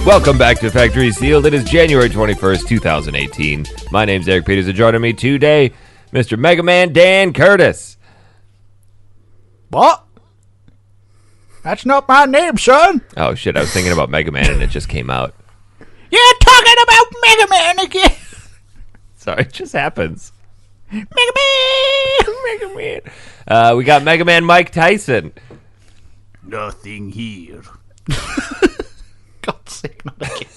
Welcome back to Factory Sealed. It is January 21st, 2018. My name's Eric Peters, and joining me today, Mr. Mega Man Dan Curtis. What? That's not my name, son. Oh, shit, I was thinking about Mega Man, and it just came out. You're talking about Mega Man again. Sorry, it just happens. Mega Man! Mega Man. We got Mega Man Mike Tyson. Nothing here. God's sake, not again.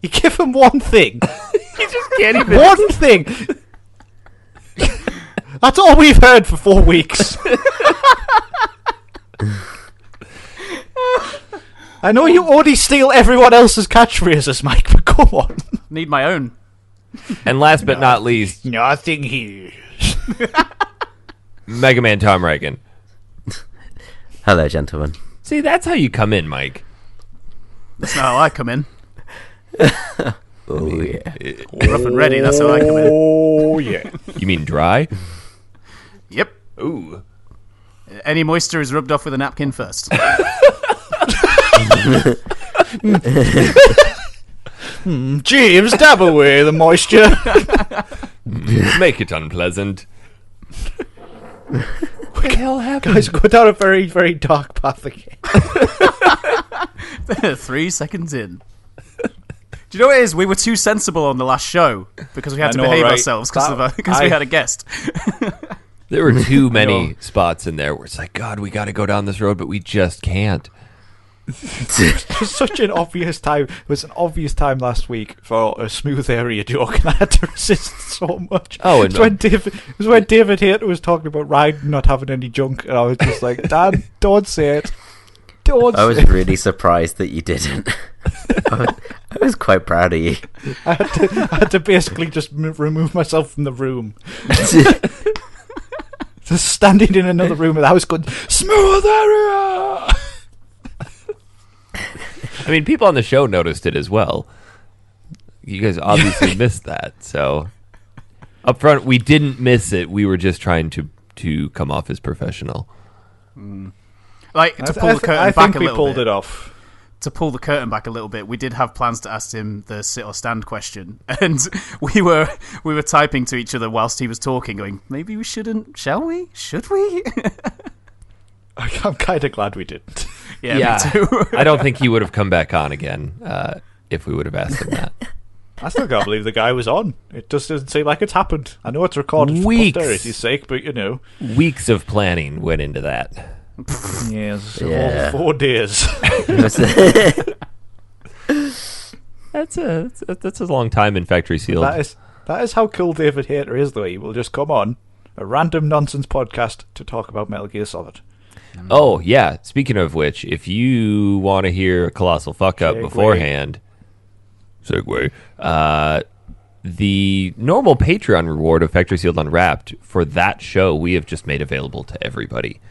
You give him one thing. You just can't even... One thing. That's all we've heard for 4 weeks. I know you already steal everyone else's catchphrases, Mike, but come on. Need my own. And last but not least... Nothing here. Mega Man Tom Reagan. Hello, gentlemen. See, that's how you come in, Mike. That's not how I come in. Oh, yeah. Rough and ready, that's how I come in. Oh, yeah. You mean dry? Yep. Ooh. Any moisture is rubbed off with a napkin first. James, dab away the moisture. Make it unpleasant. What the hell happened? Guys, go down a very, very dark path again. 3 seconds in. Do you know what it is? We were too sensible on the last show because we had to behave ourselves because we had a guest. There were too many spots in there where it's like, God, we got to go down this road, but we just can't. It was such an obvious time. It was an obvious time last week for a smooth area joke, and I had to resist so much. Oh, it was when David Hayter was talking about Ryan not having any junk, and I was just like, Dan, don't say it. I was really surprised that you didn't. I was quite proud of you. I had to basically just remove myself from the room. Just standing in another room, and I was going, smooth area! I mean, people on the show noticed it as well. You guys obviously missed that. So, up front, we didn't miss it. We were just trying to come off as professional. Like, to pull the curtain back a little bit. I think we pulled it off. To pull the curtain back a little bit, we did have plans to ask him the sit or stand question, and we were typing to each other whilst he was talking, going, maybe we shouldn't, shall we? Should we? I'm kind of glad we didn't. Yeah, me too. I don't think he would have come back on again if we would have asked him that. I still can't believe the guy was on. It just doesn't seem like it's happened. I know it's recorded for posterity's sake, but you know. Weeks of planning went into that. Yes, yeah. 4 days. That's a long time in Factory Sealed. That is how cool David Hayter is, though. He will just come on a random nonsense podcast to talk about Metal Gear Solid. Oh, yeah. Speaking of which, if you want to hear a colossal fuck-up beforehand... Segue. The normal Patreon reward of Factory Sealed Unwrapped for that show, we have just made available to everybody.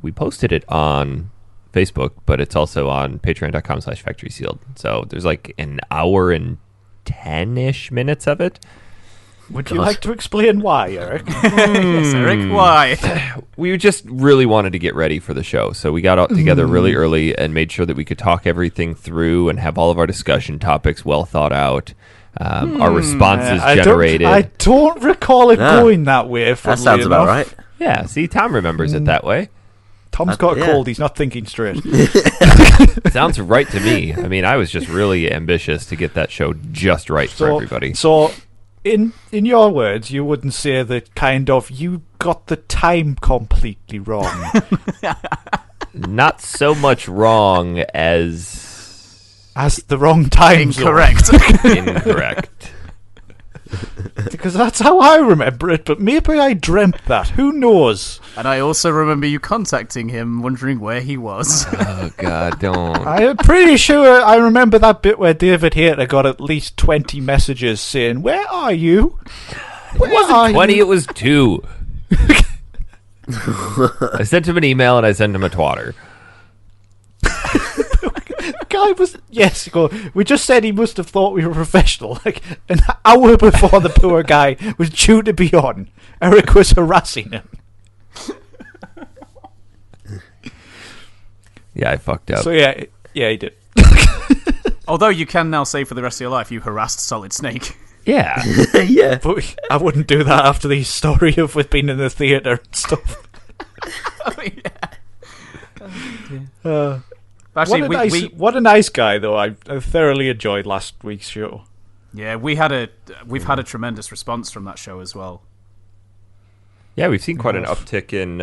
We posted it on Facebook, but it's also on patreon.com/Factory Sealed. So there's like an hour and 10-ish minutes of it. Would you like to explain why, Eric? Yes, Eric, why? We just really wanted to get ready for the show, so we got out together really early and made sure that we could talk everything through and have all of our discussion topics well thought out. Our responses generated. I don't recall it going that way. That sounds about right. Yeah, see, Tom remembers it that way. Tom's got a cold. He's not thinking straight. Sounds right to me. I mean, I was just really ambitious to get that show just right for everybody. So, in your words, you wouldn't say that kind of you got the time completely wrong. Not so much wrong as the wrong time. Incorrect. Incorrect. Because that's how I remember it, but maybe I dreamt that. Who knows? And I also remember you contacting him, wondering where he was. Oh, God, don't. I'm pretty sure I remember that bit where David Hayter got at least 20 messages saying, "Where are you? Where It wasn't are 20, you?" it was 2. I sent him an email and I sent him a twatter. Guy was we just said he must have thought we were professional. Like an hour before the poor guy was due to be on, Eric was harassing him. Yeah, I fucked up. So yeah, he did. Although you can now say for the rest of your life you harassed Solid Snake. Yeah. Yeah. But I wouldn't do that after the story of with being in the theatre and stuff. Actually, what a nice guy though. I thoroughly enjoyed last week's show. yeah, we've had a tremendous response from that show as well. Yeah, we've seen quite an uptick in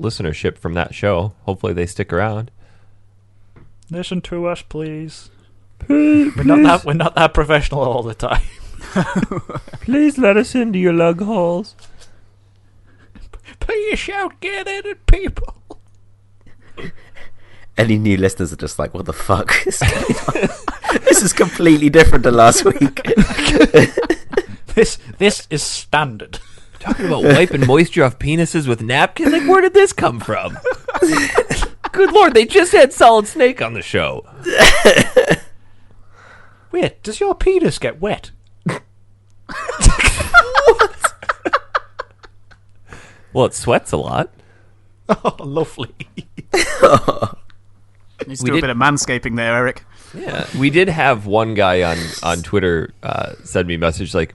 listenership from that show. Hopefully they stick around. Listen to us, please. We're not that professional all the time. Please let us into your lug holes. Please shout, "Get in it, people!" Any new listeners are just like, what the fuck is going on? This is completely different to last week. This is standard. Talking about wiping moisture off penises with napkins? Like, where did this come from? Good Lord, they just had Solid Snake on the show. Wait, does your penis get wet? Well, it sweats a lot. Oh, lovely. Needs to do a bit of manscaping there, Eric. Yeah, we did have one guy on Twitter send me a message like,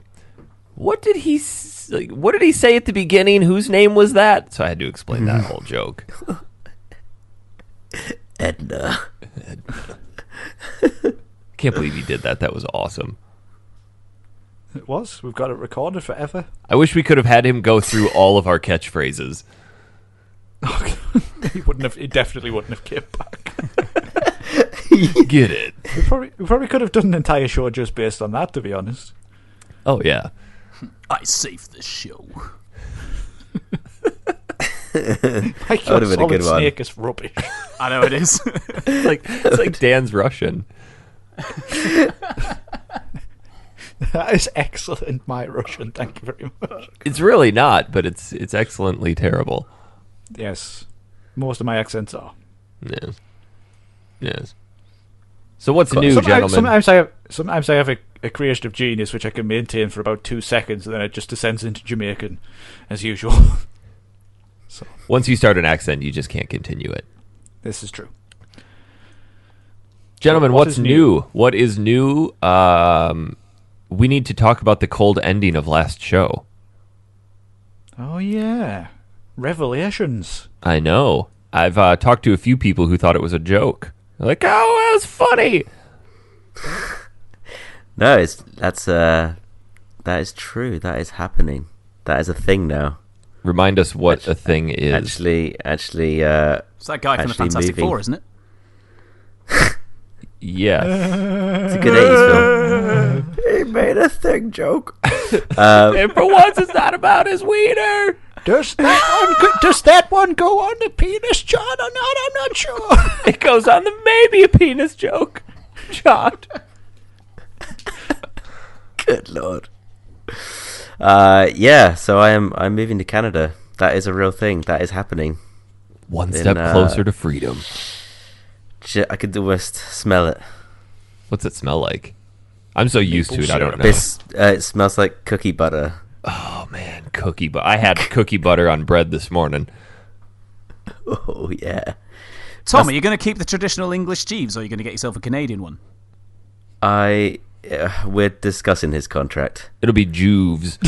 "What did he say at the beginning? Whose name was that?" So I had to explain that whole joke. Edna. Can't believe he did that. That was awesome. It was. We've got it recorded forever. I wish we could have had him go through all of our catchphrases. He definitely wouldn't have came back. Get it? We probably could have done an entire show just based on that, to be honest. Oh yeah. I saved the show. Like, That would have been a good one. Snake is rubbish. I know it is. It's like Dan's Russian. That is excellent, my Russian. Thank you very much. It's really not, but it's excellently terrible. Yes, most of my accents are. Yes. Yes. So what's new, gentlemen? Sometimes I have a creative genius which I can maintain for about 2 seconds, and then it just descends into Jamaican, as usual. So Once you start an accent, you just can't continue it. this is true. Gentlemen, What what's is new? new? What is new? We need to talk about the cold ending of last show. Oh yeah, revelations. I know. I've talked to a few people who thought it was a joke. They're like, oh, that was funny. No, that is true. That is happening. That is a thing now. Remind us what a thing is. Actually, It's that guy from the Actually Fantastic moving. Four, isn't it? Yes. it's a good 80s film. He made a thing joke. And for once, it's not about his wiener. Does that one go on the penis, John, or not? I'm not sure. It goes on the maybe a penis joke. John. Good lord. Yeah. So I'm moving to Canada. That is a real thing. That is happening. One step closer to freedom. I could almost smell it. What's it smell like? I'm so used to it, I don't know. It smells like cookie butter. Oh, man, cookie butter. I had cookie butter on bread this morning. Oh yeah. Tom, are you going to keep the traditional English Jeeves, or are you going to get yourself a Canadian one? We're discussing his contract. It'll be Juves.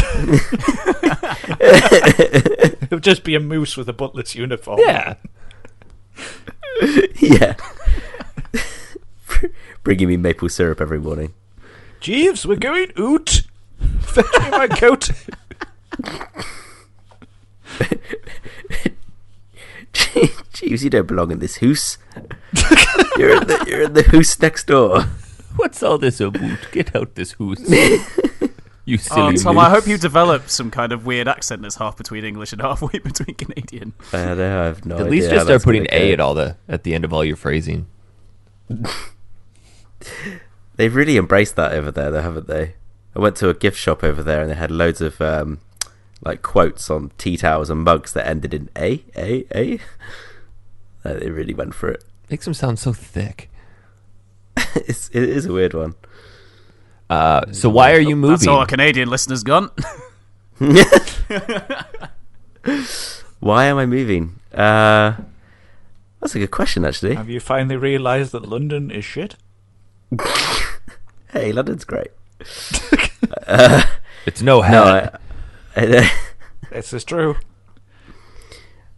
It'll just be a moose with a butler's uniform. Yeah. Yeah. Bringing me maple syrup every morning. Jeeves, we're going out. Fetch me my coat. Jeeves, you don't belong in this house. You're in the house next door. What's all this about? Get out this house. You silly Tom, moose. I hope you develop some kind of weird accent that's half between English and halfway between Canadian. I have no idea. At least how just start that's putting gonna A go. at the end of all your phrasing. They've really embraced that over there, though, haven't they? I went to a gift shop over there, and they had loads of like quotes on tea towels and mugs that ended in A. They really went for it. Makes them sound so thick. It is a weird one. So why are you moving? That's all our Canadian listeners gone. Why am I moving? That's a good question, actually. Have you finally realised that London is shit? Hey, London's great. It's no head. This is true.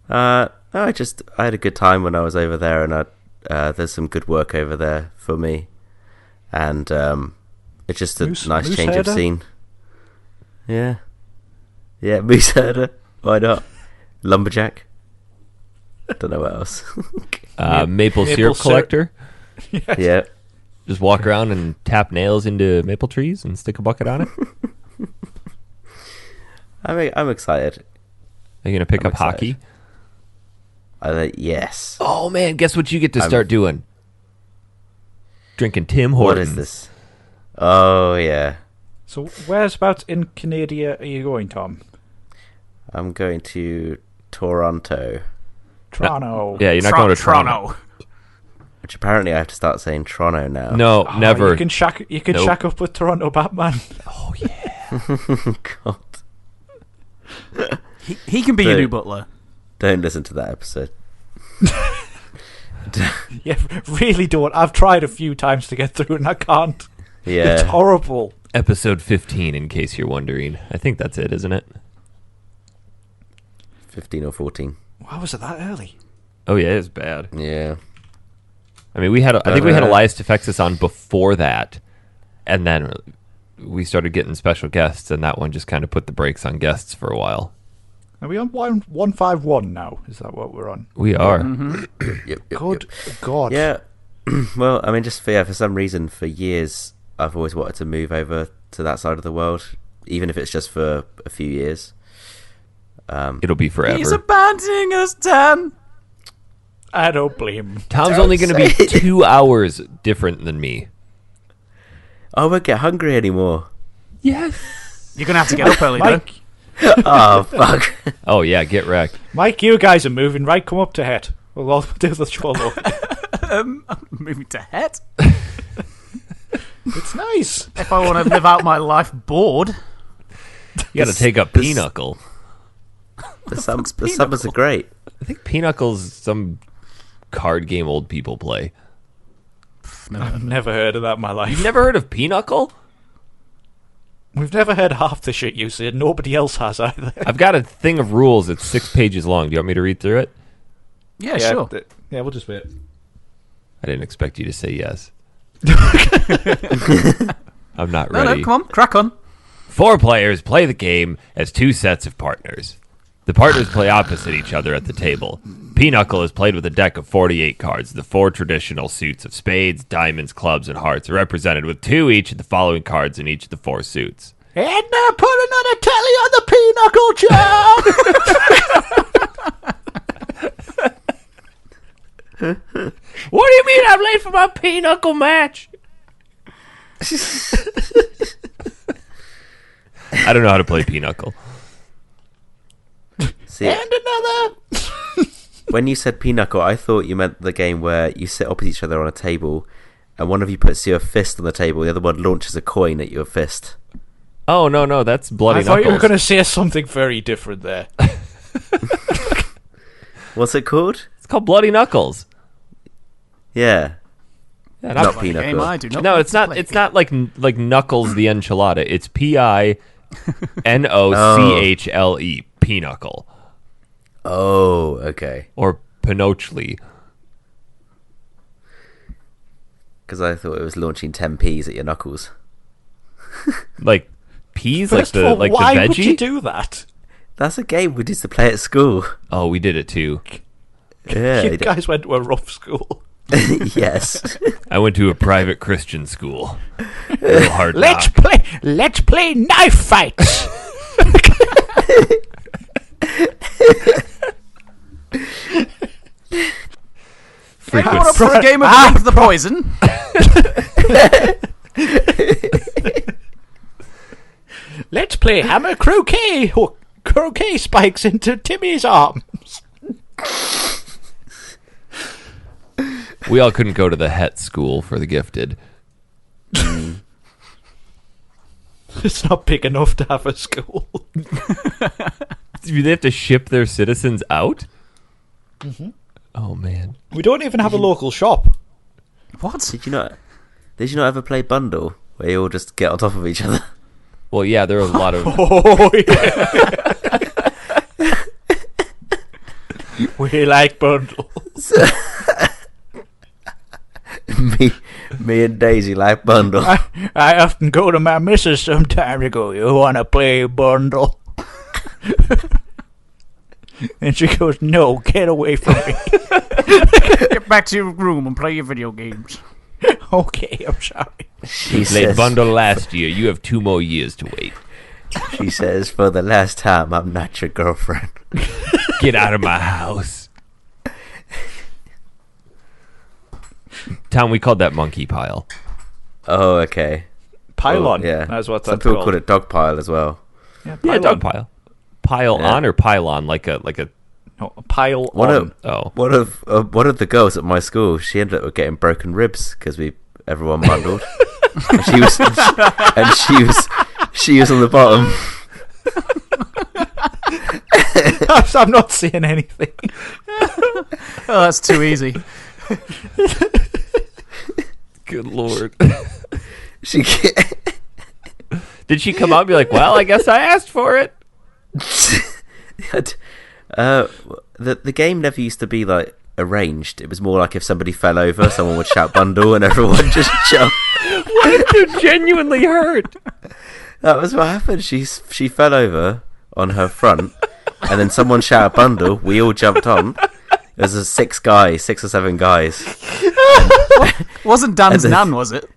No, I had a good time when I was over there, and there's some good work over there for me, and it's just a nice change of scene. Yeah, moose herder. Why not? Lumberjack. Don't know what else. Maple syrup collector. Yeah. Just walk around and tap nails into maple trees and stick a bucket on it. I'm excited. Are you gonna pick I'm up hockey? Yes. Oh man, guess what you get to start doing? Drinking Tim What Hortons. is this? Oh yeah. So whereabouts in Canada are you going, Tom? I'm going to Toronto, Toronto. Yeah, you're not going to Toronto. which apparently I have to start saying Toronto now. No, Oh, never. You can shack Nope. up with Toronto Batman. Oh yeah. God. He can be your new butler. Don't listen to that episode. Yeah, really don't. I've tried a few times to get through and I can't. It's Yeah. horrible. Episode 15, in case you're wondering. I think that's it, isn't it? 15 or 14. Why was it that early? Oh yeah, it's bad. Yeah. I mean, I think we had Elias Defexis on before that, and then we started getting special guests, and that one just kind of put the brakes on guests for a while. Are we on 151 now? Is that what we're on? We are. Yep, Good God. Yeah. Well, I mean, just for some reason, for years, I've always wanted to move over to that side of the world, even if it's just for a few years. It'll be forever. He's abandoning us, Dan. I don't blame him. Tom's Don't only going to be say it. 2 hours different than me. I won't get hungry anymore. Yes. You're going to have to get up early, though. Mike, Oh, fuck. Oh yeah, get wrecked. Mike, you guys are moving, right? Come up to head. We'll all do the cholo. Moving to Het. It's nice. If I want to live out my life bored. You got to take up Pinochle. The summers are great. I think Pinocchle's some card game old people play. I've never heard of that in my life. You've never heard of Pinochle? We've never heard half the shit you said. Nobody else has either. I've got a thing of rules. It's 6 pages long. Do you want me to read through it? Yeah, sure. Yeah, we'll just wait. I didn't expect you to say yes. I'm not No, ready. come on, crack on. 4 players play the game as 2 sets of partners. The partners play opposite each other at the table. Pinochle is played with a deck of 48 cards. The 4 traditional suits of spades, diamonds, clubs, and hearts are represented with 2 each of the following cards in each of the 4 suits. And now put another telly on the Pinochle job. What do you mean I'm late for my Pinochle match? I don't know how to play Pinochle. See, And another. when you said Pinochle, I thought you meant the game where you sit opposite each other on a table, and one of you puts your fist on the table, the other one launches a coin at your fist. Oh, no, that's Bloody I thought Knuckles. you were going to say something very different there. What's it called? It's called Bloody Knuckles. Yeah. Yeah, Not Game I Pinochle. do not No, want it's to not. play. It's not like Knuckles the enchilada. It's Pinochle, Pinochle, Oh, okay. or Pinochle. Because I thought it was launching 10p's at your knuckles. Like peas, First like of all, the why veggie. would you do that? That's a game we used to play at school. Oh, we did it too. Yeah. You guys went to a rough school. Yes. I went to a private Christian school. Real hard Let's play knife fights. Anyone up for a game of Drink the Poison? Let's play hammer croquet. Or croquet spikes into Timmy's arms. We all couldn't go to the Het school for the gifted. It's not big enough to have a school. Do they have to ship their citizens out? Mm-hmm. Oh, man. We don't even have a local shop. What? Did you not ever play Bundle, where you all just get on top of each other? Well, yeah, there was a lot of... Oh, yeah. We like bundles. me and Daisy like Bundle. I often go to my missus sometime to go, you want to play bundle? And she goes, no, get away from me. Get back to your room and play your video games. Okay, I'm sorry. She played Bundle last year. You have 2 more years to wait. She says, for the last time, I'm not your girlfriend. Get out of my house. Tom, we called that monkey pile. Oh, okay. Pylon. Oh, yeah. That's what Some that's people called. call it dog pile as well. Yeah, dog pile. Pile on or pylon, like a no, pile One on. one of the girls at my school, she ended up getting broken ribs because everyone bundled. And she was on the bottom. I'm not seeing anything. Oh, that's too easy. Good lord. Did she come out and be like, well, I guess I asked for it? The game never used to be like arranged. It was more like if somebody fell over, someone would shout bundle and everyone would just jump. What if they're genuinely hurt? That was what happened. She fell over on her front and then someone shouted bundle. We all jumped on. There's 6 or 7 guys. It wasn't Dan's nan, was it?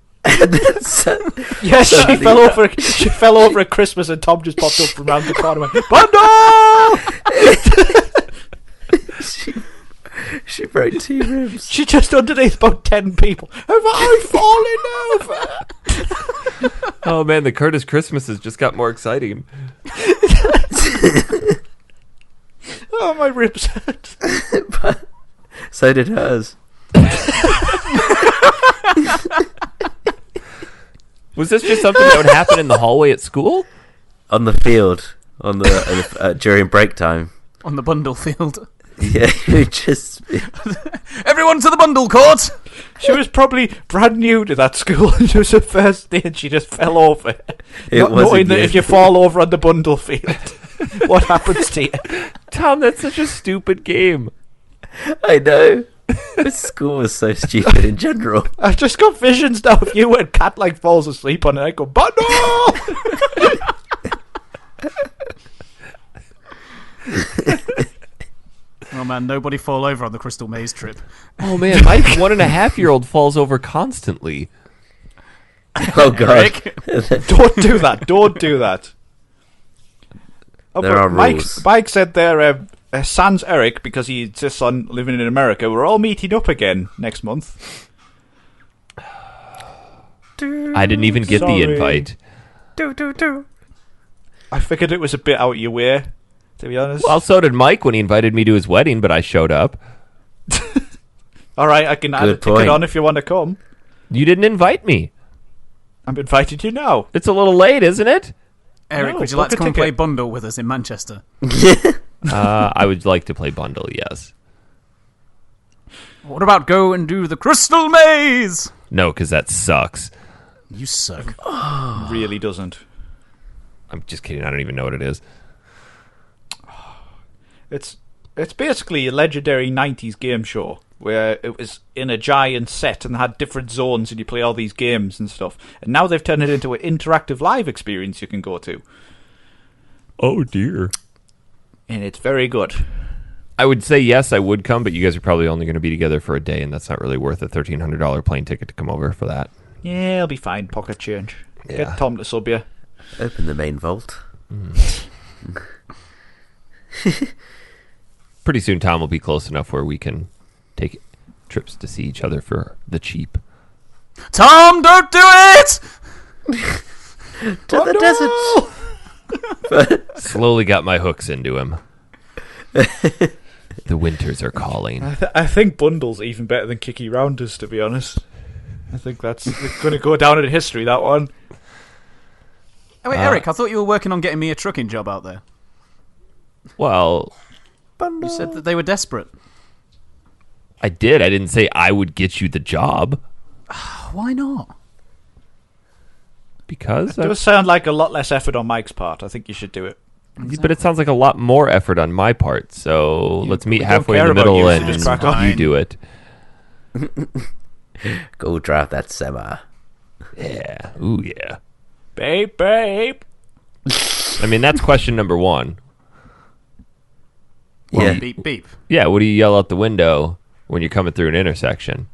Yes, she fell over. She fell over at Christmas, and Tom just popped up from around the corner and went, "Bundle!" She broke 2 ribs. She just underneath about 10 people. Have I fallen over? Oh man, the Curtis Christmases just got more exciting. Oh, my ribs hurt. So did hers. Was this just something that would happen in the hallway at school? On the field, during break time. On the bundle field. Yeah, you just... Everyone to the bundle court! She was probably brand new to that school. It was her first day and she just fell over. Not knowing that if you fall over on the bundle field, what happens to you? Tom, that's such a stupid game. I know. This school was so stupid in general. I've just got visions now of you when Cat falls asleep on it. I go, bundle! Oh man, nobody fall over on the Crystal Maze trip. Oh man, my 1.5-year-old falls over constantly. Oh god. Don't do that. Don't do that. Oh, there are rules. Mike said there, sans Eric, because he insists on living in America, we're all meeting up again next month. I didn't even get the invite. I figured it was a bit out of your way, to be honest. Well, so did Mike when he invited me to his wedding, but I showed up. Alright, I can add a ticket on if you want to come. You didn't invite me. I'm inviting you now. It's a little late, isn't it? Eric, would you like to come play Bundle with us in Manchester? I would like to play Bundle, yes. What about go and do the Crystal Maze? No, because that sucks. You suck. Really doesn't. I'm just kidding. I don't even know what it is. It's basically a legendary 90s game show where it was in a giant set and had different zones and you play all these games and stuff. And now they've turned it into an interactive live experience you can go to. Oh, dear. And it's very good. I would say yes, I would come, but you guys are probably only going to be together for a day, and that's not really worth a $1,300 plane ticket to come over for that. Yeah, it'll be fine. Pocket change. Yeah. Get Tom to sub you. Open the main vault. Pretty soon, Tom will be close enough where we can take trips to see each other for the cheap. Tom, don't do it! To the desert. Slowly got my hooks into him. The winters are calling. I think Bundle's even better than Kicky Rounders, to be honest. I think that's going to go down in history, that one. Oh, wait, Eric, I thought you were working on getting me a trucking job out there. Well, You said that they were desperate. I did. I didn't say I would get you the job. Why not? Because It does sound like a lot less effort on Mike's part. I think you should do it. But it sounds like a lot more effort on my part. So let's meet we don't halfway in care the about middle you, so and just crack on. you do it. Go drive that semi. Yeah. Ooh, yeah. Babe. I mean, that's question number one. Yeah. Beep, beep. Yeah, what do you yell out the window when you're coming through an intersection?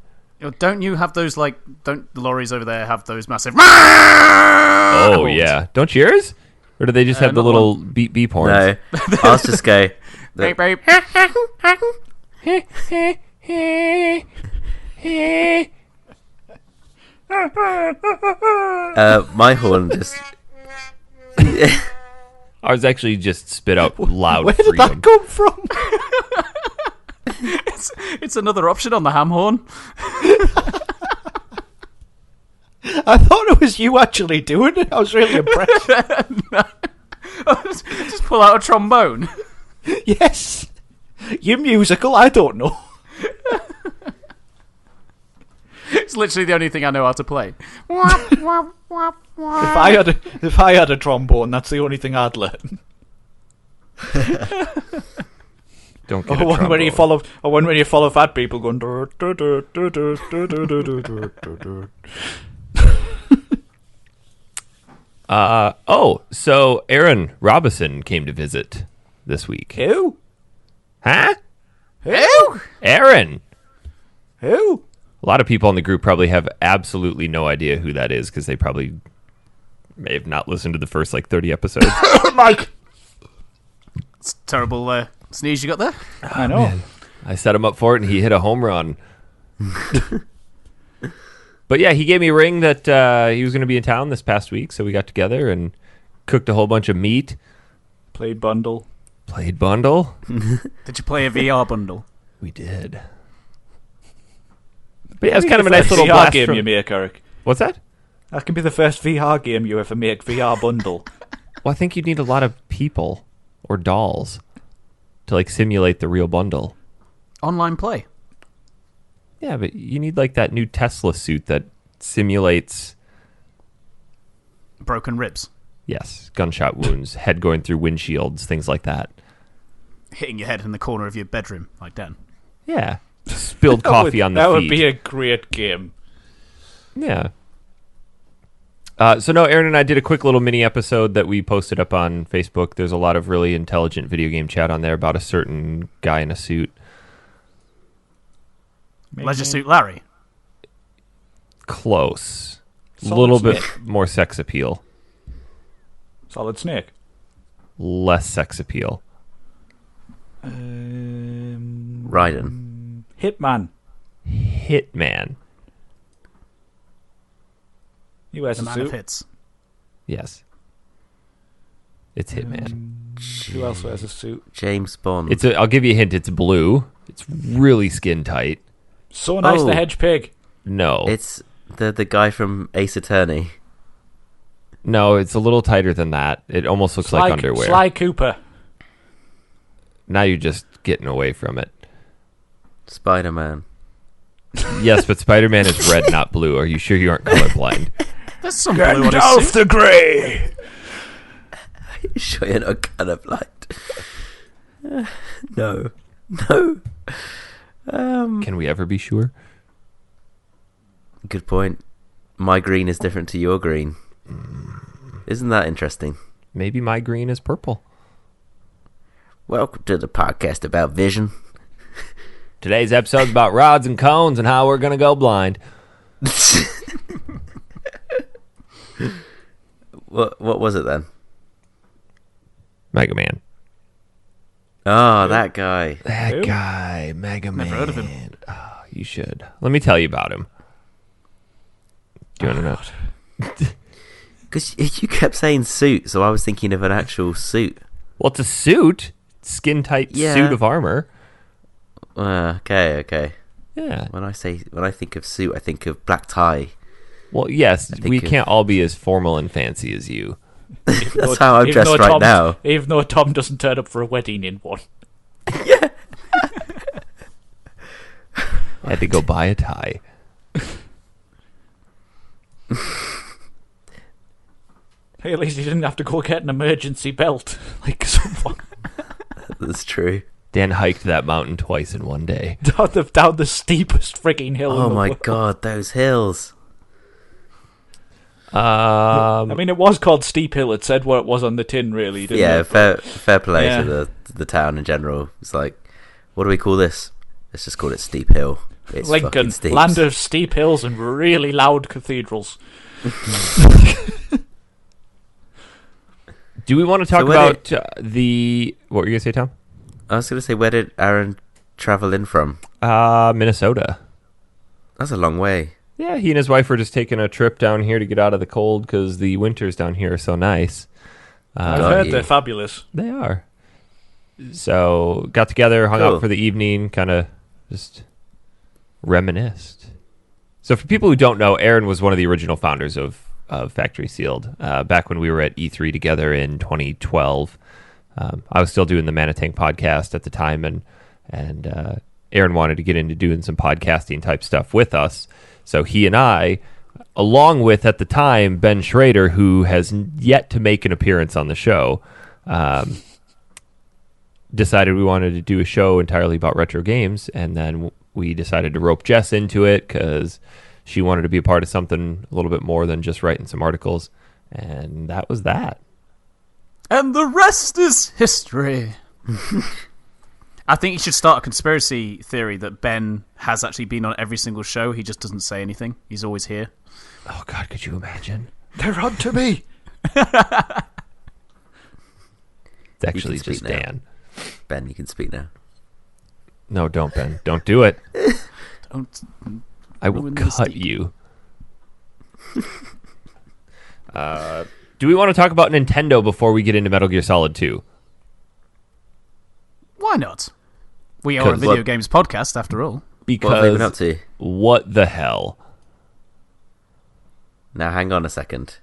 Don't you have those, don't the lorries over there have those massive... Oh, yeah. Don't yours? Or do they just have the not little beep beep horns? No, I'll just go. Beep, beep. My horn just. Ours actually just spit out loud Where did freedom. that come from? It's another option on the ham horn. I thought it was you actually doing it. I was really impressed. Just pull out a trombone. Yes. You're musical, I don't know. It's literally the only thing I know how to play. If I had a trombone, that's the only thing I'd learn. Don't get Or a one when you trombone. when you follow fat people going. "Dur, dur, dur, dur, dur, dur, dur, dur, dur, dur, dur, dur." So Aaron Robinson came to visit this week. Who? Huh? Who? Aaron. Who? A lot of people in the group probably have absolutely no idea who that is because they probably may have not listened to the first 30 episodes. Mike. It's a terrible sneeze you got there. I know. I set him up for it and he hit a home run. But yeah, he gave me a ring that he was going to be in town this past week, so we got together and cooked a whole bunch of meat. Played bundle. Played bundle. Did you play a VR bundle? We did. But yeah, it was kind of a nice little VR blast game from... you make, Eric. What's that? That can be the first VR game you ever make. VR bundle. Well, I think you need a lot of people or dolls to simulate the real bundle. Online play. Yeah, but you need that new Tesla suit that simulates, Broken ribs. yes, gunshot wounds, head going through windshields, things like that. Hitting your head in the corner of your bedroom, like Dan. Yeah. Spilled coffee on the that feet. would be a great game. Yeah. So no, Aaron and I did a quick little mini episode that we posted up on Facebook. There's a lot of really intelligent video game chat on there about a certain guy in a suit. Leisure Suit Larry. Close. A Solid little bit Snake. more sex appeal. Solid Snake. Less sex appeal. Raiden. Hitman. Hitman. He wears The a man of suit. hits. Yes. It's Hitman. Who else wears a suit? James Bond. I'll give you a hint. It's blue. It's really skin tight. So Nice Oh. the Hedge Pig. No. It's the guy from Ace Attorney. No, it's a little tighter than that. It almost looks like underwear. Sly Cooper. Now you're just getting away from it. Spider-Man. Yes, but Spider-Man is red, not blue. Are you sure you aren't colorblind? There's some blue on his suit. the Grey. Sure you're not colorblind. No. No. Can we ever be sure? Good point. My green is different to your green. Isn't that interesting? Maybe my green is purple. Welcome to the podcast about vision. Today's episode's about rods and cones and how we're going to go blind. What was it then? Mega Man. Oh, that guy. That guy, Mega Man. Never heard of him. Oh, you should. Let me tell you about him. Do you want to know? Because you kept saying suit, so I was thinking of an actual suit. Well, it's a suit. Skin-tight suit of armor. Okay. Yeah. When I think of suit, I think of black tie. Well, yes, we can't all be as formal and fancy as you. That's how I'm dressed right now. Even though Tom doesn't turn up for a wedding in one. Yeah. I had to go buy a tie. Hey, at least you didn't have to go get an emergency belt like someone. That's true. Dan hiked that mountain twice in one day. down the steepest freaking hill. Oh in the my world. god, those hills. I mean, it was called Steep Hill. It said what it was on the tin, really, didn't Yeah, it? fair play to the town in general. It's like, what do we call this? Let's just call it Steep Hill. It's Lincoln, steep. land of steep hills and really loud cathedrals. Do we want to talk about the... What were you going to say, Tom? I was going to say, where did Aaron travel in from? Minnesota. That's a long way. Yeah, he and his wife were just taking a trip down here to get out of the cold because the winters down here are so nice. I've heard they're fabulous. They are. So, got together, hung out for the evening, kind of just reminisced. So, for people who don't know, Aaron was one of the original founders of Factory Sealed. Back when we were at E3 together in 2012. I was still doing the Manitank podcast at the time, and Aaron wanted to get into doing some podcasting type stuff with us. So he and I, along with, at the time, Ben Schrader, who has yet to make an appearance on the show, decided we wanted to do a show entirely about retro games, and then we decided to rope Jess into it because she wanted to be a part of something a little bit more than just writing some articles, and that was that. And the rest is history. I think you should start a conspiracy theory that Ben has actually been on every single show. He just doesn't say anything. He's always here. Oh, God, could you imagine? They're on to me. It's actually just Dan. Ben, you can speak now. No, don't, Ben. Don't do it. Don't. I will ruin the cut mystique. you. Do we want to talk about Nintendo before we get into Metal Gear Solid 2? Why not? We are a video games podcast, after all. Because What have they been up to? what the hell? Now, hang on a second.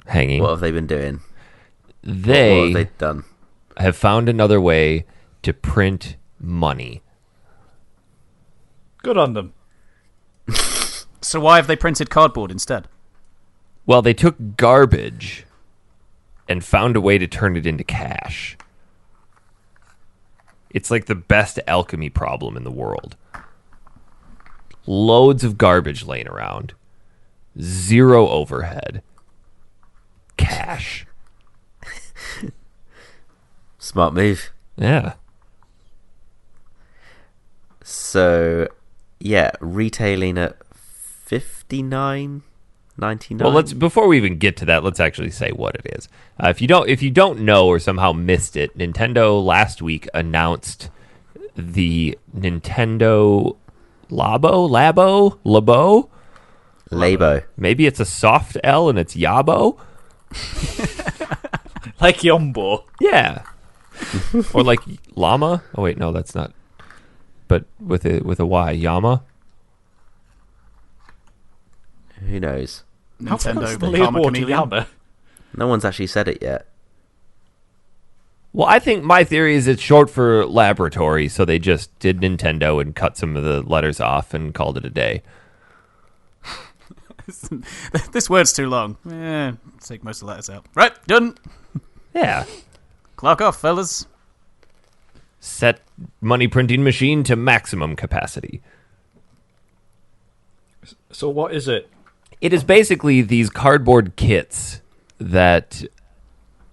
Hanging. What have they been doing? What have They they done? have found another way to print money. Good on them. So why have they printed cardboard instead? Well, they took garbage and found a way to turn it into cash. It's like the best alchemy problem in the world. Loads of garbage laying around. Zero overhead. Cash. Smart move. Yeah. So, yeah, retailing at $59.99. Well, before we even get to that, let's actually say what it is. If you don't know or somehow missed it, Nintendo last week announced the Nintendo Labo. Labo. Maybe it's a soft L and it's Yabo. Like Yombo. Yeah. Or like llama. Oh wait, no, that's not. But with a Y, Yama. Who knows? Nintendo, the Karma Leopold Chameleon. Yama. No one's actually said it yet. Well, I think my theory is it's short for laboratory, so they just did Nintendo and cut some of the letters off and called it a day. This word's too long. Take most of the letters out. Right, done. Yeah. Clock off, fellas. Set money printing machine to maximum capacity. So what is it? It is basically these cardboard kits that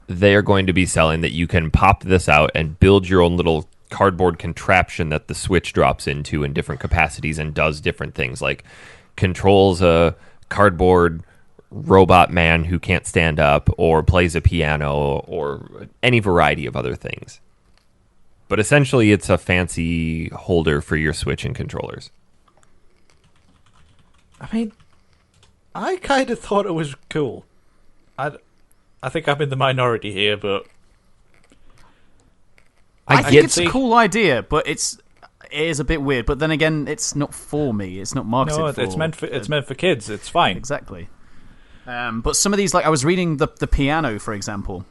they are going to be selling that you can pop this out and build your own little cardboard contraption that the Switch drops into in different capacities and does different things, like controls a cardboard robot man who can't stand up, or plays a piano, or any variety of other things. But essentially, it's a fancy holder for your Switch and controllers. I mean, I kind of thought it was cool. I think I'm in the minority here, but I think it's a cool idea, but it is a bit weird. But then again, it's not for me. It's not marketed. No, for... it's meant for kids. It's fine. Exactly. But some of these, like I was reading the piano, for example.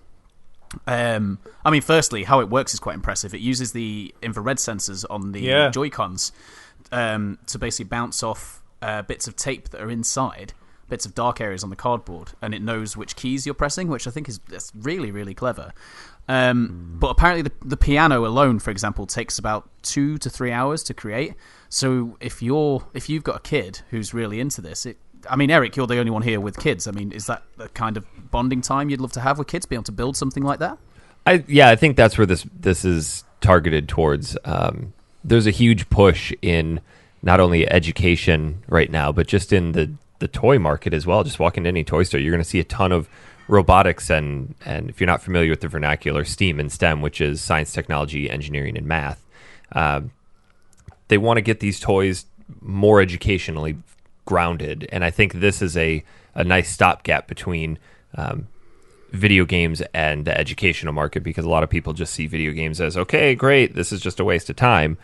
I mean, firstly, how it works is quite impressive. It uses the infrared sensors on the Joy-Cons to basically bounce off bits of tape that are inside, bits of dark areas on the cardboard, and it knows which keys you're pressing, which I think that's really, really clever. But apparently the piano alone, for example, takes about 2 to 3 hours to create. So if you've got a kid who's really into this, I mean, Eric, you're the only one here with kids. I mean, is that the kind of bonding time you'd love to have with kids, be able to build something like that? I think that's where this is targeted towards. There's a huge push in not only education right now, but just in the toy market as well. Just walk into any toy store, you're going to see a ton of robotics and if you're not familiar with the vernacular, STEAM and STEM, which is science, technology, engineering, and math. They want to get these toys more educationally grounded, and I think this is a nice stopgap between video games and the educational market, because a lot of people just see video games as, okay, great, this is just a waste of time.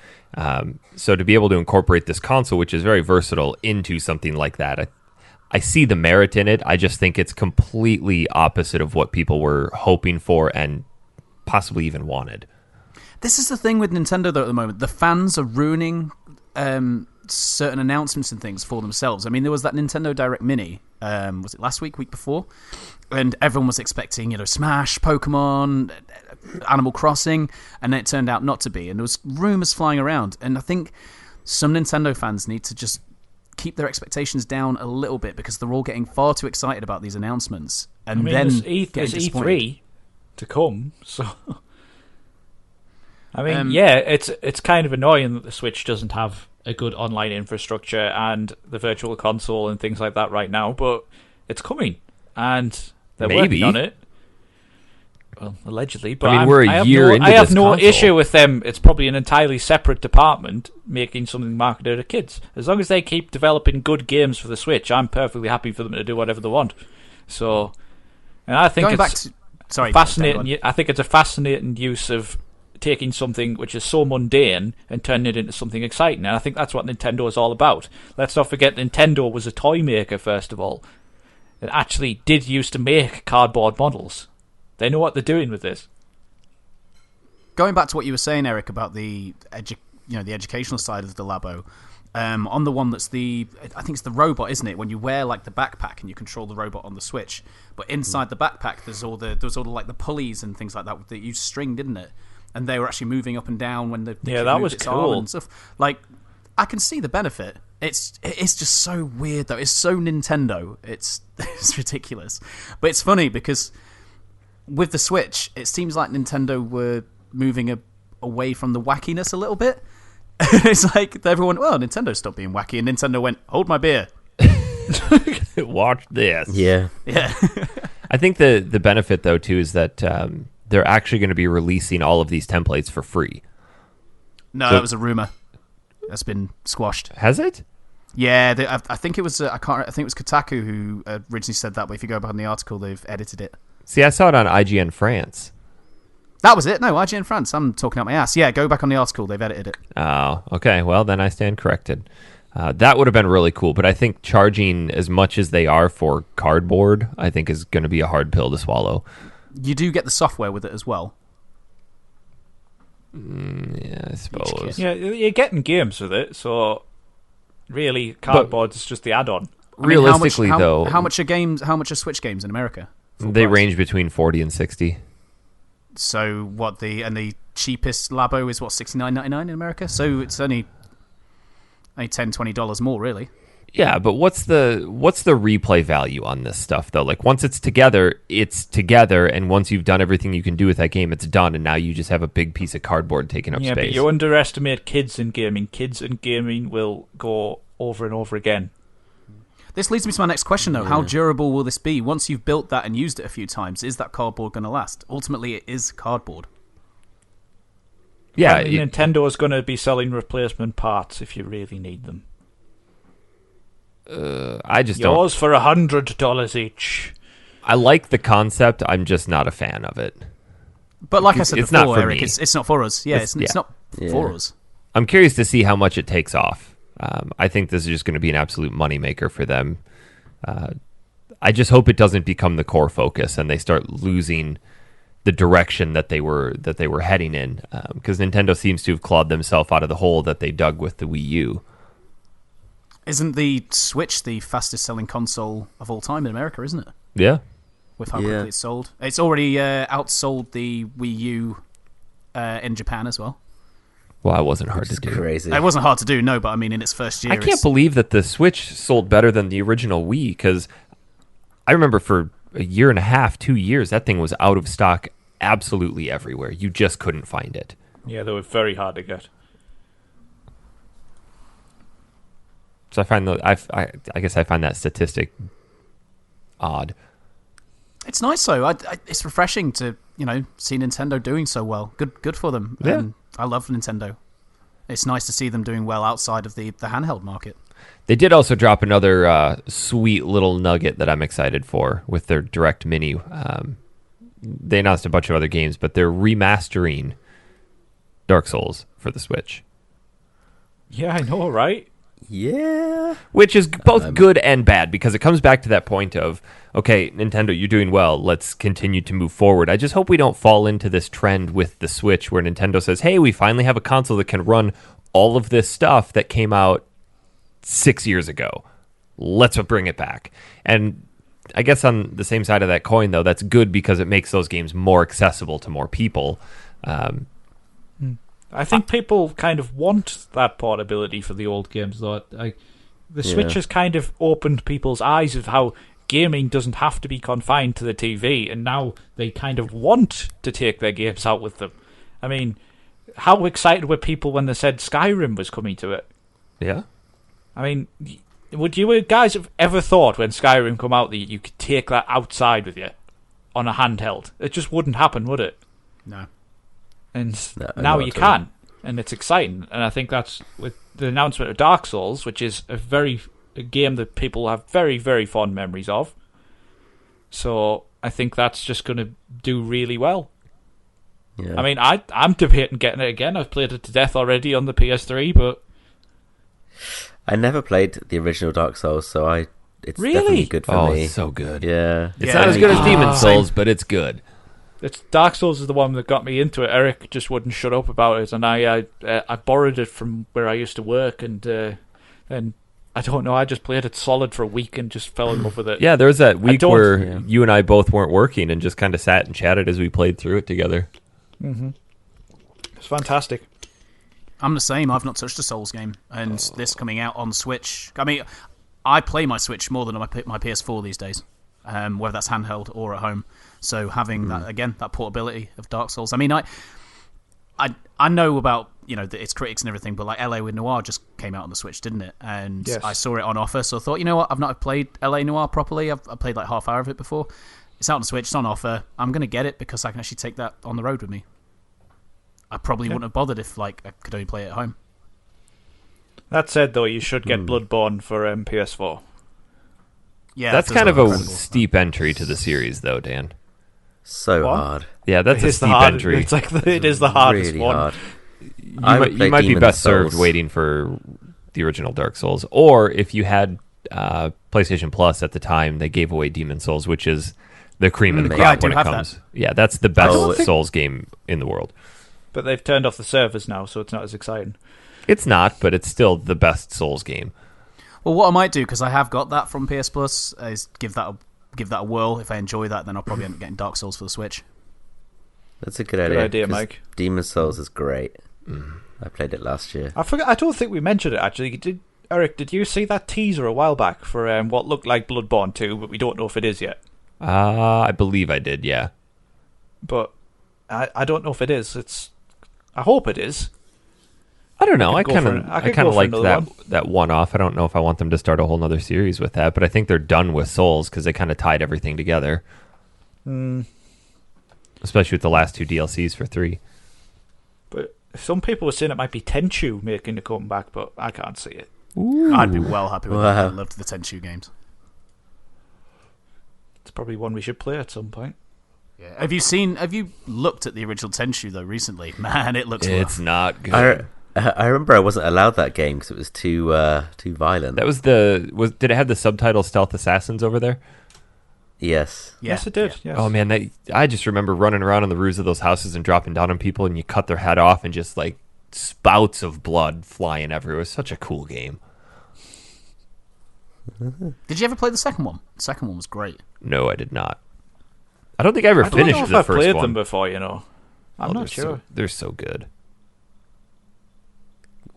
So to be able to incorporate this console, which is very versatile, into something like that, I see the merit in it. I just think it's completely opposite of what people were hoping for and possibly even wanted. This is the thing with Nintendo, though, at the moment. The fans are ruining certain announcements and things for themselves. I mean, there was that Nintendo Direct Mini, was it last week before? And everyone was expecting, Smash, Pokemon, Animal Crossing, and it turned out not to be. And there was rumors flying around. And I think some Nintendo fans need to just keep their expectations down a little bit, because they're all getting far too excited about these announcements. And then there's E3 to come, so... I mean, it's kind of annoying that the Switch doesn't have a good online infrastructure and the virtual console and things like that right now, but it's coming, and they're working on it. Well, allegedly, but I mean, we're a year into this I have no console. issue with them. It's probably an entirely separate department making something marketed to kids. As long as they keep developing good games for the Switch, I'm perfectly happy for them to do whatever they want. So, and I think fascinating. I think it's a fascinating use of taking something which is so mundane and turning it into something exciting. And I think that's what Nintendo is all about. Let's not forget Nintendo was a toy maker, first of all. It actually did used to make cardboard models. They know what they're doing with this. Going back to what you were saying, Eric, about the educational side of the Labo, on the one that's I think it's the robot, isn't it? When you wear like the backpack and you control the robot on the Switch, but inside the backpack there's all the pulleys and things like that used string, didn't it? And they were actually moving up and down when the that was cool and stuff. Like, I can see the benefit. It's just so weird though. It's so Nintendo. It's ridiculous. But it's funny because with the Switch, it seems like Nintendo were moving away from the wackiness a little bit. It's like everyone, well, Nintendo stopped being wacky, and Nintendo went, hold my beer. Watch this. Yeah. I think the benefit though too is that they're actually going to be releasing all of these templates for free. No, that was a rumor. That's been squashed. Has it? Yeah, I think it was. I think it was Kotaku who originally said that. But if you go back on the article, they've edited it. See, I saw it on IGN France. That was it. No, IGN France. I'm talking out my ass. Yeah, go back on the article. They've edited it. Oh, okay. Well, then I stand corrected. That would have been really cool. But I think charging as much as they are for cardboard, I think is going to be a hard pill to swallow. You do get the software with it as well. Yeah, I suppose. Yeah, you're getting games with it, so really, cardboard is just the add-on. Realistically, though, how much are Switch games in America? They range between 40 and 60. So what the cheapest Labo is what, $69.99 in America? So it's only $10-$20 more, really. Yeah, but what's the replay value on this stuff though? Like once it's together, and once you've done everything you can do with that game, it's done, and now you just have a big piece of cardboard taking up space. Yeah, but you underestimate kids in gaming. Kids in gaming will go over and over again. This leads me to my next question, though. Yeah. How durable will this be? Once you've built that and used it a few times, is that cardboard going to last? Ultimately, it is cardboard. Yeah, Nintendo is going to be selling replacement parts if you really need them. I just yours for $100 each. I like the concept. I'm just not a fan of it. But like I said before, not for Eric, me. It's not for us. Yeah, it's not for us. I'm curious to see how much it takes off. I think this is just going to be an absolute moneymaker for them. I just hope it doesn't become the core focus and they start losing the direction that they were heading in. Because Nintendo seems to have clawed themselves out of the hole that they dug with the Wii U. Isn't the Switch the fastest selling console of all time in America, isn't it? Yeah. With how quickly it's sold. It's already outsold the Wii U in Japan as well. Well, that wasn't hard to do. Crazy. It wasn't hard to do, no, but I mean, in its first year... I can't believe that the Switch sold better than the original Wii, because I remember for a year and a half, 2 years, that thing was out of stock absolutely everywhere. You just couldn't find it. Yeah, they were very hard to get. So I find I guess I find that statistic odd. It's nice though. It's refreshing to see Nintendo doing so well. Good for them. Yeah. I love Nintendo. It's nice to see them doing well outside of the handheld market. They did also drop another sweet little nugget that I'm excited for with their Direct Mini. They announced a bunch of other games, but they're remastering Dark Souls for the Switch. Yeah, I know, right? Yeah. Which is both good and bad, because it comes back to that point of, okay, Nintendo, you're doing well. Let's continue to move forward. I just hope we don't fall into this trend with the Switch where Nintendo says, hey, we finally have a console that can run all of this stuff that came out 6 years ago. Let's bring it back. And I guess on the same side of that coin, though, that's good because it makes those games more accessible to more people. I think people kind of want that portability for the old games, though. The Switch has kind of opened people's eyes of how gaming doesn't have to be confined to the TV, and now they kind of want to take their games out with them. I mean, how excited were people when they said Skyrim was coming to it? Yeah. I mean, would you guys have ever thought when Skyrim come out that you could take that outside with you on a handheld? It just wouldn't happen, would it? No. And now you can, and it's exciting. And I think that's with the announcement of Dark Souls, which is a game that people have very, very fond memories of. So I think that's just going to do really well. Yeah. I mean, I'm debating getting it again. I've played it to death already on the PS3, but I never played the original Dark Souls, so it's really? Definitely good for me. It's so good. Yeah. It's not as good as Demon Souls, but it's good. It's Dark Souls is the one that got me into it. Eric just wouldn't shut up about it, and I borrowed it from where I used to work, and I don't know, I just played it solid for a week and just fell in love with it. Yeah, there was that week where you and I both weren't working and just kind of sat and chatted as we played through it together. Mm-hmm. It's fantastic. I'm the same. I've not touched a Souls game, and this coming out on Switch. I mean, I play my Switch more than my PS4 these days, whether that's handheld or at home. So having that again, that portability of Dark Souls. I mean, I know about its critics and everything, but like LA with Noir just came out on the Switch, didn't it? And I saw it on offer, so I thought, you know what, I've not played LA Noir properly. I've played like half hour of it before. It's out on the Switch. It's on offer. I'm gonna get it because I can actually take that on the road with me. I probably wouldn't have bothered if I could only play it at home. That said, though, you should get Bloodborne for PS4. Yeah, that's kind of a steep entry to the series, though, Dan. So hard. Yeah, that's a steep entry. It's it is the hardest really one. Hard. You might be best served waiting for the original Dark Souls, or if you had PlayStation Plus at the time, they gave away Demon Souls, which is the cream of the crop when it comes. Yeah, that's the best Souls game in the world. But they've turned off the servers now, so it's not as exciting. It's not, but it's still the best Souls game. Well, what I might do, because I have got that from PS Plus, is give that a whirl. If I enjoy that, then I'll probably end up getting Dark Souls for the Switch. That's a good idea. Good idea, Mike. Demon Souls is great. I played it last year. I forgot. I don't think we mentioned it actually. Eric, did you see that teaser a while back for what looked like Bloodborne 2, but we don't know if it is yet? I believe I did, yeah. But I don't know if it is. I hope it is. I don't know. I kind of like that one-off. I don't know if I want them to start a whole nother series with that, but I think they're done with Souls because they kind of tied everything together. Especially with the last 2 DLCs for 3. But some people were saying it might be Tenchu making a comeback, but I can't see it. Ooh. I'd be well happy with that. I loved the Tenchu games. It's probably one we should play at some point. Yeah. Have you looked at the original Tenchu though recently? Man, it looks rough. It's not good. I remember I wasn't allowed that game because it was too violent. That was did it have the subtitle Stealth Assassins over there? Yes. Yes, it did. Yes. Oh man, I just remember running around on the roofs of those houses and dropping down on people, and you cut their head off, and just like spouts of blood flying everywhere. It was such a cool game. Did you ever play the second one? The second one was great. No, I did not. I don't think I ever finished the first one. I've played them before, I'm not sure. They're so good.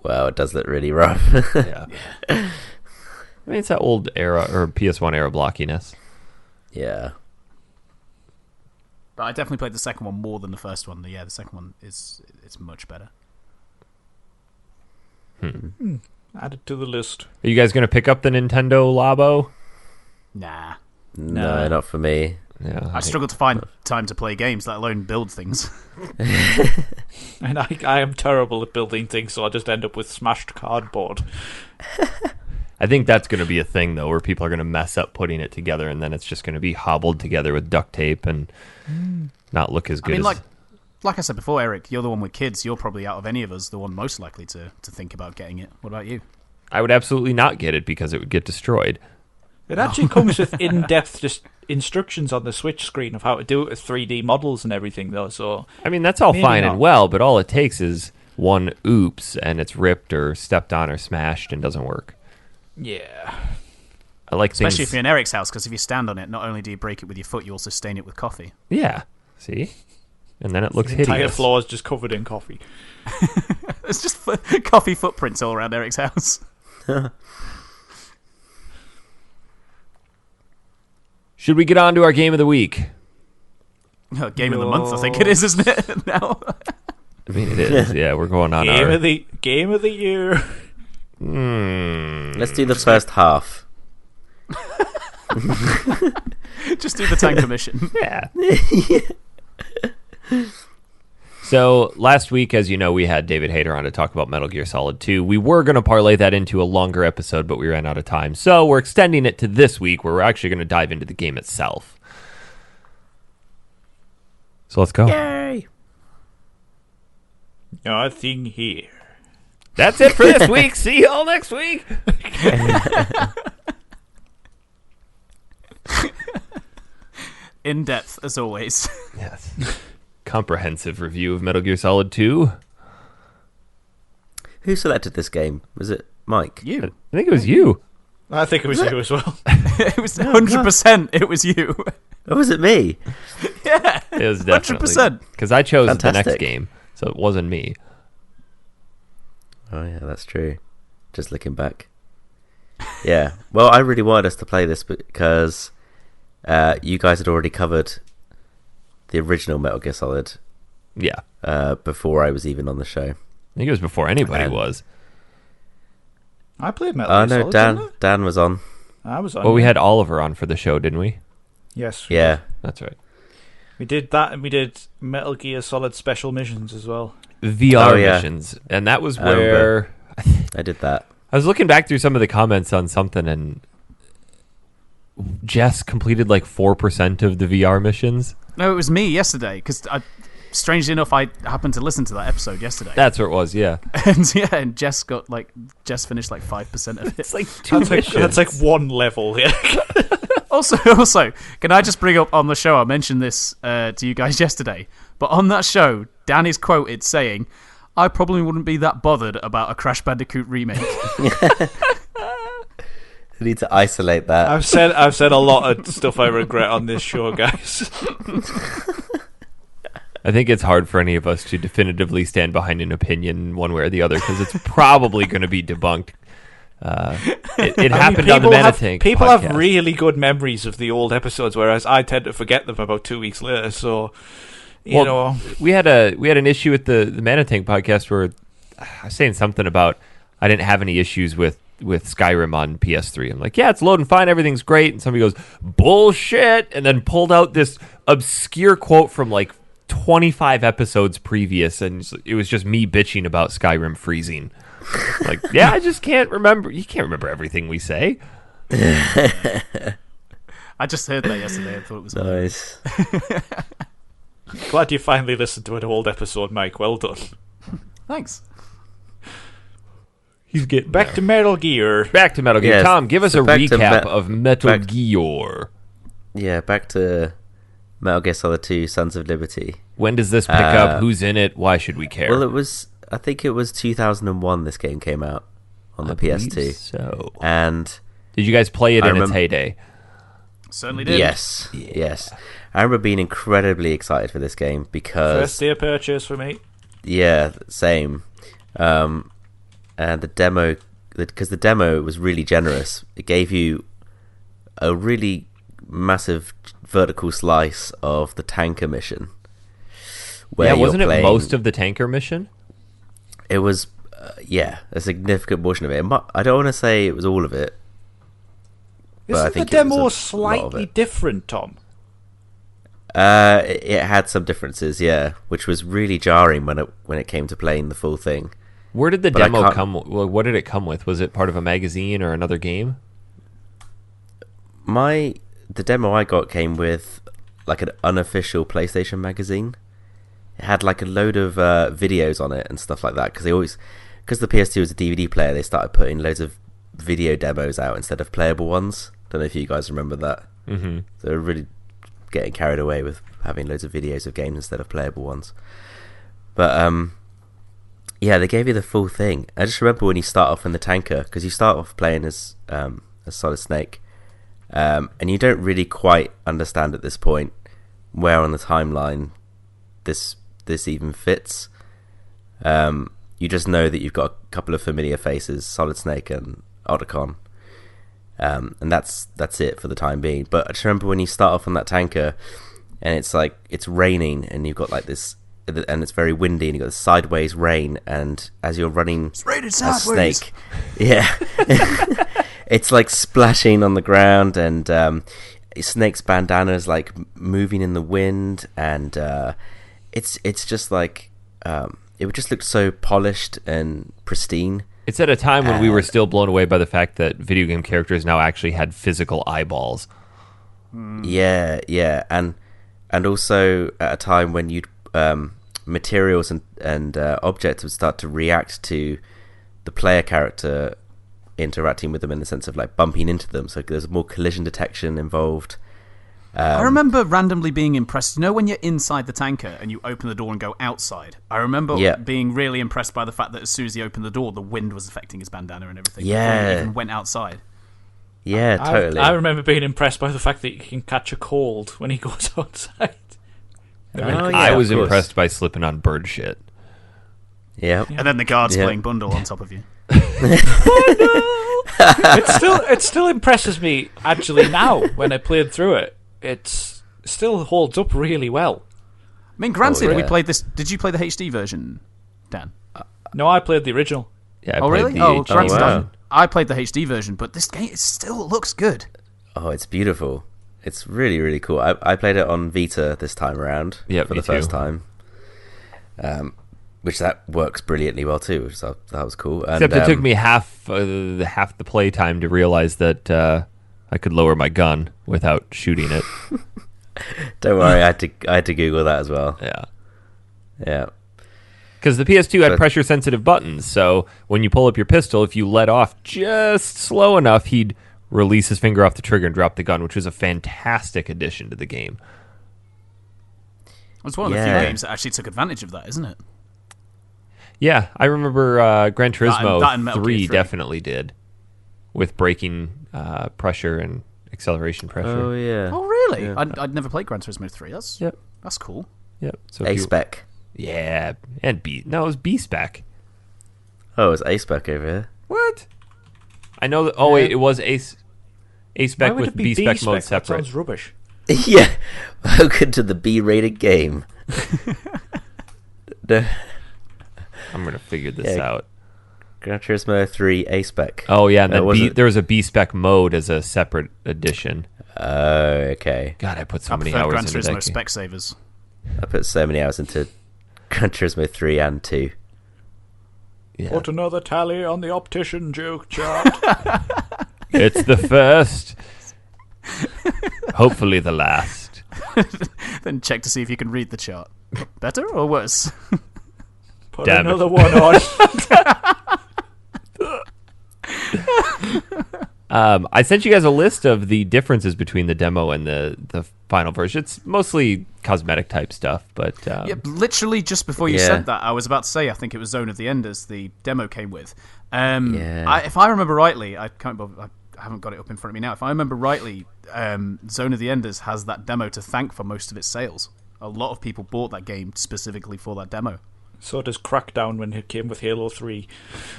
Wow, it does look really rough. Yeah. I mean, it's that old era, or PS1 era blockiness. Yeah. But I definitely played the second one more than the first one. The second one it's much better. Add it to the list. Are you guys going to pick up the Nintendo Labo? Nah. No, not for me. Yeah, I struggle to find time to play games, let alone build things. And I am terrible at building things, so I just end up with smashed cardboard. I think that's going to be a thing, though, where people are going to mess up putting it together, and then it's just going to be hobbled together with duct tape and not look as good. I mean, like I said before, Eric, you're the one with kids. You're probably, out of any of us, the one most likely to think about getting it. What about you? I would absolutely not get it because it would get destroyed. It actually comes with in-depth instructions on the Switch screen of how to do it with 3D models and everything, though. So I mean, that's all fine and well, but all it takes is one oops, and it's ripped or stepped on or smashed and doesn't work. Yeah. I like especially if you're in Eric's house, because if you stand on it, not only do you break it with your foot, you also stain it with coffee. Yeah. See? And then it looks the hideous. entire floor is just covered in coffee. It's just coffee footprints all around Eric's house. Should we get on to our game of the week? Game of the month, I think it is, isn't it? Now. I mean, it is. Yeah, we're going on game of the year. Let's do the first half. Just do the Tanker mission. Yeah. So last week, as you know, we had David Hayter on to talk about Metal Gear Solid 2. We were going to parlay that into a longer episode, but we ran out of time. So we're extending it to this week, where we're actually going to dive into the game itself. So let's go. Yay! Nothing here. That's it for this week. See you all next week. In depth, as always. Yes. Comprehensive review of Metal Gear Solid 2. Who selected this game? Was it Mike? You. I think it was you. I think it was you as well. It was 100%. It was you. Or was it me? Yeah. It was definitely 100%. because I chose Fantastic. the next game, so it wasn't me. Oh yeah, that's true. Just looking back. Yeah. Well, I really wanted us to play this because you guys had already covered the original Metal Gear Solid. Yeah. Before I was even on the show. I think it was before anybody was. I played Metal Gear Solid. No, Dan was on. I was on. Well, we had Oliver on for the show, didn't we? Yes. Yeah. That's right. We did that, and we did Metal Gear Solid Special Missions as well. VR missions, and that was where I did that. I was looking back through some of the comments on something, and Jess completed like 4% of the VR missions. No, it was me yesterday, because strangely enough, I happened to listen to that episode yesterday. That's what it was, yeah. And Jess finished like 5% of it. It's like two missions. That's like one level, yeah. Also, can I just bring up on the show, I mentioned this to you guys yesterday, but on that show, Dan is quoted saying, I probably wouldn't be that bothered about a Crash Bandicoot remake. I need to isolate that. I've said a lot of stuff I regret on this show, guys. I think it's hard for any of us to definitively stand behind an opinion one way or the other, because it's probably going to be debunked It happened on the Manitank People podcast. have really good memories of the old episodes, whereas I tend to forget them about 2 weeks later. So, you know, we had an issue with the Manitank podcast where I was saying something about I didn't have any issues with Skyrim on PS3. I'm like, yeah, it's loading fine, everything's great, and somebody goes, bullshit, and then pulled out this obscure quote from like 25 episodes previous, and it was just me bitching about Skyrim freezing. Like, yeah, I just can't remember. You can't remember everything we say. I just heard that yesterday. I thought it was nice. Glad you finally listened to an old episode, Mike. Well done. Thanks. He's getting back to Metal Gear. Back to Metal Gear. Yes. Tom, give us a recap of Metal Gear. Yeah, back to Metal Gear Solid 2: Sons of Liberty. When does this pick up? Who's in it? Why should we care? Well, I think it was 2001 this game came out on the PS2. So, and did you guys play it in its heyday? Certainly did. Yes, yes. I remember being incredibly excited for this game because first day of purchase for me. Yeah, same. And the demo, because the demo was really generous. It gave you a really massive vertical slice of the tanker mission. Wasn't it most of the tanker mission? It was, a significant portion of it. I don't want to say it was all of it. Isn't the demo slightly different, Tom? It had some differences, yeah, which was really jarring when it came to playing the full thing. Where did the demo come? Well, what did it come with? Was it part of a magazine or another game? The demo I got came with like an unofficial PlayStation magazine. It had like a load of videos on it and stuff like that, because the PS2 was a DVD player, they started putting loads of video demos out instead of playable ones. Don't know if you guys remember that. Mm-hmm. So they're really getting carried away with having loads of videos of games instead of playable ones. But they gave you the full thing. I just remember when you start off in the tanker, because you start off playing as Solid Snake, and you don't really quite understand at this point where on the timeline this even fits. You just know that you've got a couple of familiar faces, Solid Snake and Otacon, and that's it for the time being. But I just remember when you start off on that tanker, and it's like it's raining, and you've got like this, and it's very windy, and you've got this sideways rain, and as you're running as Snake, it's like splashing on the ground, and Snake's bandana is like moving in the wind, and it's just like it just looked so polished and pristine. It's at a time when we were still blown away by the fact that video game characters now actually had physical eyeballs. Yeah, and also at a time when you'd materials and objects would start to react to the player character interacting with them, in the sense of like bumping into them. So there's more collision detection involved. I remember randomly being impressed. You know, when you're inside the tanker and you open the door and go outside? I remember being really impressed by the fact that as soon as he opened the door, the wind was affecting his bandana and everything. Yeah. Before he even went outside. Yeah, totally. I remember being impressed by the fact that you can catch a cold when he goes outside. I was impressed by slipping on bird shit. Yeah. And then the guards playing Bundle on top of you. It still impresses me, actually, now, when I played through it. It still holds up really well. I mean, granted, we played this. Did you play the HD version, Dan? No, I played the original. Yeah, I played really? the HD granted, version. I played the HD version, but this game still looks good. Oh, it's beautiful. It's really, really cool. I played it on Vita this time around for the first time. Which that works brilliantly well too, so that was cool. And, Except it took me half the play time to realize that I could lower my gun without shooting it. Don't worry, I had to Google that as well. Yeah. Because the PS2 had pressure-sensitive buttons, so when you pull up your pistol, if you let off just slow enough, he'd release his finger off the trigger and drop the gun, which was a fantastic addition to the game. It's one of the few games that actually took advantage of that, isn't it? Yeah, I remember Gran Turismo that and 3 definitely did, with braking pressure and acceleration pressure. Oh, yeah. Oh, really? Yeah. I'd never played Gran Turismo 3. That's cool. Yep. So A-Spec. Yeah, and B. No, it was B-Spec. Oh, it's A-Spec over here. What? I know that. Oh wait, it was A spec with B spec mode separate. That sounds rubbish. Yeah, welcome to the B-rated game. I'm gonna figure this out. Gran Turismo 3 A spec. Oh yeah, and then there was a B spec mode as a separate edition. Oh, okay. God, I put so many hours into Gran Turismo that game. Specsavers. I put so many hours into Gran Turismo 3 and 2. Yeah. Put another tally on the optician joke chart. It's the first. Hopefully the last. Then check to see if you can read the chart. Better or worse? Put another one on. I sent you guys a list of the differences between the demo and the final version. It's mostly cosmetic type stuff, but yeah, literally just before you said that, I was about to say I think it was Zone of the Enders the demo came with. If I remember rightly, I haven't got it up in front of me now. If I remember rightly, Zone of the Enders has that demo to thank for most of its sales. A lot of people bought that game specifically for that demo. So does Crackdown when it came with Halo 3.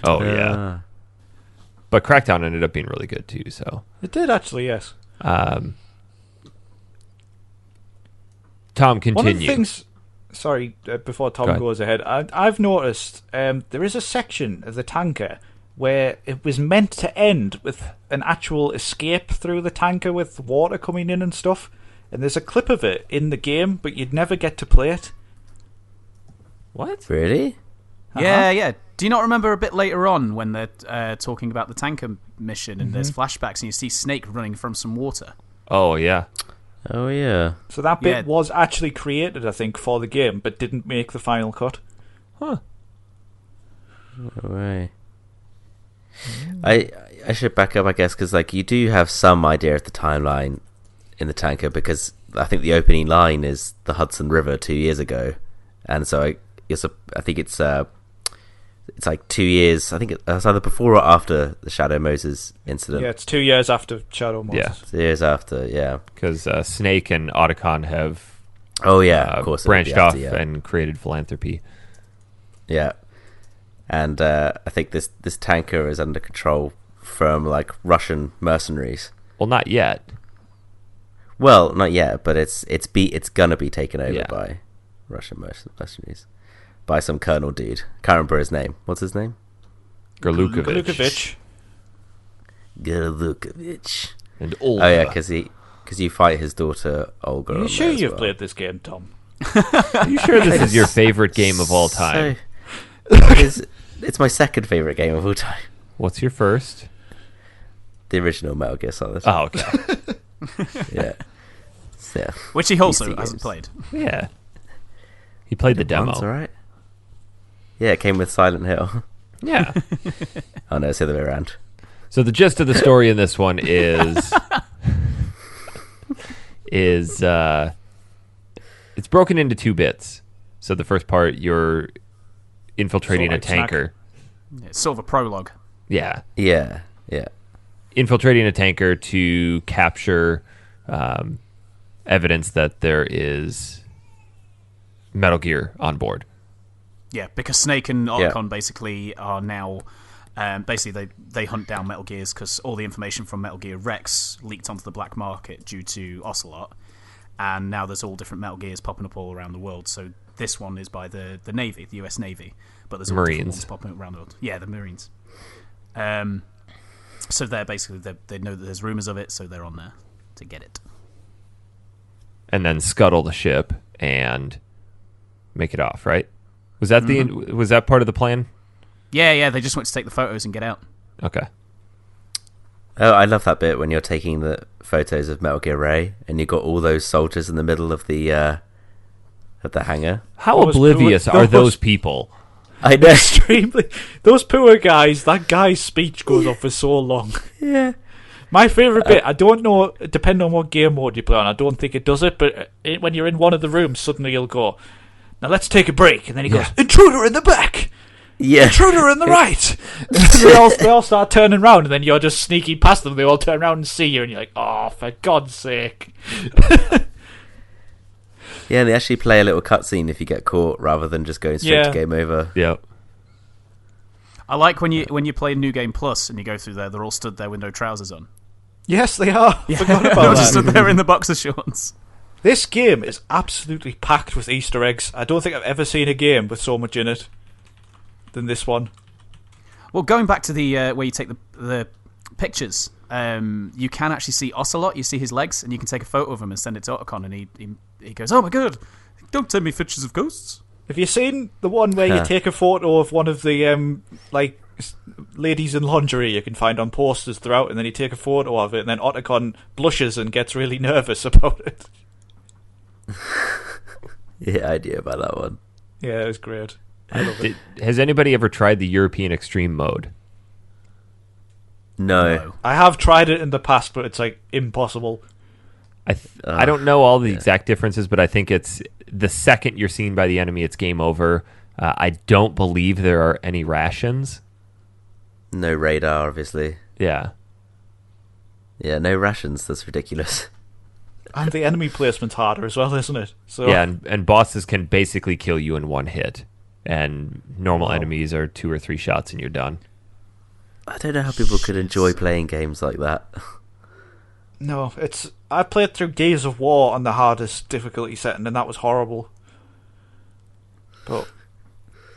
Oh yeah. But Crackdown ended up being really good too. So it did actually, yes. Tom, continue. One of the things. Sorry, before Tom goes ahead, I've noticed there is a section of the tanker where it was meant to end with an actual escape through the tanker with water coming in and stuff. And there's a clip of it in the game, but you'd never get to play it. What? Really? Yeah. Do you not remember a bit later on when they're talking about the tanker mission and there's flashbacks and you see Snake running from some water? Oh, yeah. Oh, yeah. So that bit was actually created, I think, for the game, but didn't make the final cut. Huh. No way. I should back up, I guess, because you do have some idea of the timeline in the tanker, because I think the opening line is the Hudson River 2 years ago, and so I think it's 2 years. I think it's either before or after the Shadow Moses incident. Yeah, it's 2 years after Shadow Moses. Yeah, 2 years after. Yeah, because Snake and Otacon have of course, branched off and created philanthropy. Yeah, and I think this tanker is under control from Russian mercenaries. Well, not yet. Well, not yet, but it's gonna be taken over by Russian mercenaries. By some colonel dude. Can't remember his name. What's his name? Gerlukovich. And Olga. Oh yeah, because you fight his daughter Olga. Are you sure you've played this game, Tom? Are you sure this is your favorite game of all time? It's my second favorite game of all time. What's your first? The original Metal Gear Solid. Oh, okay. Yeah. Which he also hasn't played. Yeah. He played the demo. All right. Yeah, it came with Silent Hill. Yeah. Oh no, it's the other way around. So the gist of the story in this one is it's broken into 2 bits. So the first part, you're infiltrating a tanker. It's sort of a prologue. Yeah. Yeah. Infiltrating a tanker to capture evidence that there is Metal Gear on board. Yeah, because Snake and Otacon basically are now... they hunt down Metal Gears because all the information from Metal Gear Rex leaked onto the black market due to Ocelot, and now there's all different Metal Gears popping up all around the world. So this one is by the Navy, the US Navy, but there's all different ones popping up around the world. Yeah, the Marines. So they're basically... They know that there's rumours of it, so they're on there to get it. And then scuttle the ship and make it off, right? Was that was that part of the plan? Yeah, they just went to take the photos and get out. Okay. Oh, I love that bit when you're taking the photos of Metal Gear Ray and you've got all those soldiers in the middle of the hangar. How oblivious are those people? I know. Extremely. Those poor guys, that guy's speech goes on for so long. Yeah. My favourite bit, I don't know, depending on what game mode you play on, I don't think it does it, but when you're in one of the rooms, suddenly you'll go, now let's take a break, and then he goes, intruder in the back! Yeah. Intruder in the right! they all start turning around, and then you're just sneaking past them, they all turn around and see you, and you're like, oh, for God's sake. Yeah, and they actually play a little cutscene if you get caught, rather than just going straight to game over. Yep. I like when you play New Game Plus and you go through there, they're all stood there with no trousers on. Yes, they are. Yeah. Forgot They're about all that. just stood there in the boxer shorts. This game is absolutely packed with Easter eggs. I don't think I've ever seen a game with so much in it than this one. Well, going back to the where you take the pictures, you can actually see Ocelot. You see his legs, and you can take a photo of him and send it to Otacon, and he goes, "Oh my god, don't send me pictures of ghosts." Have you seen the one where you take a photo of one of the ladies in lingerie you can find on posters throughout, and then you take a photo of it, and then Otacon blushes and gets really nervous about it? Yeah, idea about that one. Yeah, it was great. I love it. Has anybody ever tried the European Extreme mode? No. I have tried it in the past, but it's like impossible. I don't know all the exact differences, but I think it's the second you're seen by the enemy, it's game over. I don't believe there are any rations. No radar, obviously. Yeah. Yeah, no rations. That's ridiculous. And the enemy placement's harder as well, isn't it? So Yeah, and bosses can basically kill you in one hit. And normal enemies are 2 or 3 shots and you're done. I don't know how people could enjoy playing games like that. No, I played through Gears of War on the hardest difficulty setting, and that was horrible. But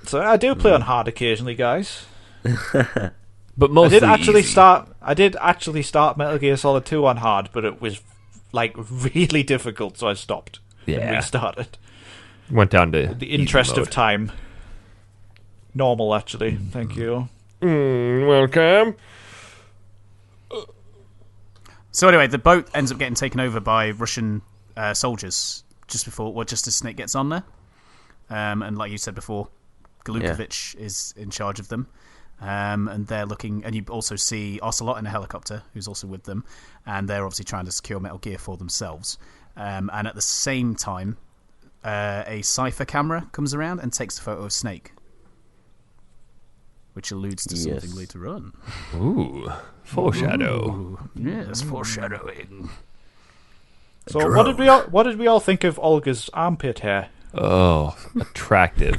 so I do play on hard occasionally, guys. But mostly I did actually start Metal Gear Solid 2 on hard, but it was like really difficult, so I stopped and restarted. Went down to The interest of time. Normal, actually. Thank you. Welcome. So anyway, the boat ends up getting taken over by Russian soldiers just as Snake gets on there. And like you said before, Galukovich is in charge of them. And they're looking, and you also see Ocelot in a helicopter, who's also with them, and they're obviously trying to secure Metal Gear for themselves. And at the same time, a Cypher camera comes around and takes a photo of Snake, which alludes to something later on. Ooh, foreshadow. Ooh, yes, foreshadowing. So what did we all think of Olga's armpit hair? Oh, attractive.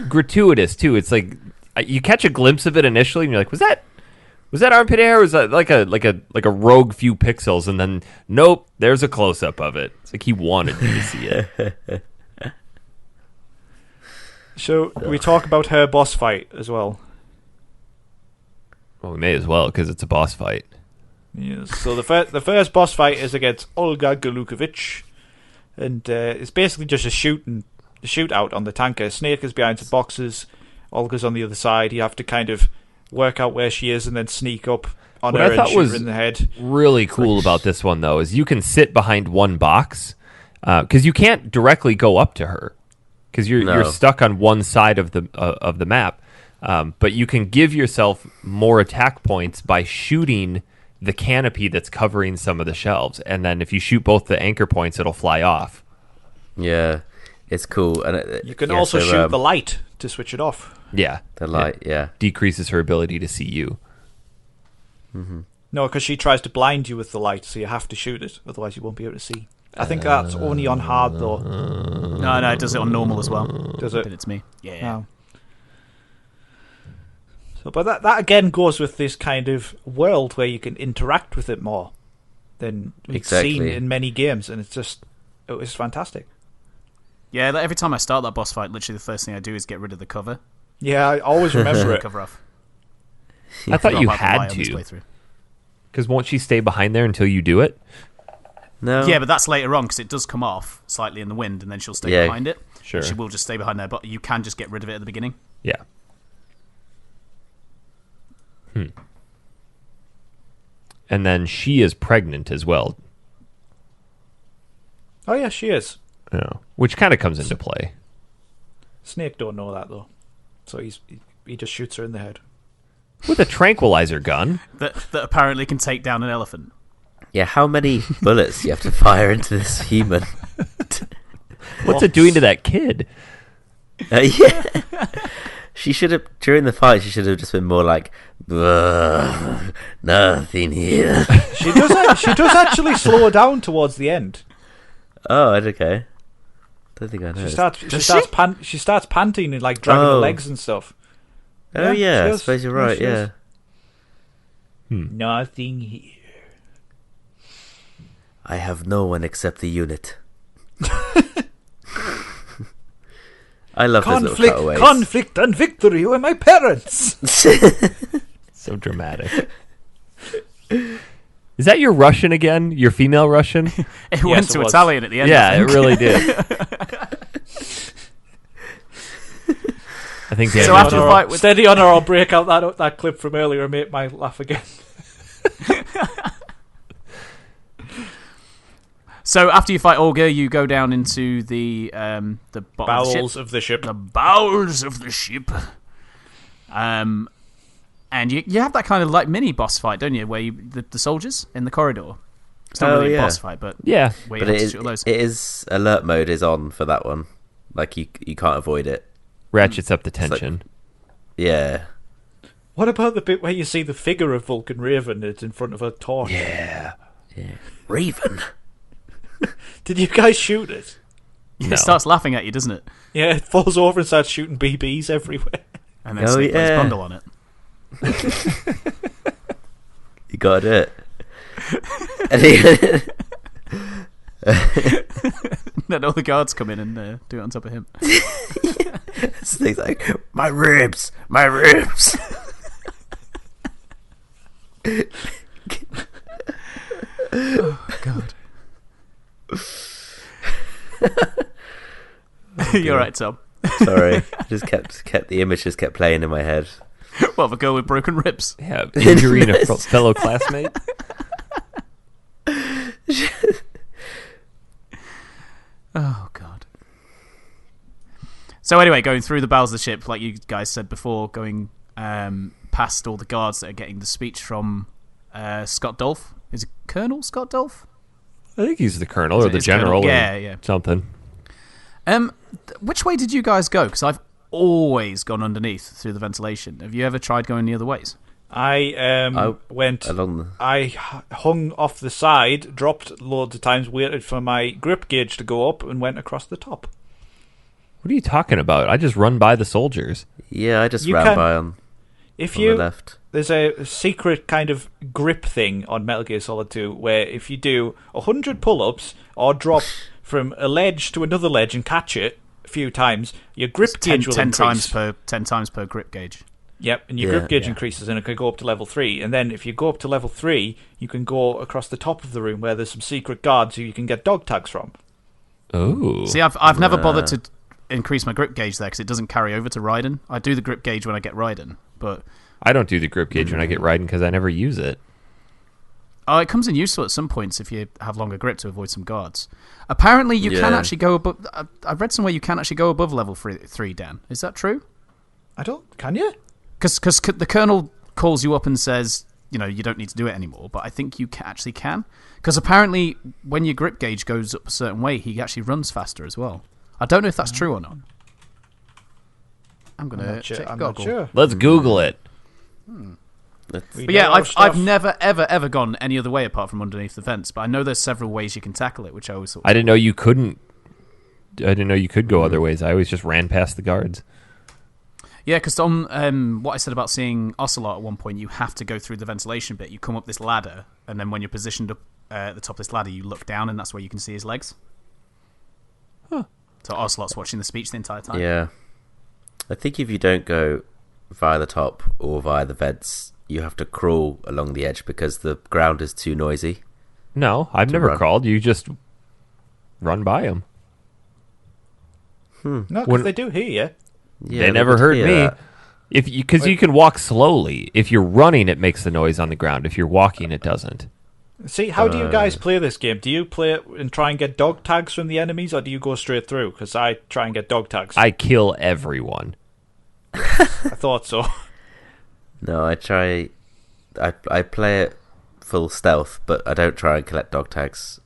Gratuitous too. It's like you catch a glimpse of it initially, and you're like, "Was that armpit hair? Or was that like a rogue few pixels?" And then, nope, there's a close up of it. It's like he wanted you to see it. So we talk about her boss fight as well. Well, we may as well because it's a boss fight. Yes. So the first boss fight is against Olga Galukovich, and it's basically just a shootout on the tanker. Snake is behind some boxes. Olga's on the other side. You have to kind of work out where she is and then sneak up on her and shoot her in the head. Really cool about this one though is you can sit behind one box because you can't directly go up to her because you're stuck on one side of the map. But you can give yourself more attack points by shooting the canopy that's covering some of the shelves, and then if you shoot both the anchor points, it'll fly off. Yeah, it's cool, and you can also shoot the light to switch it off. Yeah, the light. Yeah, decreases her ability to see you. Mm-hmm. No, because she tries to blind you with the light, so you have to shoot it, otherwise you won't be able to see. I think that's only on hard though. No, it does it on normal as well. Does it? But it's me. Yeah. No. But that again goes with this kind of world where you can interact with it more than we've seen in many games, and it was fantastic. Yeah, every time I start that boss fight, literally the first thing I do is get rid of the cover. Yeah, I always remember it. Cover off. I thought you had to. Because won't she stay behind there until you do it? No. Yeah, but that's later on because it does come off slightly in the wind, and then she'll stay behind it. Sure. She will just stay behind there, but you can just get rid of it at the beginning. Yeah. And then she is pregnant as well. Oh yeah, she is. Yeah. Which kind of comes into play. Snake don't know that though, so he just shoots her in the head with a tranquilizer gun that apparently can take down an elephant. Yeah, how many bullets do you have to fire into this human? What's it doing to that kid? Yeah. She should have, during the fight, she should have just been more like, nothing here. She does actually slow down towards the end. Oh, okay. Don't think I know. She starts panting and like dragging the legs and stuff. Oh yeah, I suppose you're right. Yeah. Nothing here. I have no one except the unit. I love those little cutaways. Conflict and victory were my parents. So dramatic. Is that your Russian again? Your female Russian? It went to Italian at the end. Yeah, it really did. I think so after the fight, steady on, or I'll break out that clip from earlier and make my laugh again. So after you fight Olga, you go down into the bowels of the ship. The bowels of the ship. And you have that kind of like mini boss fight, don't you? Where the soldiers in the corridor. It's not really a boss fight, but yeah. But it is alert mode is on for that one. Like you can't avoid it. Ratchets up the tension. Yeah. What about the bit where you see the figure of Vulcan Raven? It's in front of a torch. Yeah. Raven. Did you guys shoot it? No. It starts laughing at you, doesn't it? Yeah, it falls over and starts shooting BBs everywhere. And then Snake plays Bundle on it. You got it. Then all the guards come in and do it on top of him. Snake's like, my ribs. Oh, God. You're right, Tom. Sorry, just kept the image just kept playing in my head. Well, the girl with broken ribs. Yeah, injuring a fellow classmate. Oh, God. So anyway, going through the bowels of the ship, like you guys said before, going past all the guards that are getting the speech from Scott Dolph. Is it Colonel Scott Dolph? I think he's the colonel or the general. Yeah. Something. Which way did you guys go? Because I've always gone underneath through the ventilation. Have you ever tried going the other ways? I went along I hung off the side, dropped loads of times, waited for my grip gauge to go up, and went across the top. What are you talking about? I just run by the soldiers. Yeah, I just ran by on the left. There's a secret kind of grip thing on Metal Gear Solid 2 where if you do 100 pull-ups or drop from a ledge to another ledge and catch it a few times, your grip gauge will increase. 10 times per grip gauge. Yep, and your grip gauge increases and it can go up to level 3. And then if you go up to level 3, you can go across the top of the room where there's some secret guards who you can get dog tags from. Oh. See, I've never bothered to increase my grip gauge there because it doesn't carry over to Raiden. I do the grip gauge when I get Raiden, but I don't do the grip gauge when I get Raiden because I never use it. Oh, it comes in useful at some points if you have longer grip to avoid some guards. Apparently, you can actually go above. I've read somewhere you can actually go above level 3, Dan. Is that true? Can you? Because the Colonel calls you up and says, you don't need to do it anymore, but I think you actually can. Because apparently, when your grip gauge goes up a certain way, he actually runs faster as well. I don't know if that's true or not. I'm not sure. Let's Google it. But yeah, I've never ever gone any other way apart from underneath the fence. But I know there's several ways you can tackle it, which I always thought. I didn't know you couldn't. I didn't know you could go other ways. I always just ran past the guards. Yeah, because on what I said about seeing Ocelot at one point, you have to go through the ventilation bit. You come up this ladder, and then when you're positioned up at the top of this ladder, you look down, and that's where you can see his legs. Huh. So Ocelot's watching the speech the entire time. Yeah. I think if you don't go via the top or via the vents, you have to crawl along the edge because the ground is too noisy. No, I've never crawled. You just run by them. No, because they do hear you. Yeah, they never heard me. Because you can walk slowly. If you're running, it makes the noise on the ground. If you're walking, it doesn't. See, how do you guys play this game? Do you play it and try and get dog tags from the enemies, or do you go straight through? Because I try and get dog tags. I kill everyone. I thought so. No, I try. I play it full stealth, but I don't try and collect dog tags.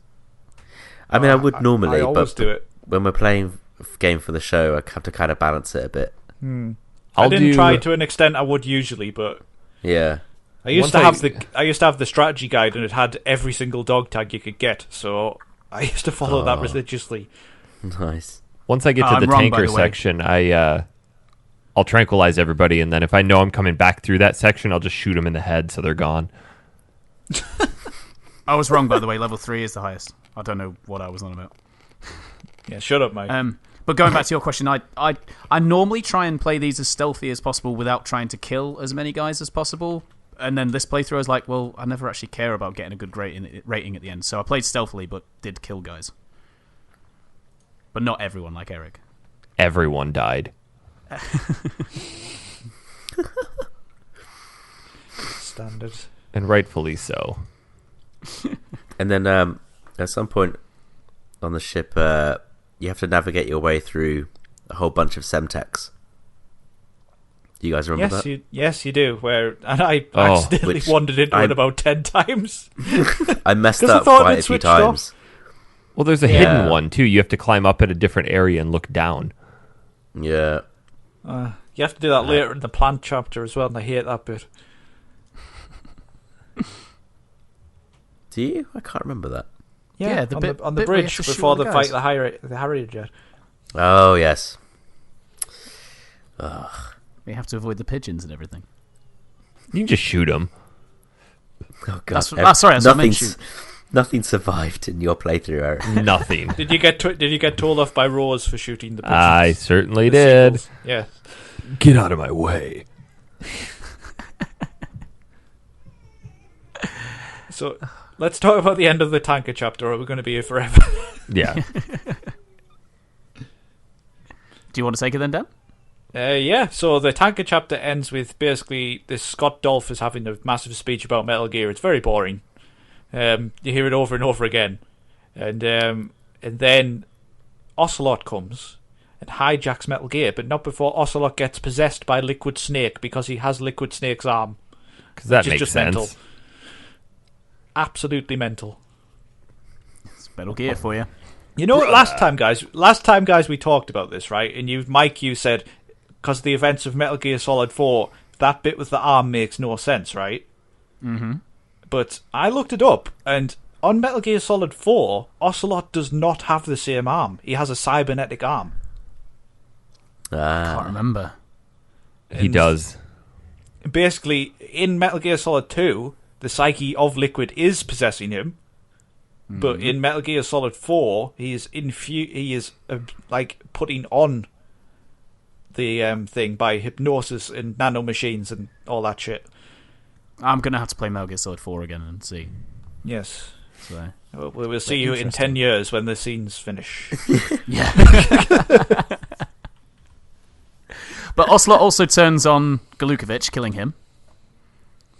I mean, I would normally, I always do it. When we're playing a game for the show, I have to kind of balance it a bit. I didn't try to an extent I would usually, but yeah. I used to have the strategy guide, and it had every single dog tag you could get. So I used to follow that religiously. Nice. Once I get to the tanker section, I I'll tranquilize everybody, and then if I know I'm coming back through that section, I'll just shoot them in the head so they're gone. I was wrong, by the way. Level 3 is the highest. I don't know what I was on about. Yeah, shut up, mate. But going back to your question, I normally try and play these as stealthy as possible without trying to kill as many guys as possible. And then this playthrough, I was like, well, I never actually care about getting a good rating at the end. So I played stealthily, but did kill guys. But not everyone, like Eric. Everyone died. Standard. And rightfully so. And then at some point on the ship, you have to navigate your way through a whole bunch of Semtex. Do you guys remember that? Yes, you do. And I accidentally wandered into it about 10 times. I messed up quite a few times. Well, there's a hidden one, too. You have to climb up at a different area and look down. Yeah. You have to do that later in the plant chapter as well, and I hate that bit. Do you? I can't remember that. Yeah, on the bridge before the fight the Harrier jet. Oh, yes. Ugh. We have to avoid the pigeons and everything. You can just shoot them. Oh, God. Nothing survived in your playthrough, Eric. Nothing. Did you get told off by Rose for shooting the pigeons? I certainly did. Sequels? Yeah. Get out of my way. So let's talk about the end of the tanker chapter, or we're going to be here forever. Yeah. Do you want to take it then, Dan? Yeah, so the tanker chapter ends with basically this Scott Dolph is having a massive speech about Metal Gear. It's very boring. You hear it over and over again. And then Ocelot comes and hijacks Metal Gear, but not before Ocelot gets possessed by Liquid Snake because he has Liquid Snake's arm. Because that makes sense. Mental. Absolutely mental. It's Metal Gear for you. You know what, last time guys we talked about this, right? And you said, because of the events of Metal Gear Solid 4, that bit with the arm makes no sense, right? Mm-hmm. But I looked it up, and on Metal Gear Solid 4, Ocelot does not have the same arm. He has a cybernetic arm. I can't remember. He does. Basically, in Metal Gear Solid 2, the psyche of Liquid is possessing him. Mm-hmm. But in Metal Gear Solid 4, he is putting on the thing by hypnosis and nanomachines and all that shit. I'm going to have to play Metal Gear Solid 4 again and see. Yes. So, we'll see you in 10 years when the scenes finish. Yeah. But Ocelot also turns on Galukovich, killing him.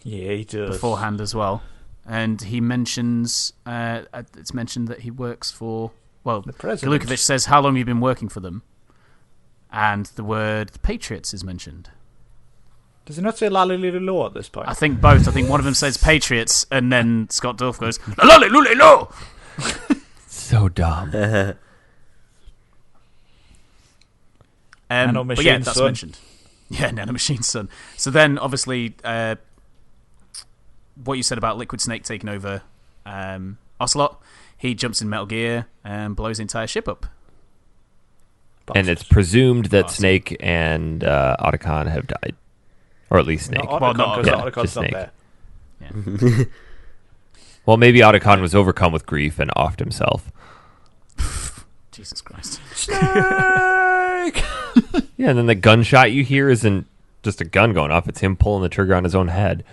Yeah, he does. Beforehand as well. And he mentions, it's mentioned that he works for, well, the president. Galukovich says, how long have you been working for them? And the word Patriots is mentioned. Does he not say la-li-li-lo at this point? I think both. I think one of them says Patriots, and then Scott Dolph goes, la-li-li-lo! So dumb. But yeah, that's mentioned. Yeah, Nanomachine Son. So then, obviously, what you said about Liquid Snake taking over Ocelot, he jumps in Metal Gear and blows the entire ship up. And it's presumed that Snake and Otacon have died. Or at least Snake. Otacon's not there. Yeah. Well, maybe Otacon was overcome with grief and offed himself. Jesus Christ. Snake! Yeah, and then the gunshot you hear isn't just a gun going off. It's him pulling the trigger on his own head.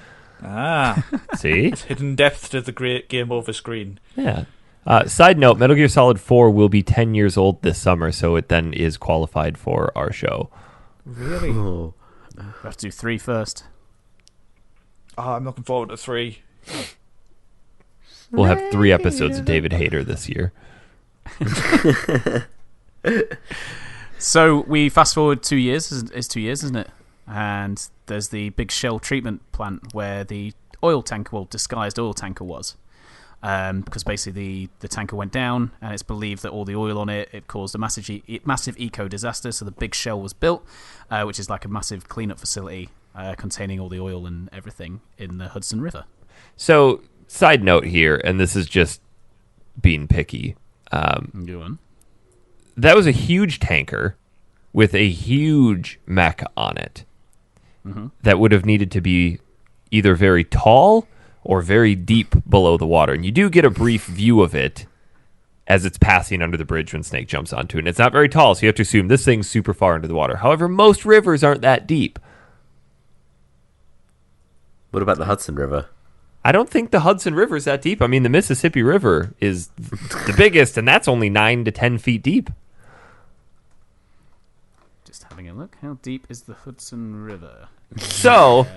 Ah. See? It's hidden depth to the great game over screen. Yeah. Side note, Metal Gear Solid 4 will be 10 years old this summer, so it then is qualified for our show. Really? Oh. We have to do 3 first. Oh, I'm looking forward to 3. We'll have 3 episodes of David Hayter this year. So we fast forward 2 years. It's 2 years, isn't it? And there's the big shell treatment plant where the oil tanker, well, disguised oil tanker was. Because basically the tanker went down, and it's believed that all the oil on it caused a massive eco disaster. So the big shell was built, which is like a massive cleanup facility containing all the oil and everything in the Hudson River. So, side note here, and this is just being picky. Go on. That was a huge tanker with a huge mech on it that would have needed to be either very tall or very deep below the water. And you do get a brief view of it as it's passing under the bridge when Snake jumps onto it. And it's not very tall, so you have to assume this thing's super far into the water. However, most rivers aren't that deep. What about the Hudson River? I don't think the Hudson River is that deep. I mean, the Mississippi River is the biggest, and that's only 9 to 10 feet deep. Just having a look. How deep is the Hudson River? So...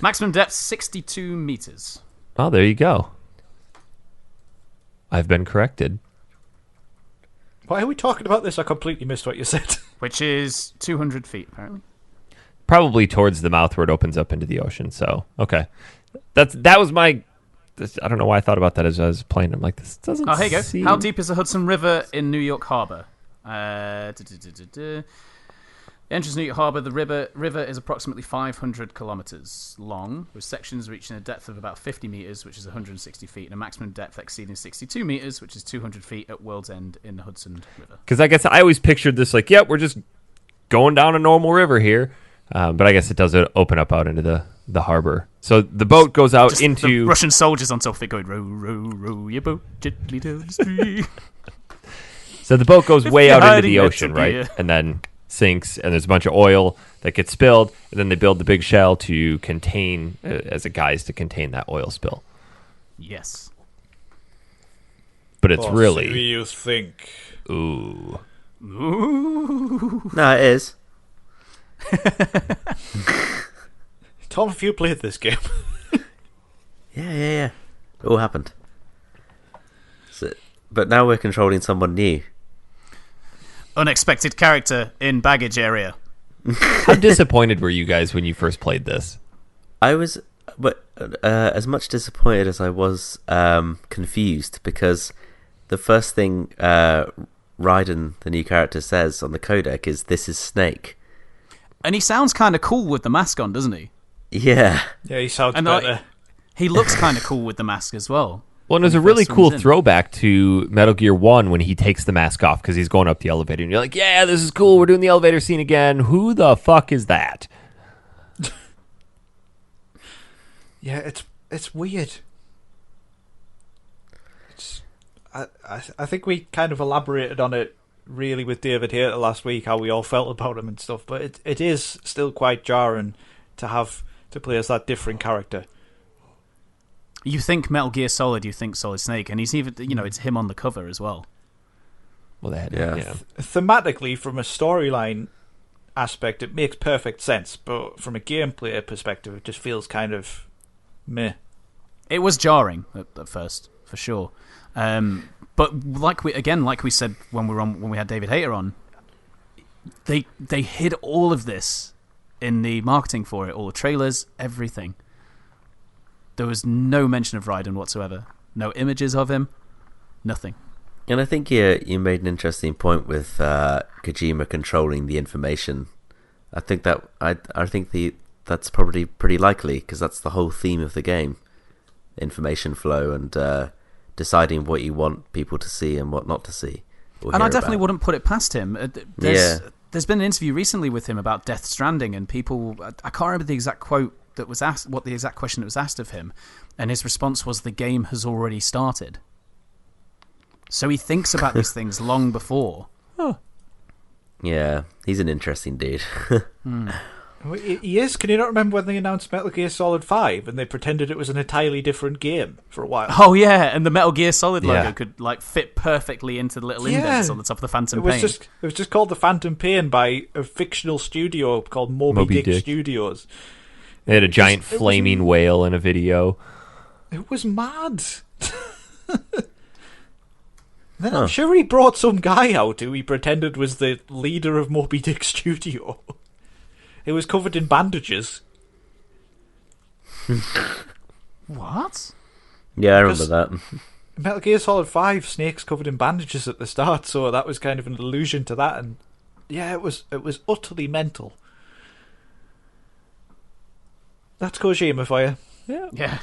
maximum depth, 62 meters. Oh, there you go. I've been corrected. Why are we talking about this? I completely missed what you said. Which is 200 feet, apparently. Probably towards the mouth where it opens up into the ocean. So, okay. That was my... I don't know why I thought about that as I was playing. I'm like, this doesn't Oh, here you go. seem... How deep is the Hudson River in New York Harbor? Entrance New York Harbor, the river is approximately 500 kilometers long, with sections reaching a depth of about 50 meters, which is 160 feet, and a maximum depth exceeding 62 meters, which is 200 feet at World's End in the Hudson River. Because I guess I always pictured this like, yep, we're just going down a normal river here. But I guess it does open up out into the harbor. So the boat goes out Just into... the Russian soldiers on top of it going, row, row, row your boat gently down the stream. So the boat goes way out into the hiding ocean, it, right? And then sinks, and there's a bunch of oil that gets spilled, and then they build the big shell to contain, as a guise to contain that oil spill. Yes. But it's really... What do you think? Ooh. Ooh. No, it is. Tom, have you played this game? Yeah. It all happened. But now we're controlling someone new. Unexpected character in baggage area. How disappointed were you guys when you first played this? I was, but as much disappointed as I was confused, because the first thing Raiden, the new character, says on the codec is, "This is Snake." And he sounds kind of cool with the mask on, doesn't he? Yeah. Yeah, he sounds And better. he looks kind of cool with the mask as well. Well, and there's a really cool throwback to Metal Gear 1 when he takes the mask off because he's going up the elevator. And you're like, yeah, this is cool. We're doing the elevator scene again. Who the fuck is that? Yeah, it's weird. I think we kind of elaborated on it really with David Hayter last week, how we all felt about him and stuff. But it is still quite jarring to have to play as that different character. You think Metal Gear Solid, you think Solid Snake, and he's even, it's him on the cover as well. Well, they had, Yeah. Thematically, from a storyline aspect, it makes perfect sense, but from a gameplay perspective, it just feels kind of meh. It was jarring at first, for sure. But like we said when we had David Hayter on, they hid all of this in the marketing for it, all the trailers, everything. There was no mention of Raiden whatsoever. No images of him. Nothing. And I think you made an interesting point with Kojima controlling the information. I think that's probably pretty likely, because that's the whole theme of the game: information flow and deciding what you want people to see and what not to see. And I definitely wouldn't put it past him. There's been an interview recently with him about Death Stranding, and people, I can't remember the exact quote that was asked, what the exact question that was asked of him, and his response was, "The game has already started." So he thinks about these things long before. Huh. Yeah, he's an interesting dude. He is. Can you not remember when they announced Metal Gear Solid 5 and they pretended it was an entirely different game for a while? Oh yeah, and the Metal Gear Solid logo could fit perfectly into the little indents on the top of the Phantom Pain. It was just called the Phantom Pain by a fictional studio called Moby Dick Studios. They had a giant flaming whale in a video. It was mad. Then I'm sure he brought some guy out who he pretended was the leader of Moby Dick Studio. It was covered in bandages. What? Yeah, I remember that. Metal Gear Solid 5, Snake's covered in bandages at the start, so that was kind of an allusion to that. And yeah, it was utterly mental. That's Kojima for you. Yeah.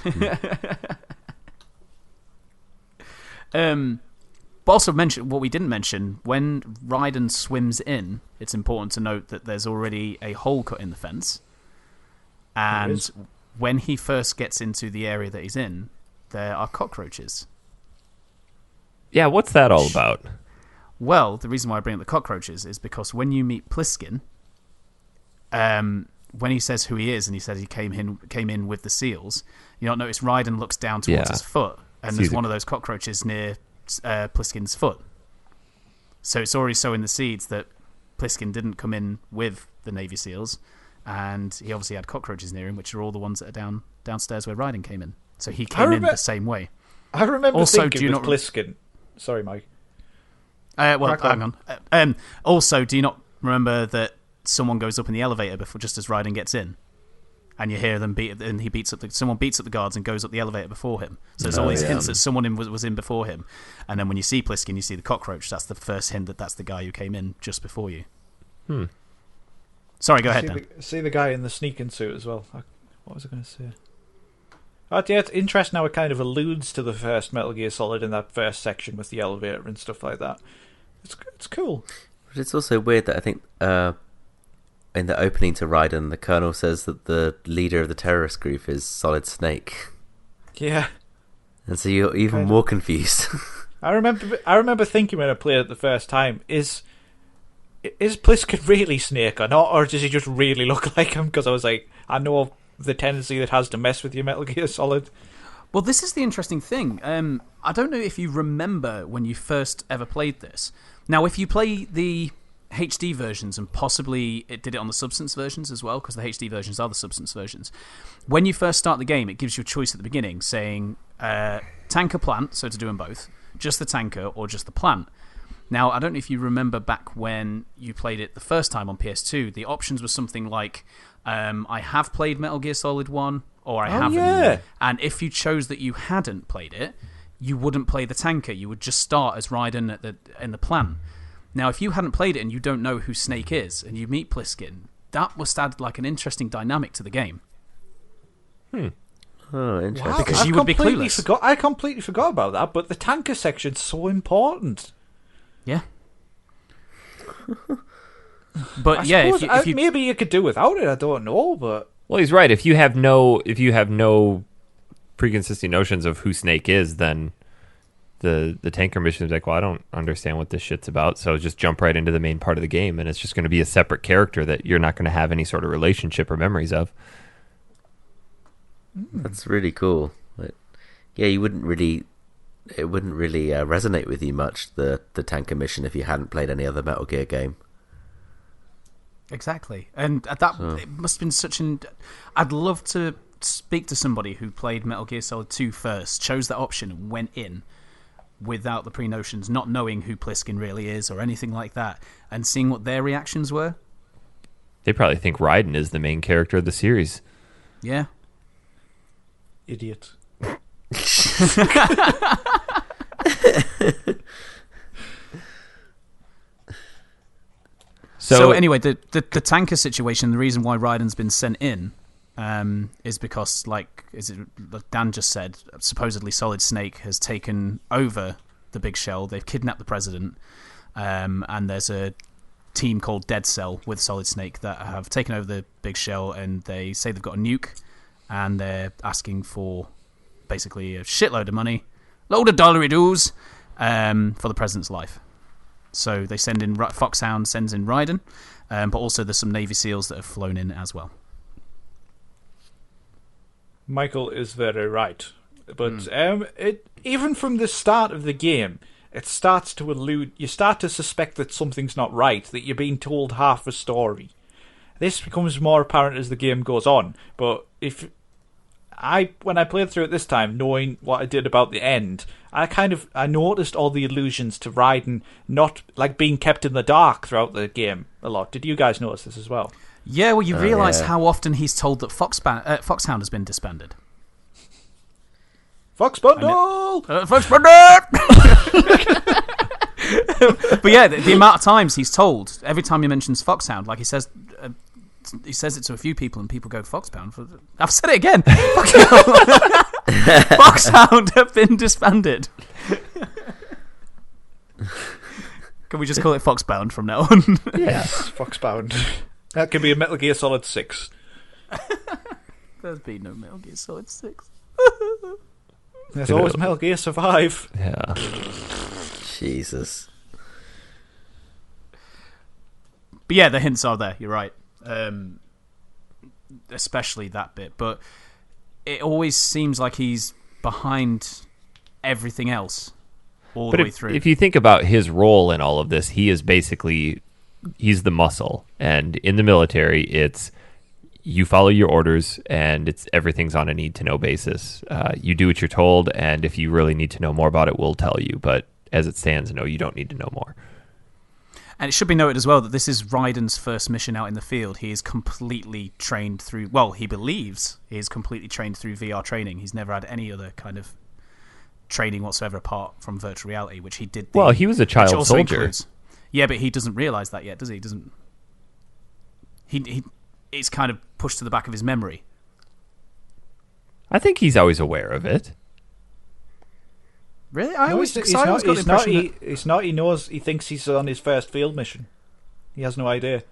But also mention what we didn't mention, when Raiden swims in, it's important to note that there's already a hole cut in the fence. And when he first gets into the area that he's in, there are cockroaches. Yeah, what's that all about? Well, the reason why I bring up the cockroaches is because when you meet Pliskin, when he says who he is and he says he came in with the seals, you don't notice Raiden looks down towards his foot, and there's one of those cockroaches near Pliskin's foot. So it's already sowing the seeds that Pliskin didn't come in with the Navy SEALs, and he obviously had cockroaches near him, which are all the ones that are downstairs where Raiden came in. So he came in the same way. I remember thinking with Pliskin... Sorry, Mike. Hang on. Also, do you not remember that someone goes up in the elevator just as Raiden gets in, and you hear them someone beats up the guards and goes up the elevator before him. So there's always hints that someone was in before him, and then when you see Pliskin, you see the cockroach. That's the first hint that that's the guy who came in just before you. Sorry, go ahead, Dan. See the guy in the sneaking suit as well. What was I going to say? Oh, yeah, it's interesting how it kind of alludes to the first Metal Gear Solid in that first section with the elevator and stuff like that. It's cool. But it's also weird that I think in the opening to Raiden, the Colonel says that the leader of the terrorist group is Solid Snake. Yeah. And so you're even more confused. I remember thinking when I played it the first time, is Pliskin really Snake or not, or does he just really look like him? Because I was like, I know the tendency that has to mess with your Metal Gear Solid. Well, this is the interesting thing. I don't know if you remember when you first ever played this. Now, if you play the HD versions, and possibly it did it on the Substance versions as well, because the HD versions are the Substance versions, when you first start the game, it gives you a choice at the beginning, saying tank or plant, so to do them both, just the tanker or just the plant. Now, I don't know if you remember back when you played it the first time on PS2, the options were something like, I have played Metal Gear Solid 1, or I haven't. Yeah. And if you chose that you hadn't played it, you wouldn't play the tanker. You would just start as Raiden in the plant. Now, if you hadn't played it and you don't know who Snake is, and you meet Pliskin, that must add like an interesting dynamic to the game. Oh, interesting. Wow, because you would be clueless. I completely forgot about that, but the tanker section's so important. Yeah. But if you maybe you could do without it. I don't know, but well, he's right. If you have no pre-consistent notions of who Snake is, then the tanker mission is like, well, I don't understand what this shit's about, so just jump right into the main part of the game, and it's just going to be a separate character that you're not going to have any sort of relationship or memories of. That's really cool. But, yeah, it wouldn't really resonate with you much, the tanker mission, if you hadn't played any other Metal Gear game. Exactly. And it must have been such an... I'd love to speak to somebody who played Metal Gear Solid 2 first, chose that option and went in without the pre-notions, not knowing who Pliskin really is or anything like that, and seeing what their reactions were. They probably think Raiden is the main character of the series. Yeah. Idiot. So anyway, the tanker situation, the reason why Raiden's been sent in is because, like Dan just said, supposedly Solid Snake has taken over the Big Shell. They've kidnapped the president, and there's a team called Dead Cell with Solid Snake that have taken over the Big Shell, and they say they've got a nuke, and they're asking for basically a shitload of money, load of dollary-doos, for the president's life. So they send in Foxhound, sends in Raiden, but also there's some Navy SEALs that have flown in as well. Michael is very right, but even from the start of the game, it starts to allude. You start to suspect that something's not right, that you're being told half a story. This becomes more apparent as the game goes on. But when I played through it this time, knowing what I did about the end, I noticed all the allusions to Raiden not like being kept in the dark throughout the game a lot. Did you guys notice this as well? Yeah, well, you realise how often he's told that Foxhound has been disbanded. Fox Bundle! Fox Bundle! But yeah, the amount of times he's told, every time he mentions Foxhound, like he says it to a few people and people go, Foxhound? I've said it again! Foxhound have been disbanded. Can we just call it Foxbound from now on? Yes, Foxbound. That could be a Metal Gear Solid 6. There's been no Metal Gear Solid 6. There's always Metal Gear Survive. Yeah. Jesus. But yeah, the hints are there, you're right. Especially that bit. But it always seems like he's behind everything else all the way through. If you think about his role in all of this, he is basically, he's the muscle. And in the military, it's you follow your orders, and everything's on a need-to-know basis. You do what you're told, and if you really need to know more about it, we'll tell you. But as it stands, no, you don't need to know more. And it should be noted as well that this is Raiden's first mission out in the field. He is completely trained through... Well, he believes he is completely trained through VR training. He's never had any other kind of training whatsoever apart from virtual reality, which he did... Well, he was a child soldier. Yeah, but he doesn't realise that yet, does he? He doesn't... It's kind of pushed to the back of his memory. I think he's always aware of it. Really? He's not. He knows. He thinks he's on his first field mission. He has no idea.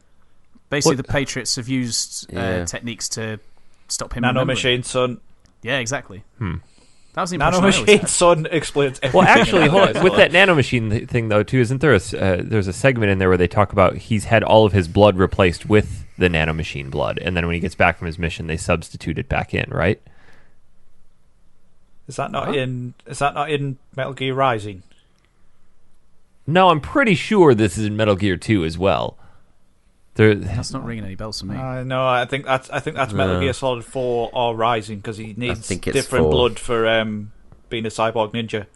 Basically, the Patriots have used techniques to stop him. Nanomachine, son. Yeah, exactly. That was the Nanomachine, son explains everything. Well, actually, hold on. With that nanomachine thing, though, too, isn't there there's a segment in there where they talk about he's had all of his blood replaced with the nanomachine blood, and then when he gets back from his mission, they substitute it back in, right? Is that not in Metal Gear Rising? No, I'm pretty sure this is in Metal Gear 2 as well. That's not ringing any bells for me. No, I think that's Metal Gear Solid 4 or Rising, because he needs different 4. blood for being a cyborg ninja.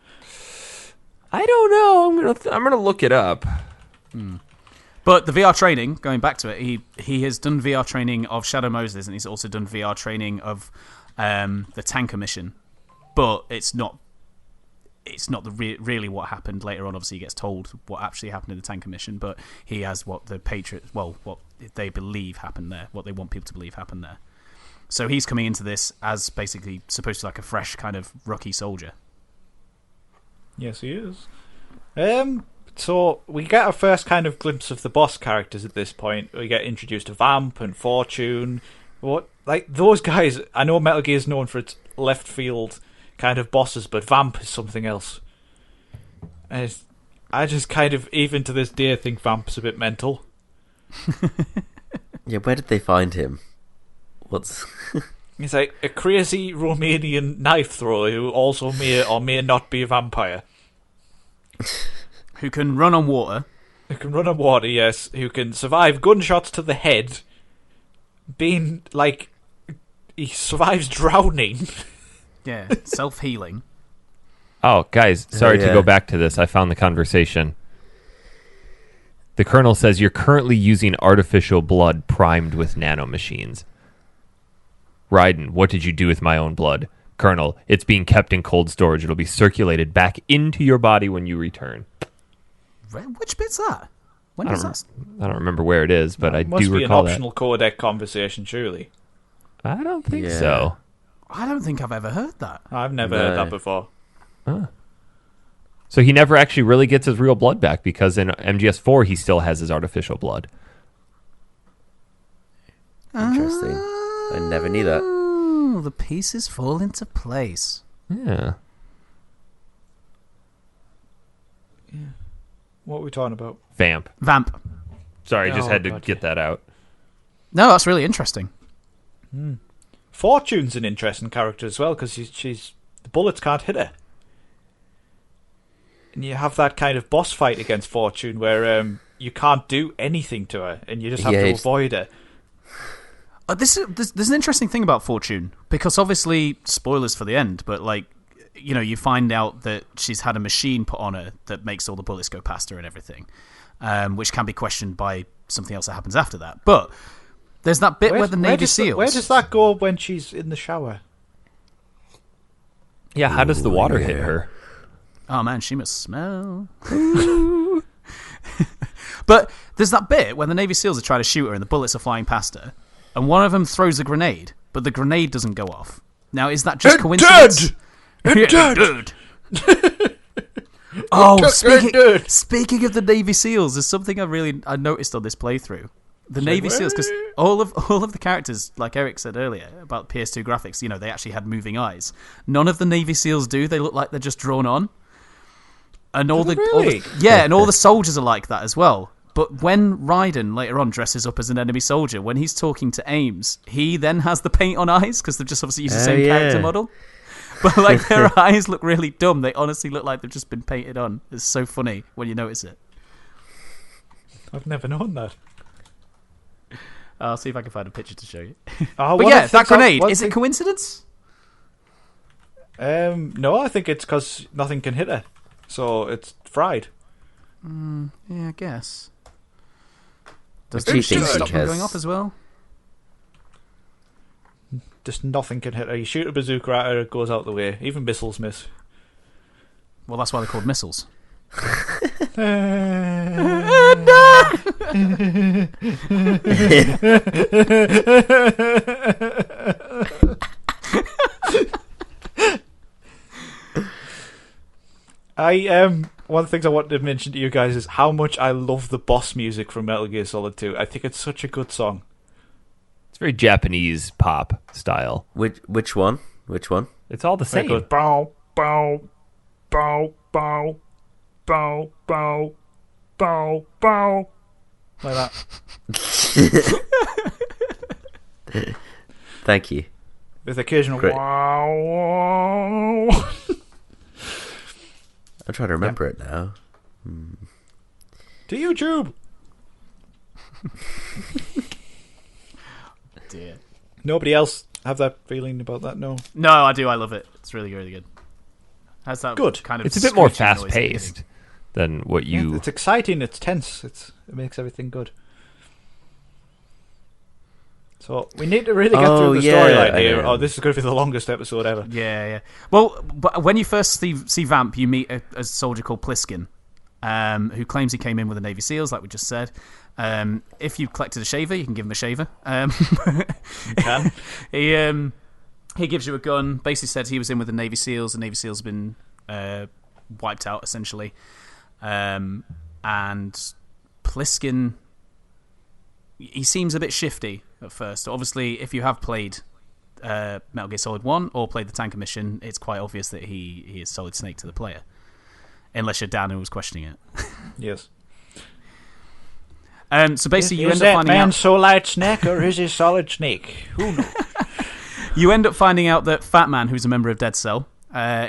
I don't know. I'm gonna look it up. But the VR training, going back to it, he has done VR training of Shadow Moses, and he's also done VR training of the tanker mission. But it's not really what happened later on. Obviously, he gets told what actually happened in the tanker mission, but he has what the Patriots, what they believe happened there, what they want people to believe happened there. So he's coming into this as basically supposed to be like a fresh kind of rookie soldier. Yes, he is. So we get our first kind of glimpse of the boss characters at this point. We get introduced to Vamp and Fortune. Those guys, I know Metal Gear is known for its left field kind of bosses, but Vamp is something else. And I just kind of, even to this day, think Vamp's a bit mental. Yeah, where did they find him? He's like a crazy Romanian knife thrower who also may or may not be a vampire. Who can run on water. Who can run on water, yes. Who can survive gunshots to the head. Being, he survives drowning. Yeah, self-healing. Oh, guys, sorry to go back to this. I found the conversation. The Colonel says you're currently using artificial blood primed with nanomachines. Raiden, what did you do with my own blood? Colonel, it's being kept in cold storage. It'll be circulated back into your body when you return. Which bit's that? When is that? I don't remember where it is, but I do recall that. Must be an optional codec conversation, surely. I don't think so. I don't think I've ever heard that. I've never heard that before. Huh. So he never actually really gets his real blood back, because in MGS4 he still has his artificial blood. Interesting. I never knew that. Oh, the pieces fall into place. Yeah. What are we talking about? Vamp. Sorry, just had to get that out. No, that's really interesting. Fortune's an interesting character as well, because she's the bullets can't hit her. And you have that kind of boss fight against Fortune where you can't do anything to her, and you just have to avoid her. There's an interesting thing about Fortune, because obviously, spoilers for the end, but you find out that she's had a machine put on her that makes all the bullets go past her and everything, which can be questioned by something else that happens after that. But there's that bit where the Navy SEALs... Where does that go when she's in the shower? Yeah, how does the water hit her? Oh man, she must smell. But there's that bit where the Navy SEALs are trying to shoot her and the bullets are flying past her, and one of them throws a grenade, but the grenade doesn't go off. Now, is that just coincidence? It did! speaking of the Navy SEALs, there's something I noticed on this playthrough. The Navy SEALs, because all of the characters, like Eric said earlier about PS2 graphics, they actually had moving eyes. None of the Navy SEAls do. They look like they're just drawn on. And all the soldiers are like that as well. But when Raiden later on dresses up as an enemy soldier, when he's talking to Ames, he then has the paint on eyes because they've just obviously used the same character model. But like their eyes look really dumb. They honestly look like they've just been painted on. It's so funny when you notice it. I've never known that. I'll see if I can find a picture to show you. But yeah, that grenade, is it coincidence? No, I think it's because nothing can hit her. So it's fried. Yeah, I guess. Does the shooting stop from going off as well? Just nothing can hit her. You shoot a bazooka at her, it goes out the way. Even missiles miss. Well, that's why they're called missiles. One of the things I wanted to mention to you guys is how much I love the boss music from Metal Gear Solid 2. I think it's such a good song. It's very Japanese pop style. Which one? It's all the same. It goes bow, bow, bow, bow, bow, bow, bow, bow. Like that. Thank you. With occasional wow, wow. I'm trying to remember it now. To YouTube. Dear. Nobody else have that feeling about that? No, I do. I love it. It's really, really good. Has that good kind of? It's a bit more fast paced than what you. Yeah, it's exciting. It's tense. It makes everything good. So we need to really get through the storyline here. Oh, this is going to be the longest episode ever. Yeah. Well, but when you first see Vamp, you meet a soldier called Pliskin, who claims he came in with the Navy SEALs, like we just said. If you collected a shaver, you can give him a shaver. You can. He gives you a gun. Basically said he was in with the Navy SEALs. The Navy SEALs have been wiped out, essentially. And Pliskin, he seems a bit shifty at first. Obviously, if you have played Metal Gear Solid 1 or played the Tanker Mission, it's quite obvious that he is Solid Snake to the player. Unless you're Dan who was questioning it. Yes. So basically, you end up finding out... out... Solid Snake or is he Solid Snake? Who knows? You end up finding out that Fat Man, who's a member of Dead Cell,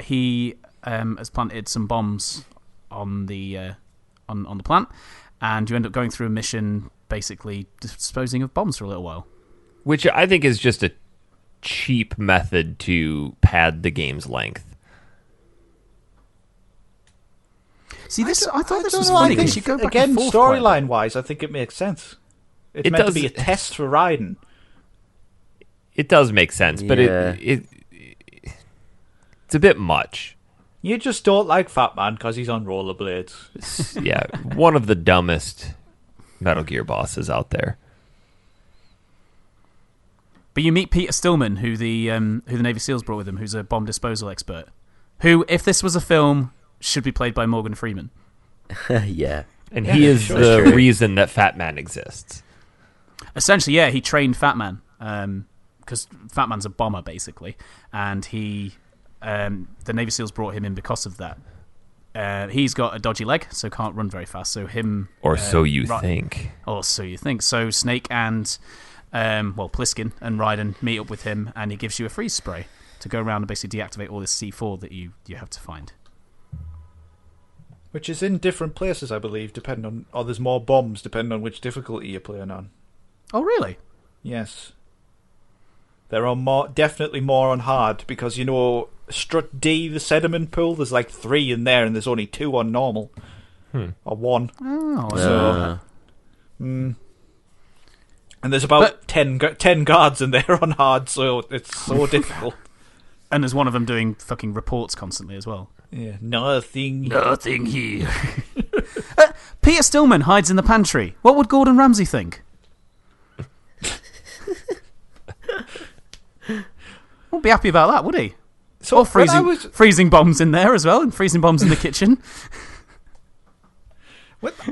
he has planted some bombs on the plant, and you end up going through a mission basically disposing of bombs for a little while. Which I think is just a cheap method to pad the game's length. See, I thought this was funny because you go back again, and forth storyline-wise, I think it makes sense. It's meant to be a test for Raiden. It does make sense, but it's a bit much. You just don't like Fat Man because he's on rollerblades. Yeah, one of the dumbest Metal Gear bosses out there. But you meet Peter Stillman, who the Navy SEALs brought with them, who's a bomb disposal expert. Who, if this was a film, should be played by Morgan Freeman. Yeah. And he is the reason that Fat Man exists. Essentially, yeah, he trained Fat Man. Because Fat Man's a bomber, basically. And the Navy SEALs brought him in because of that. He's got a dodgy leg, so can't run very fast. So him... Or so you think. Or so you think. So Snake and... Pliskin and Raiden meet up with him, and he gives you a freeze spray to go around and basically deactivate all this C4 that you have to find. Which is in different places, I believe, depending on... Or there's more bombs, depending on which difficulty you're playing on. Oh, really? Yes. There are definitely more on hard, because, Strut D, the sediment pool, there's like 3 in there, and there's only 2 on normal. Or 1. Oh, And there's about 10 guards in there on hard, so it's so difficult. And there's one of them doing fucking reports constantly as well. Yeah, nothing here. Peter Stillman hides in the pantry. What would Gordon Ramsay think? Wouldn't be happy about that, would he? So or freezing bombs in there as well, and freezing bombs in the kitchen.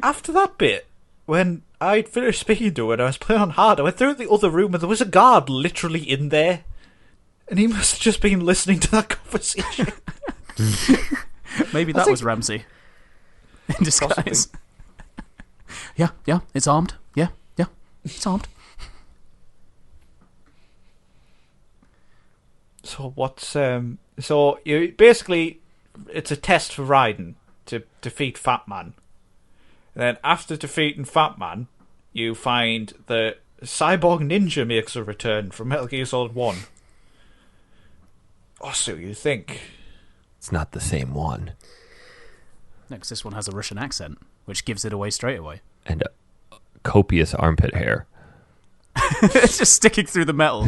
After that bit, when I'd finished speaking to her and I was playing on hard, I went through the other room and there was a guard literally in there. And he must have just been listening to that conversation. Maybe that was Ramsey in disguise. Yeah, it's armed. Yeah, it's armed. So what's so you basically it's a test for Raiden to defeat Fat Man. And then after defeating Fat Man, you find the Cyborg Ninja makes a return from Metal Gear Solid 1. Oh, so you think? It's not the same one. No, because this one has a Russian accent, which gives it away straight away. And copious armpit hair. It's just sticking through the metal.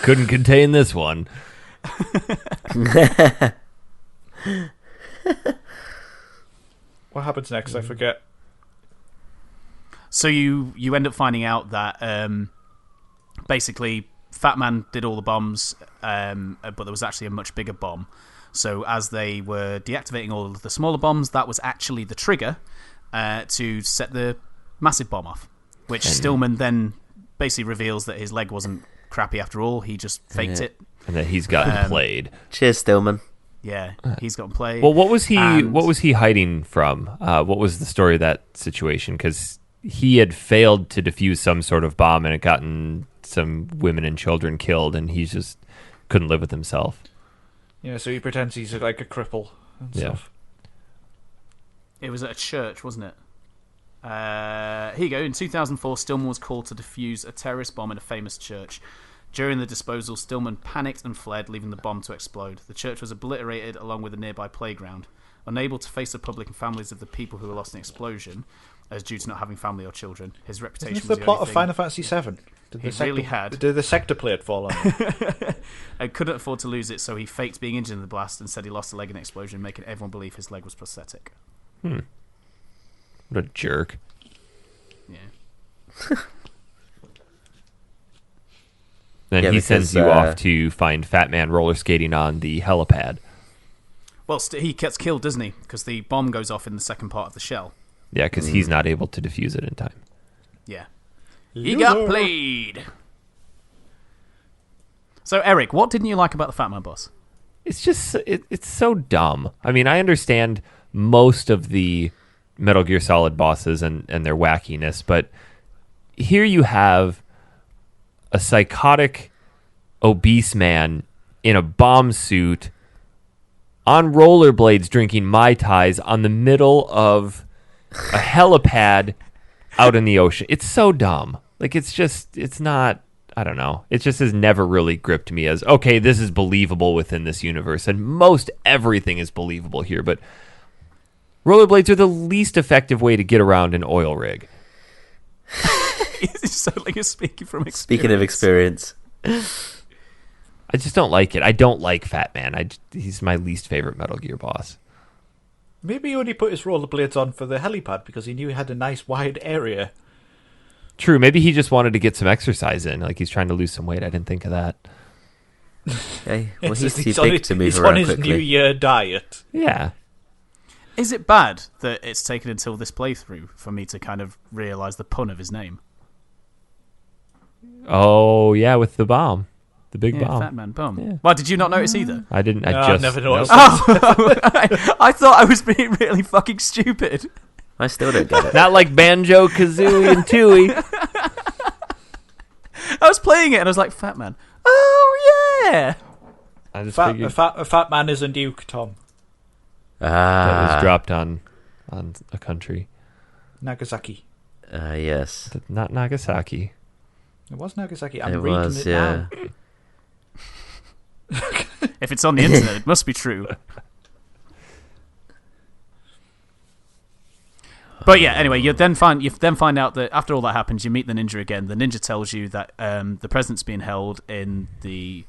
Couldn't contain this one. What happens next? I forget. So you end up finding out that basically Fat Man did all the bombs, but there was actually a much bigger bomb. So as they were deactivating all of the smaller bombs, that was actually the trigger to set the massive bomb off, which Stillman then basically reveals that his leg wasn't crappy after all. He just faked it. And that he's gotten played. Cheers, Stillman. Yeah, he's gotten played. Well, what was he hiding from? What was the story of that situation? Because he had failed to defuse some sort of bomb and had gotten some women and children killed, and he just couldn't live with himself. Yeah, so he pretends he's like a cripple and stuff. It was at a church, wasn't it? Here you go. In 2004, Stillman was called to defuse a terrorist bomb in a famous church. During the disposal, Stillman panicked and fled, leaving the bomb to explode. The church was obliterated along with a nearby playground. Unable to face the public and families of the people who were lost in the explosion, as due to not having family or children, his reputation was the plot of Final Fantasy VII. Did the sector plate fall on him? And couldn't afford to lose it, so he faked being injured in the blast and said he lost a leg in the explosion, making everyone believe his leg was prosthetic. What a jerk. Yeah. Then he sends you off to find Fat Man roller skating on the helipad. Well, he gets killed, doesn't he? Because the bomb goes off in the second part of the shell. Yeah, because he's not able to defuse it in time. Yeah. He got played. So, Eric, what didn't you like about the Fat Man boss? It's just, it's so dumb. I mean, I understand most of the Metal Gear Solid bosses and their wackiness, but here you have a psychotic, obese man in a bomb suit on rollerblades drinking Mai Tais on the middle of a helipad out in the ocean. It's so dumb. Like, it's not, I don't know. It just has never really gripped me as, okay, this is believable within this universe. And most everything is believable here, but rollerblades are the least effective way to get around an oil rig. It's so like you're speaking from experience. Speaking of experience. I just don't like it. I don't like Fat Man. He's my least favorite Metal Gear boss. Maybe he only put his rollerblades on for the helipad because he knew he had a nice wide area. True. Maybe he just wanted to get some exercise in. Like he's trying to lose some weight. I didn't think of that. Okay. Well, he's too big to move He's around on his quickly. New Year diet. Yeah. Is it bad that it's taken until this playthrough for me to kind of realise the pun of his name? Oh, yeah, with the bomb. The big bomb. Fat Man bomb. Yeah. Well, did you not notice either? I didn't. No, I never noticed. Oh, I thought I was being really fucking stupid. I still don't get it. Not like Banjo, Kazooie, and Tooie. I was playing it and I was like, Fat Man. Oh, yeah. I just A figured fat man is a nuke, Tom. that was dropped on a country. Nagasaki. Yes. Not Nagasaki. It was Nagasaki. I'm It reading was, it yeah. now. If it's on the internet, it must be true. But yeah, anyway, you then find out that after all that happens, you meet the ninja again. The ninja tells you that the president's being held in the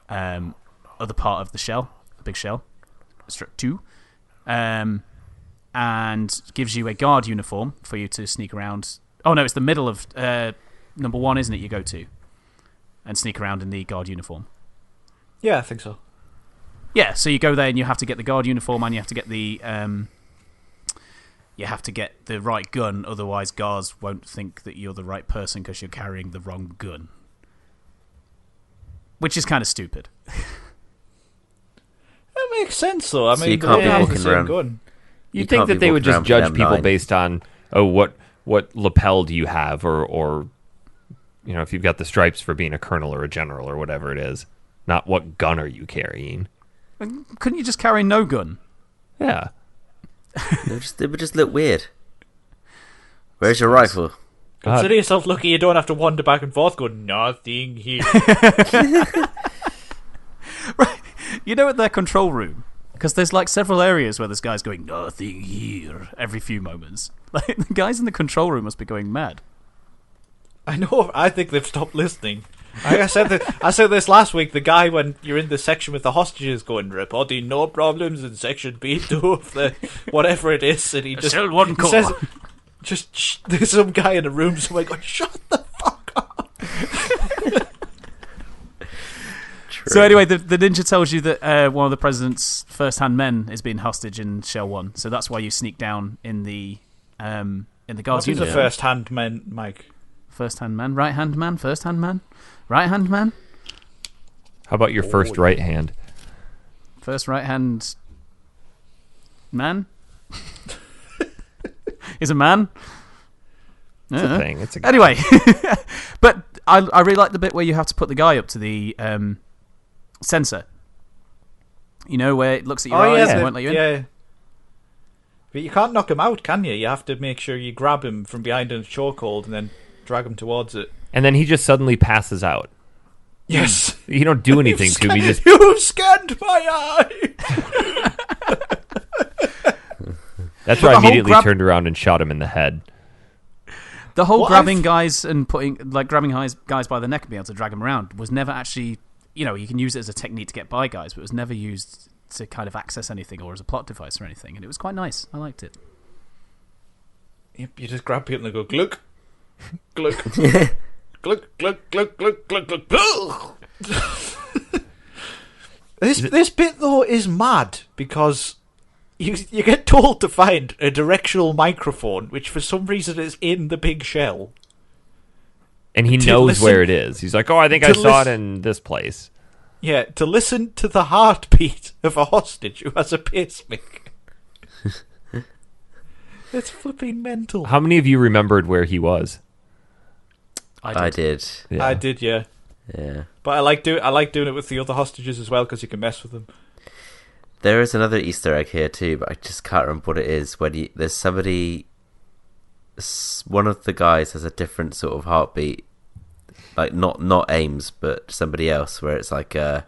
other part of the shell, the big shell, Strip 2, and gives you a guard uniform for you to sneak around. Oh no, it's the middle of number 1, isn't it? You go to and sneak around in the guard uniform. Yeah, I think so. Yeah, so you go there and you have to get the guard uniform and you have to get the you have to get the right gun, otherwise guards won't think that you're the right person because you're carrying the wrong gun. Which is kind of stupid. That makes sense, though. I So mean, you can't they be have the walking same around- gun. You'd think that they would just judge people based on, what lapel do you have, or if you've got the stripes for being a colonel or a general or whatever it is, not what gun are you carrying. Couldn't you just carry no gun? Yeah. It would just look weird. Where's your rifle? Consider yourself lucky you don't have to wander back and forth going, nothing here. Right. At their control room, because there's like several areas where this guy's going, nothing here, every few moments. Like, the guys in the control room must be going mad. I know, I think they've stopped listening. I said this last week, the guy, when you're in the section with the hostages, going, reporting no problems in section B2 of the whatever it is, and he just says, there's some guy in a room somewhere going, shut the fuck up. So anyway, the ninja tells you that one of the president's first-hand men is being hostage in Shell 1, so that's why you sneak down in the guards' Who's unit. a first-hand man, Mike? First-hand man, right-hand man, first-hand man, right-hand man. How about your first right hand? First right-hand man? Is a man? It's a thing. It's a guy. Anyway, but I really like the bit where you have to put the guy up to the sensor. Where it looks at your eyes and won't let you in? Yeah. But you can't knock him out, can you? You have to make sure you grab him from behind a chokehold and then drag him towards it. And then he just suddenly passes out. Yes. You don't do anything to him. You've scanned my eye! That's why I immediately turned around and shot him in the head. The whole grabbing guys and grabbing guys by the neck and being able to drag them around was never actually, you can use it as a technique to get by guys, but it was never used to kind of access anything or as a plot device or anything, and it was quite nice. I liked it. You just grab people and go, glug, glug, glug, glug, glug, glug, glug, glug. This bit, though, is mad, because you get told to find a directional microphone, which for some reason is in the big shell. And he knows where it is. He's like, I think I saw it in this place. Yeah, to listen to the heartbeat of a hostage who has a pacemaker. It's flipping mental. How many of you remembered where he was? I did. Yeah. I did, yeah. Yeah. But I like doing it with the other hostages as well, because you can mess with them. There is another Easter egg here too, but I just can't remember what it is. There's somebody, one of the guys has a different sort of heartbeat, like not Ames, but somebody else, where it's like I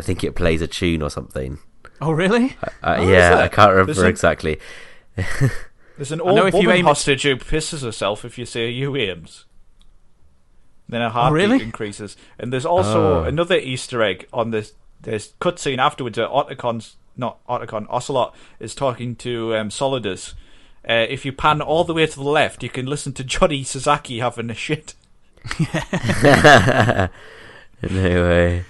think it plays a tune or something. Oh, really? Yeah, I can't remember exactly. There's an old woman hostage who pisses herself if you say you Ames. Then her heartbeat increases. And there's also another Easter egg on this cutscene afterwards where Ocelot is talking to Solidus. If you pan all the way to the left, you can listen to Johnny Sasaki having a shit. No way.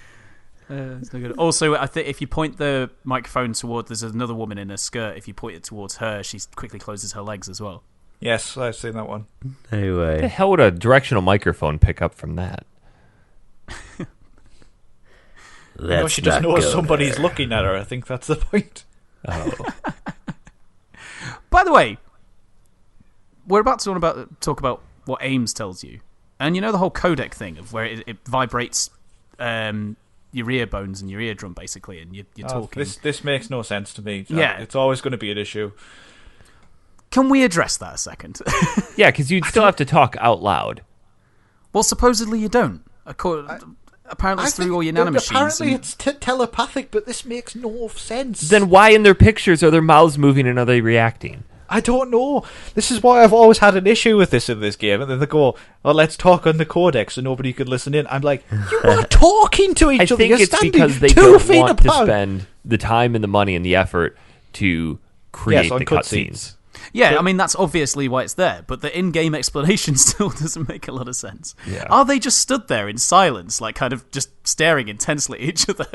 It's no good. Also, I think if you point the microphone toward, there's another woman in a skirt. If you point it towards her, she quickly closes her legs as well. Yes, I've seen that one. No way. What the hell would a directional microphone pick up from that? She just knows somebody's looking at her. I think that's the point. Oh. By the way, we're about to talk about what Ames tells you. And the whole codec thing of where it vibrates your ear bones and your eardrum, basically, and you're talking. This makes no sense to me. Yeah. It's always going to be an issue. Can we address that a second? Yeah, because you'd still have to talk out loud. Well, supposedly you don't. Apparently it's through all your nanomachines. Apparently it's telepathic, but this makes no sense. Then why in their pictures are their mouths moving and are they reacting? I don't know. This is why I've always had an issue with this in this game. And then they go, let's talk on the codec so nobody could listen in. I'm like, you are talking to each other. I think it's because they don't want to spend the time and the money and the effort to create the cutscenes. Yeah, I mean, that's obviously why it's there, but the in-game explanation still doesn't make a lot of sense. Yeah. Are they just stood there in silence, like kind of just staring intensely at each other?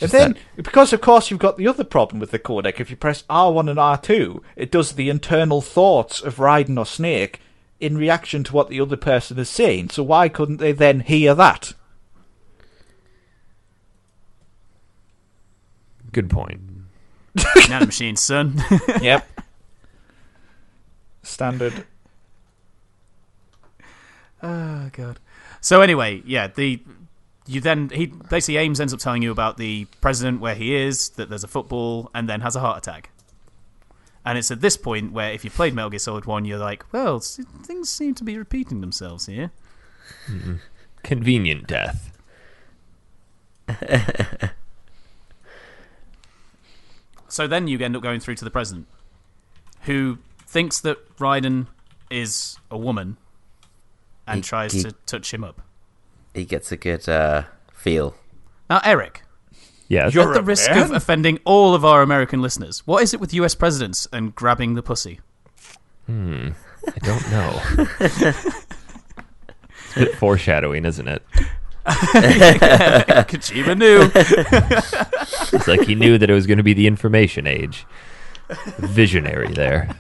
And then, because of course you've got the other problem with the codec, if you press R1 and R2, it does the internal thoughts of Raiden or Snake in reaction to what the other person is saying. So why couldn't they then hear that? Good point. Nanomachine, son. Yep. Standard. Oh, God. So anyway, yeah, he basically Ames ends up telling you about the president, where he is, that there's a football, and then has a heart attack. And it's at this point where, if you played Metal Gear Solid 1, you're like, well, things seem to be repeating themselves here. Mm-mm. Convenient death. So then you end up going through to the president, who thinks that Raiden is a woman and tries to touch him up. He gets a good feel. Now, Eric, yes. at the risk of offending all of our American listeners, what is it with US presidents and grabbing the pussy? I don't know. It's a bit foreshadowing, isn't it? Kojima knew. It's like he knew that it was going to be the information age. Visionary there.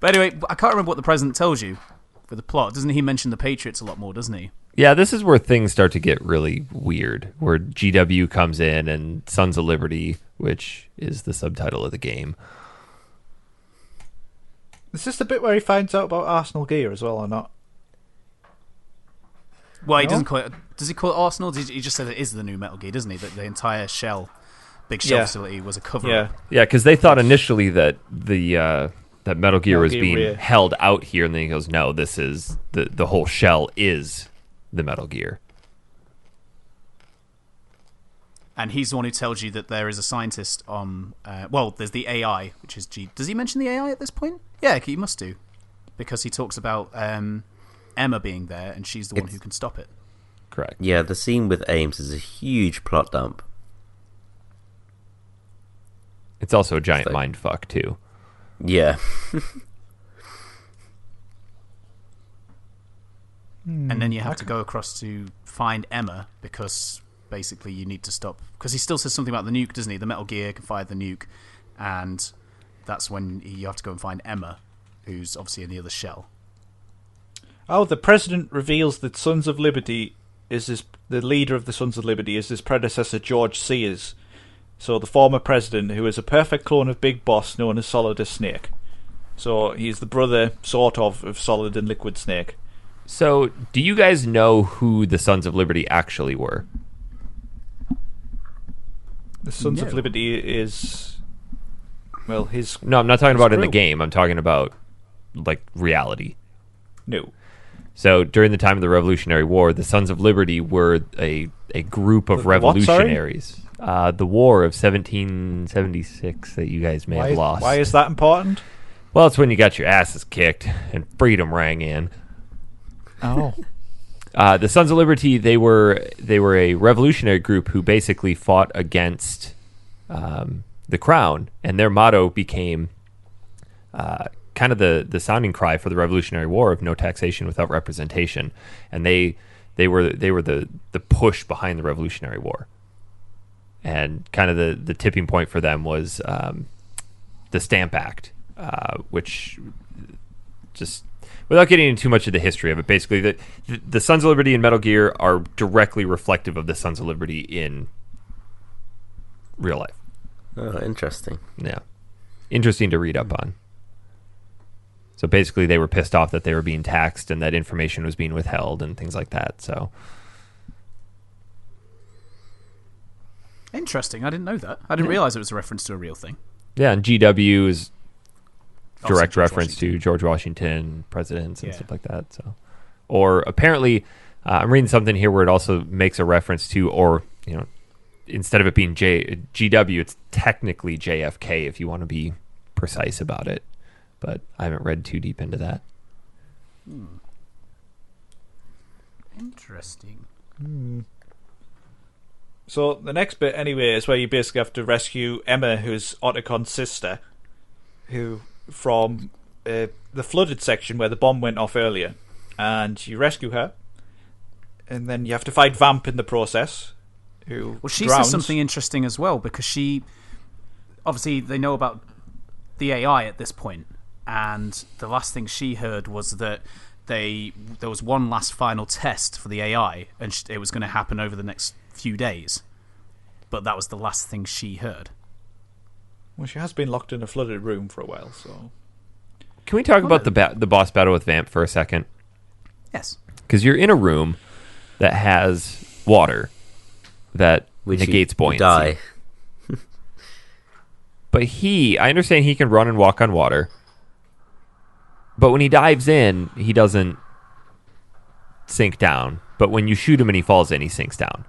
But anyway, I can't remember what the president tells you for the plot. Doesn't he mention the Patriots a lot more, doesn't he? Yeah, this is where things start to get really weird, where GW comes in and Sons of Liberty, which is the subtitle of the game. Is this the bit where he finds out about Arsenal gear as well, or not? Well, he doesn't call it... Does he call it Arsenal? He just said it is the new Metal Gear, doesn't he? That the entire big shell facility was a cover-up. Yeah, because they thought initially that that Metal Gear was being held out here, and then he goes, no, this is... The whole shell is the Metal Gear. And he's the one who tells you that there is a scientist on... there's the AI, which is G... Does he mention the AI at this point? Yeah, he must do. Because he talks about Emma being there, and she's the one who can stop it. Correct. Yeah, the scene with Ames is a huge plot dump. It's also a giant mindfuck, too. Yeah. And then you have to go across to find Emma, because basically you need to stop... Because he still says something about the nuke, doesn't he? The Metal Gear can fire the nuke, and that's when you have to go and find Emma, who's obviously in the other shell. Oh, the president reveals that Sons of Liberty the leader of the Sons of Liberty is his predecessor George Sears. So the former president, who is a perfect clone of Big Boss known as Solid as Snake. So he's the brother, sort of Solid and Liquid Snake. So, do you guys know who the Sons of Liberty actually were? The Sons of Liberty is... Well, his... No, I'm not talking about in the game. I'm talking about, like, reality. No. So, during the time of the Revolutionary War, the Sons of Liberty were a group of revolutionaries. The War of 1776 that you guys may have lost. Why is that important? Well, it's when you got your asses kicked and freedom rang in. Oh. The Sons of Liberty, they were a revolutionary group who basically fought against the crown, and their motto became kind of the sounding cry for the Revolutionary War of no taxation without representation. And they were the push behind the Revolutionary War. And kind of the tipping point for them was the Stamp Act, which just... Without getting into too much of the history of it, basically, the Sons of Liberty and Metal Gear are directly reflective of the Sons of Liberty in real life. Oh, interesting. Yeah. Interesting to read up on. So basically, they were pissed off that they were being taxed and that information was being withheld and things like that. So interesting. I didn't know that. I didn't realize it was a reference to a real thing. Yeah, and GW is direct reference Washington. to George Washington, presidents, and stuff like that. So, or apparently, I'm reading something here where it also makes a reference to, or instead of it being GW, it's technically JFK if you want to be precise about it. But I haven't read too deep into that. Interesting. So the next bit, anyway, is where you basically have to rescue Emma, who's Ottocon's sister, who from the flooded section where the bomb went off earlier, and you rescue her, And then you have to fight Vamp in the process, who she drowns. says something interesting as well, because she... Obviously, they know about the AI at this point, and the last thing she heard was that there was one last final test for the AI, and it was going to happen over the next few days. But that was the last thing she heard. Well, she has been locked in a flooded room for a while, so... Can we talk about the boss battle with Vamp for a second? Yes. Because you're in a room that has water that negates buoyancy. Die. But I understand he can run and walk on water. But when he dives in, he doesn't sink down. But when you shoot him and he falls in, he sinks down.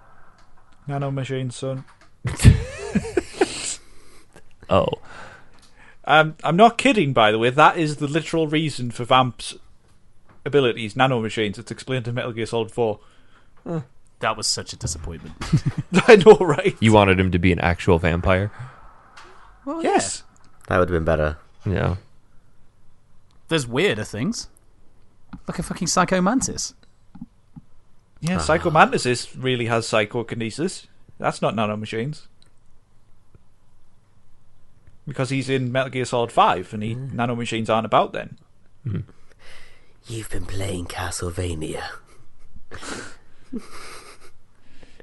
Nanomachine, son. Oh. I'm not kidding, by the way. That is the literal reason for Vamp's abilities, nanomachines. It's explained in Metal Gear Solid 4. That was such a disappointment. I know, right? You wanted him to be an actual vampire? Well, Yes. That would have been better. Yeah. There's weirder things. Like a fucking Psycho Mantis. Yeah, Psycho Mantis really has psychokinesis. That's not nanomachines. Because he's in Metal Gear Solid 5, and nanomachines aren't about then. Mm. You've been playing Castlevania.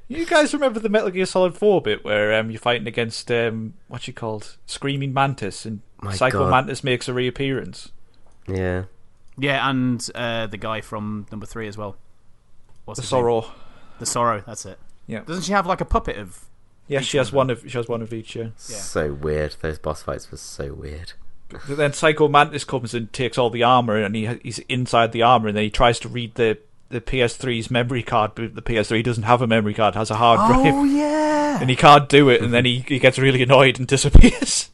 You guys remember the Metal Gear Solid 4 bit where you're fighting against, what's she called? Screaming Mantis, and Psycho Mantis makes a reappearance. Yeah. Yeah, and the guy from number 3 as well. What's The his Sorrow. name? The Sorrow, that's it. Yeah. Doesn't she have like a puppet of... Yeah, she has one of each, yeah. So weird. Those boss fights were so weird. But then Psycho Mantis comes and takes all the armor, and he's inside the armor, and then he tries to read the PS3's memory card, but the PS3 doesn't have a memory card, it has a hard drive. Oh, yeah! And he can't do it, and then he gets really annoyed and disappears.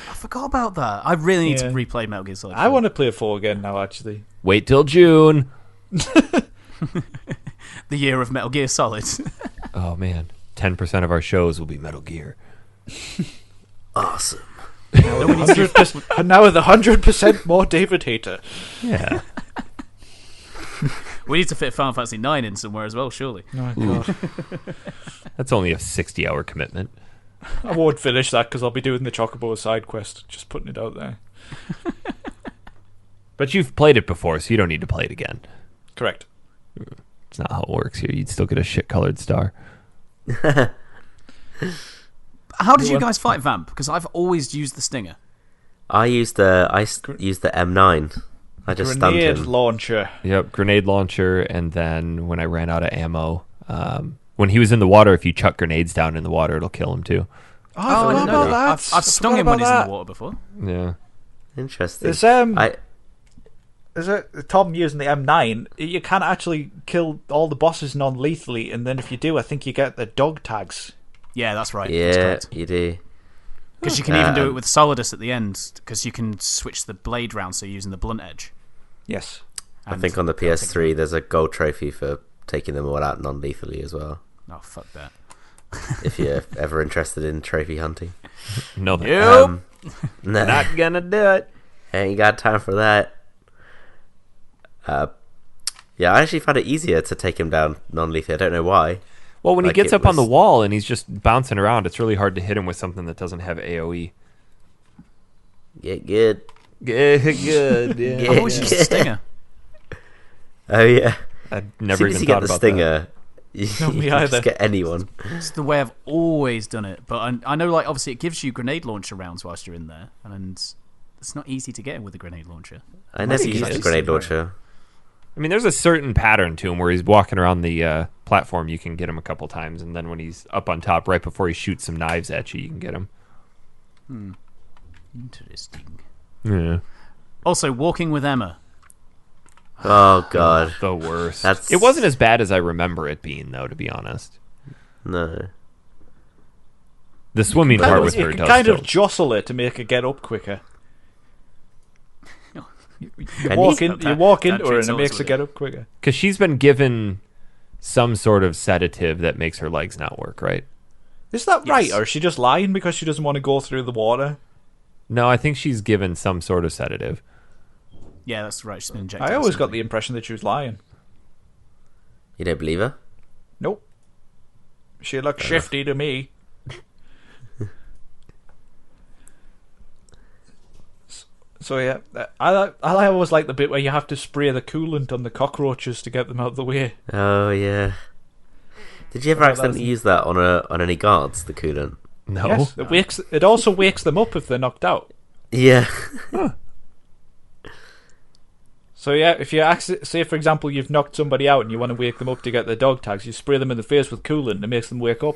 I forgot about that. I really need to replay Metal Gear Solid 4. I want to play 4 again now, actually. Wait till June. The year of Metal Gear Solid. Oh, man. 10% of our shows will be Metal Gear. Awesome. Now with 100% more David Hayter. Yeah. We need to fit Final Fantasy 9 in somewhere as well, surely. Oh, God. That's only a 60-hour commitment. I won't finish that because I'll be doing the Chocobo side quest. Just putting it out there. But you've played it before, so you don't need to play it again. Correct. It's not how it works here. You'd still get a shit-colored star. How did you guys fight Vamp? Because I've always used the Stinger. I used the M9. I just stunned Grenade him. launcher. Yep, grenade launcher, and then when I ran out of ammo, when he was in the water, if you chuck grenades down in the water, it'll kill him too. Oh, I didn't know that. I've stung him when he's in the water before. Yeah. Interesting. There's Tom using the M9. You can't actually kill all the bosses non-lethally, and then if you do, I think you get the dog tags. Yeah, that's right. Yeah, you do. Because you can even do it with Solidus at the end, because you can switch the blade round, so you're using the blunt edge. Yes. I think on the PS3 there's a gold trophy for taking them all out non-lethally as well. Oh, fuck that. If you're ever interested in trophy hunting. No, Nope. No. not gonna do it. Ain't got time for that. Yeah, I actually found it easier to take him down non-lethally. I don't know why. Well, when he Like, gets it up on the was- wall and he's just bouncing around, it's really hard to hit him with something that doesn't have AoE. Get good. Good, good. Yeah. Yeah. I've always used the Stinger. Oh yeah. I As never soon even as you thought get the about stinger, you No, me can either. just get anyone. It's the way I've always done it. But I know, like, obviously it gives you grenade launcher rounds whilst you're in there, and it's not easy to get in with a grenade launcher. I never Maybe used it's a grenade super. launcher. I mean, there's a certain pattern to him where he's walking around the platform. You can get him a couple times, and then when he's up on top, right before he shoots some knives at you, you can get him. Interesting. Yeah. Also, walking with Emma. Oh god. The worst. That's- It wasn't as bad as I remember it being, though, to be honest. No. The swimming part with her You does can kind still. of jostle her to make her get up quicker. You And walk he's- into her and treats it us makes her with get it. up quicker. Because she's been given some sort of sedative that makes her legs not work, right? Is that right, Yes. or is she just lying because she doesn't want to go through the water? No, I think she's given some sort of sedative. Yeah, that's right. She's been injected. I with always got something. the impression that she was lying. You don't believe her? Nope. She looks shifty to me. So yeah, I always like the bit where you have to spray the coolant on the cockroaches to get them out of the way. Oh yeah. Did you ever accidentally use that on any guards? The coolant? No. Yes, it also wakes them up if they're knocked out. Yeah. So yeah, if you say for example you've knocked somebody out and you want to wake them up to get their dog tags, you spray them in the face with coolant and it makes them wake up.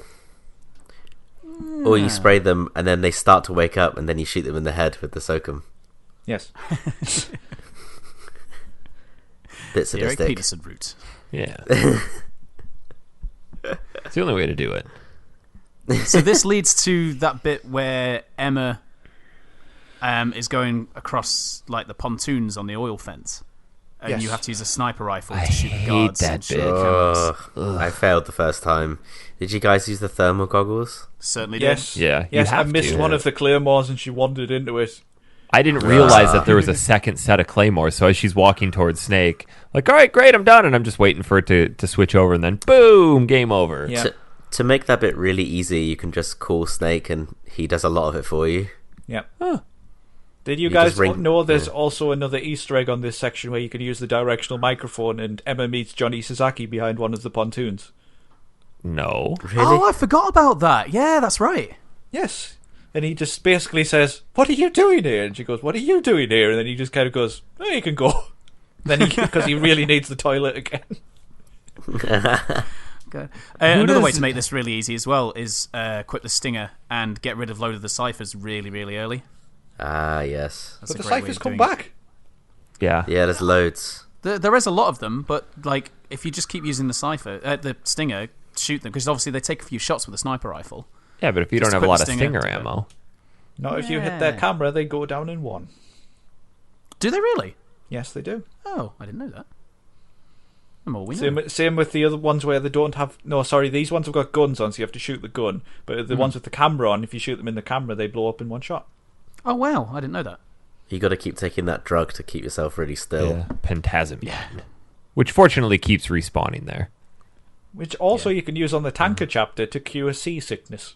Or you spray them and then they start to wake up and then you shoot them in the head with the soakum. Yes. Bit sadistic. Eric Peterson route. Yeah. It's the only way to do it. So this leads to that bit where Emma is going across like the pontoons on the oil fence, and you have to use a sniper rifle to shoot the guards. That bit. I failed the first time. Did you guys use the thermal goggles? Certainly yes. did. Yeah. Yes, I missed one of the claymores and she wandered into it. I didn't realize that there was a second set of claymores, so as she's walking towards Snake, like, all right, great, I'm done, and I'm just waiting for it to switch over, and then boom, game over. Yeah. To make that bit really easy, you can just call Snake and he does a lot of it for you. Yeah. Huh. Did you guys know there's also another Easter egg on this section where you can use the directional microphone and Emma meets Johnny Sasaki behind one of the pontoons? No. Really? Oh, I forgot about that. Yeah, that's right. Yes. And he just basically says, "What are you doing here?" And she goes, "What are you doing here?" And then he just kind of goes, "Oh, you can go." Then because he really needs the toilet again. Good. Another way to make this really easy as well is equip the stinger and get rid of load of the ciphers really, really early. Ah, yes. But the ciphers come back. Yeah. Yeah, there's loads. There is a lot of them, but like if you just keep using the stinger, shoot them because obviously they take a few shots with a sniper rifle. Yeah, but if you don't have a lot of stinger ammo. Not if you hit their camera, they go down in one. Do they really? Yes, they do. Oh, I didn't know that. The more we know. Same with the other ones where they don't have... No, sorry, these ones have got guns on, so you have to shoot the gun. But the ones with the camera on, if you shoot them in the camera, they blow up in one shot. Oh, wow, I didn't know that. You got to keep taking that drug to keep yourself really still. Yeah. Pentazimine. Which fortunately keeps respawning there. Which also you can use on the tanker chapter to cure seasickness.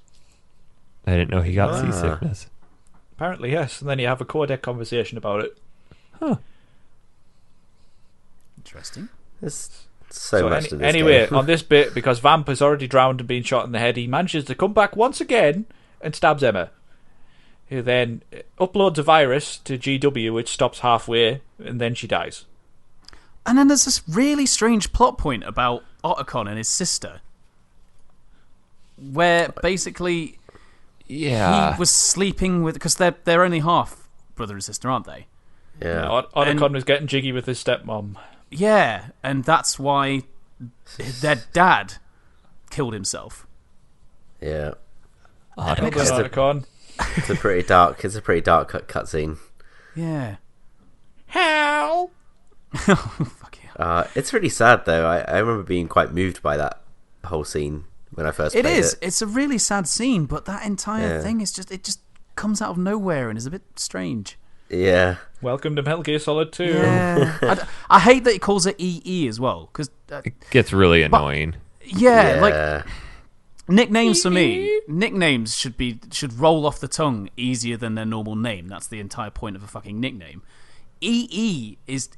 I didn't know he got seasickness. Apparently, yes. And then you have a codec conversation about it. Huh. Interesting. There's so much to this anyway, game. on this bit, because Vamp is already drowned and being shot in the head, he manages to come back once again and stabs Emma. Who then uploads a virus to GW, which stops halfway, and then she dies. And then there's this really strange plot point about Otacon and his sister, where basically he was sleeping with... Because they're only half brother and sister, aren't they? Yeah. Otacon was getting jiggy with his stepmom. Yeah, and that's why their dad killed himself. Yeah. Otacon. It's a pretty dark cutscene. Yeah. How? Fuck yeah. It's really sad though. I remember being quite moved by that whole scene when I first played it. It's a really sad scene, but that entire thing is just comes out of nowhere and is a bit strange. Yeah. Welcome to Metal Gear Solid 2. Yeah. I hate that he calls it EE as well, because it gets really annoying. Like nicknames for me. Nicknames should roll off the tongue easier than their normal name. That's the entire point of a fucking nickname. EE is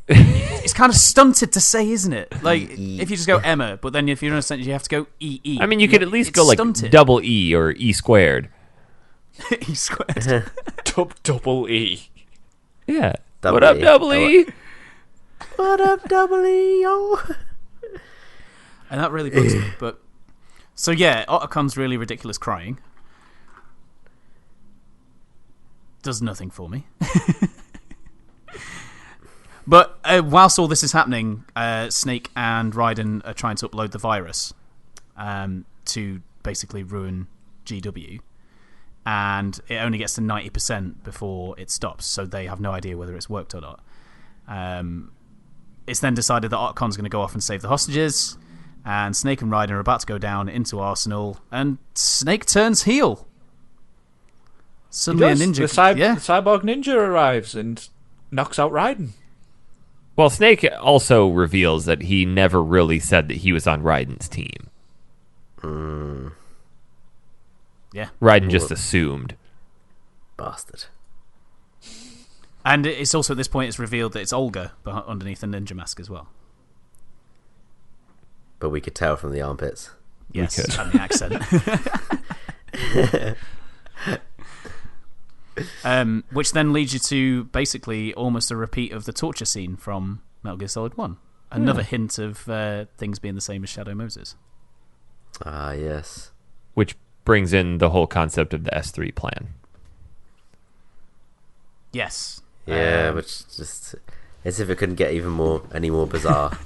it's kind of stunted to say, isn't it? Like if you just go Emma, but then if you're in a sentence you have to go EE. I mean, you could at least go like stunted. double E or E squared. E squared. Double E. Yeah. Double What up, E. double E? What up, double E? Yo. And that really bugs me. But so yeah, Otacon's really ridiculous crying does nothing for me. But whilst all this is happening, Snake and Raiden are trying to upload the virus to basically ruin GW. And it only gets to 90% before it stops, so they have no idea whether it's worked or not. It's then decided that Otcon's going to go off and save the hostages, and Snake and Raiden are about to go down into Arsenal, and Snake turns heel. Suddenly a ninja... The cyborg ninja arrives and knocks out Raiden. Well, Snake also reveals that he never really said that he was on Raiden's team. Yeah. Raiden just assumed. Bastard. And it's also at this point it's revealed that it's Olga underneath the ninja mask as well. But we could tell from the armpits. Yes, could. and the accent. Which then leads you to basically almost a repeat of the torture scene from Metal Gear Solid 1. Another hint of things being the same as Shadow Moses. Ah, yes. Which brings in the whole concept of the S3 plan. Yes. Yeah, which just as if it couldn't get any more bizarre.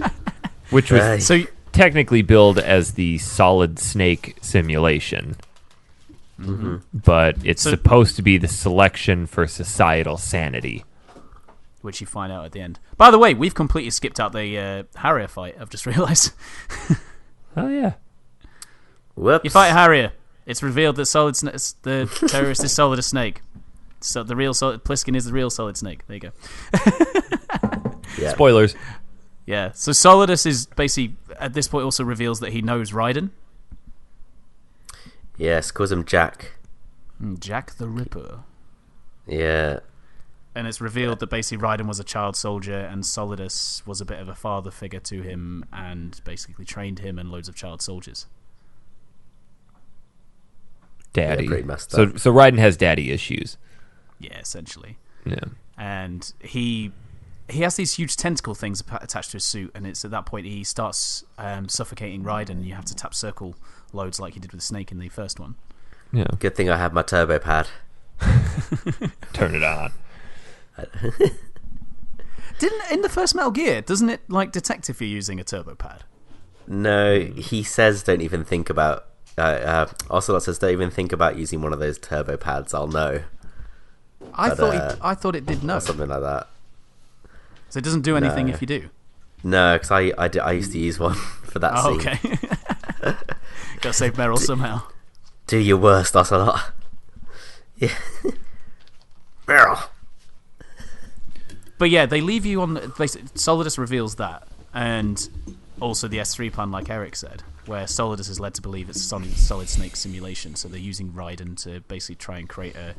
Which was So technically billed as the Solid Snake simulation. But it's supposed to be the selection for societal sanity. which you find out at the end. By the way, we've completely skipped out the Harrier fight, I've just realised. Oh, yeah. Whoops. You fight Harrier. It's revealed that the terrorist is Solid Snake. So the real Pliskin is the real Solid Snake. There you go. Yeah. Spoilers. Yeah. So Solidus is basically at this point also reveals that he knows Raiden. Yes, calls him Jack. Jack the Ripper. Yeah. And it's revealed that basically Raiden was a child soldier and Solidus was a bit of a father figure to him and basically trained him and loads of child soldiers. Daddy. Yeah, pretty messed so up. Raiden has daddy issues. Yeah, essentially. Yeah. And he has these huge tentacle things attached to his suit, and it's at that point he starts suffocating Raiden, and you have to tap circle loads like he did with Snake in the first one. Yeah. Good thing I have my turbo pad. Turn it on. In the first Metal Gear, doesn't it like detect if you're using a turbo pad? No, he says don't even think about... Ocelot says don't even think about using one of those turbo pads, I'll know. I thought it did know. Or something like that. So it doesn't do anything No. if you do? No, because I used to use one for that scene. Okay. Gotta save Meryl somehow. Do your worst, Ocelot. Yeah. Meryl. But yeah, they leave you on... Basically, Solidus reveals that, and also the S3 plan, like Eric said, where Solidus is led to believe it's a Solid Snake simulation, so they're using Raiden to basically try and create a...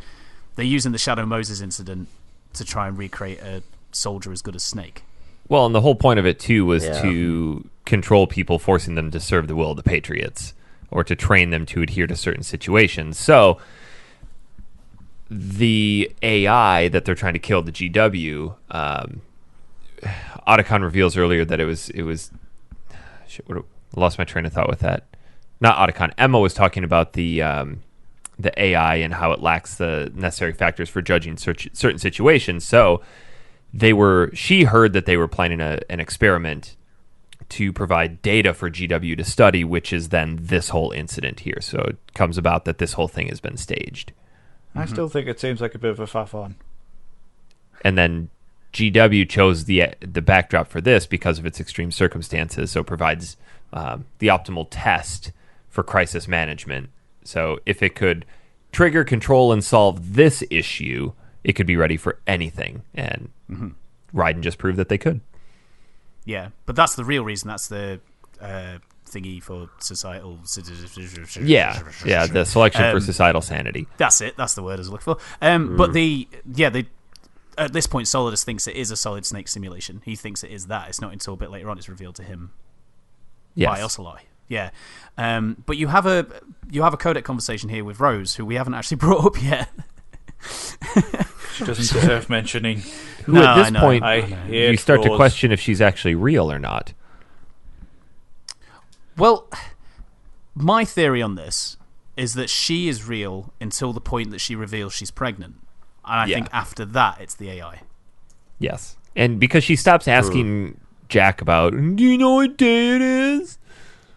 They're using the Shadow Moses incident to try and recreate a soldier as good as Snake. Well, and the whole point of it, too, was to control people, forcing them to serve the will of the Patriots, or to train them to adhere to certain situations. So the AI that they're trying to kill, the GW, Otacon reveals earlier that it was shit, I lost my train of thought with that. Not Otacon. Emma was talking about the AI and how it lacks the necessary factors for judging certain situations. So she heard that they were planning an experiment to provide data for GW to study, which is then this whole incident here. So it comes about that this whole thing has been staged. I still think it seems like a bit of a faff on. And then GW chose the backdrop for this because of its extreme circumstances, so it provides the optimal test for crisis management. So if it could trigger, control, and solve this issue, it could be ready for anything. And Raiden just proved that they could. Yeah, but that's the real reason. That's the thingy for societal... Yeah, the selection for societal sanity. That's it. That's the word I was looking for. But at this point, Solidus thinks it is a Solid Snake simulation. He thinks it is that. It's not until a bit later on it's revealed to him by Ocelot. Yeah, but you have a codec conversation here with Rose, who we haven't actually brought up yet. She doesn't deserve mentioning. Who at this point, you start to question if she's actually real or not. Well, my theory on this is that she is real until the point that she reveals she's pregnant. And I think after that, it's the AI. Yes. And because she stops asking Jack about, do you know what day it is?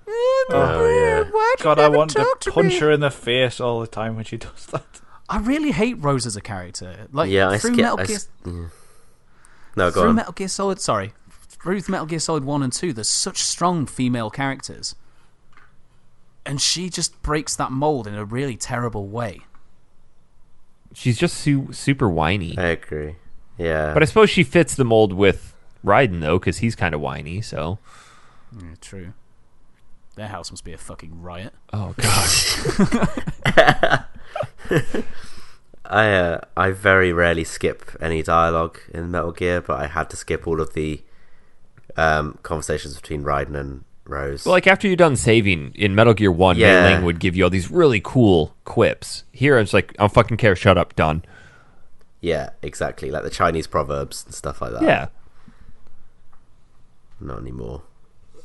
Oh, yeah. God, I want to punch her in the face all the time when she does that. I really hate Rose as a character. Like, Yeah, through Metal Gear... No, go through on. Metal Gear Solid... Sorry. Through Metal Gear Solid 1 and 2, there's such strong female characters. And she just breaks that mold in a really terrible way. She's just super whiny. I agree. Yeah. But I suppose she fits the mold with Raiden, though, because he's kind of whiny, so... Yeah, true. Their house must be a fucking riot. Oh, God. I very rarely skip any dialogue in Metal Gear, but I had to skip all of the conversations between Raiden and Rose. Well, like, after you're done saving, in Metal Gear 1, Mei Ling would give you all these really cool quips. Here, it's like, I don't fucking care, shut up, done. Yeah, exactly. Like the Chinese proverbs and stuff like that. Yeah. Not anymore.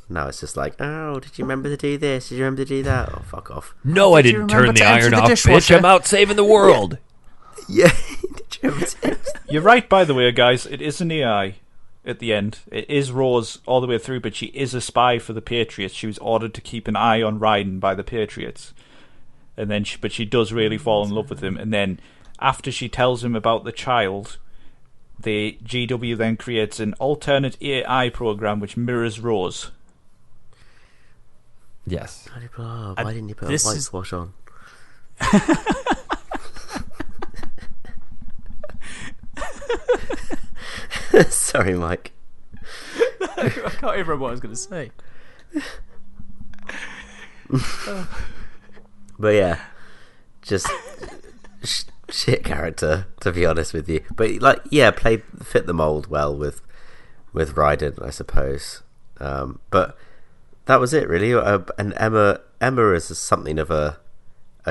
Now it's just like, oh, did you remember to do this? Did you remember to do that? Oh, fuck off. No, I didn't turn the iron off, bitch. I'm out saving the world. Yeah. Did you remember to... You're right, by the way, guys. It is an AI at the end. It is Rose all the way through, but she is a spy for the Patriots. She was ordered to keep an eye on Raiden by the Patriots. And then but she does really fall in love with him. And then after she tells him about the child, the GW then creates an alternate AI program which mirrors Rose. Yes. Why didn't you put a white swash on? Sorry, Mike. I can't remember what I was going to say. But yeah, just shit character, to be honest with you. But like, yeah, fit the mold well with Raiden, I suppose. But that was it, really. And Emma is something of a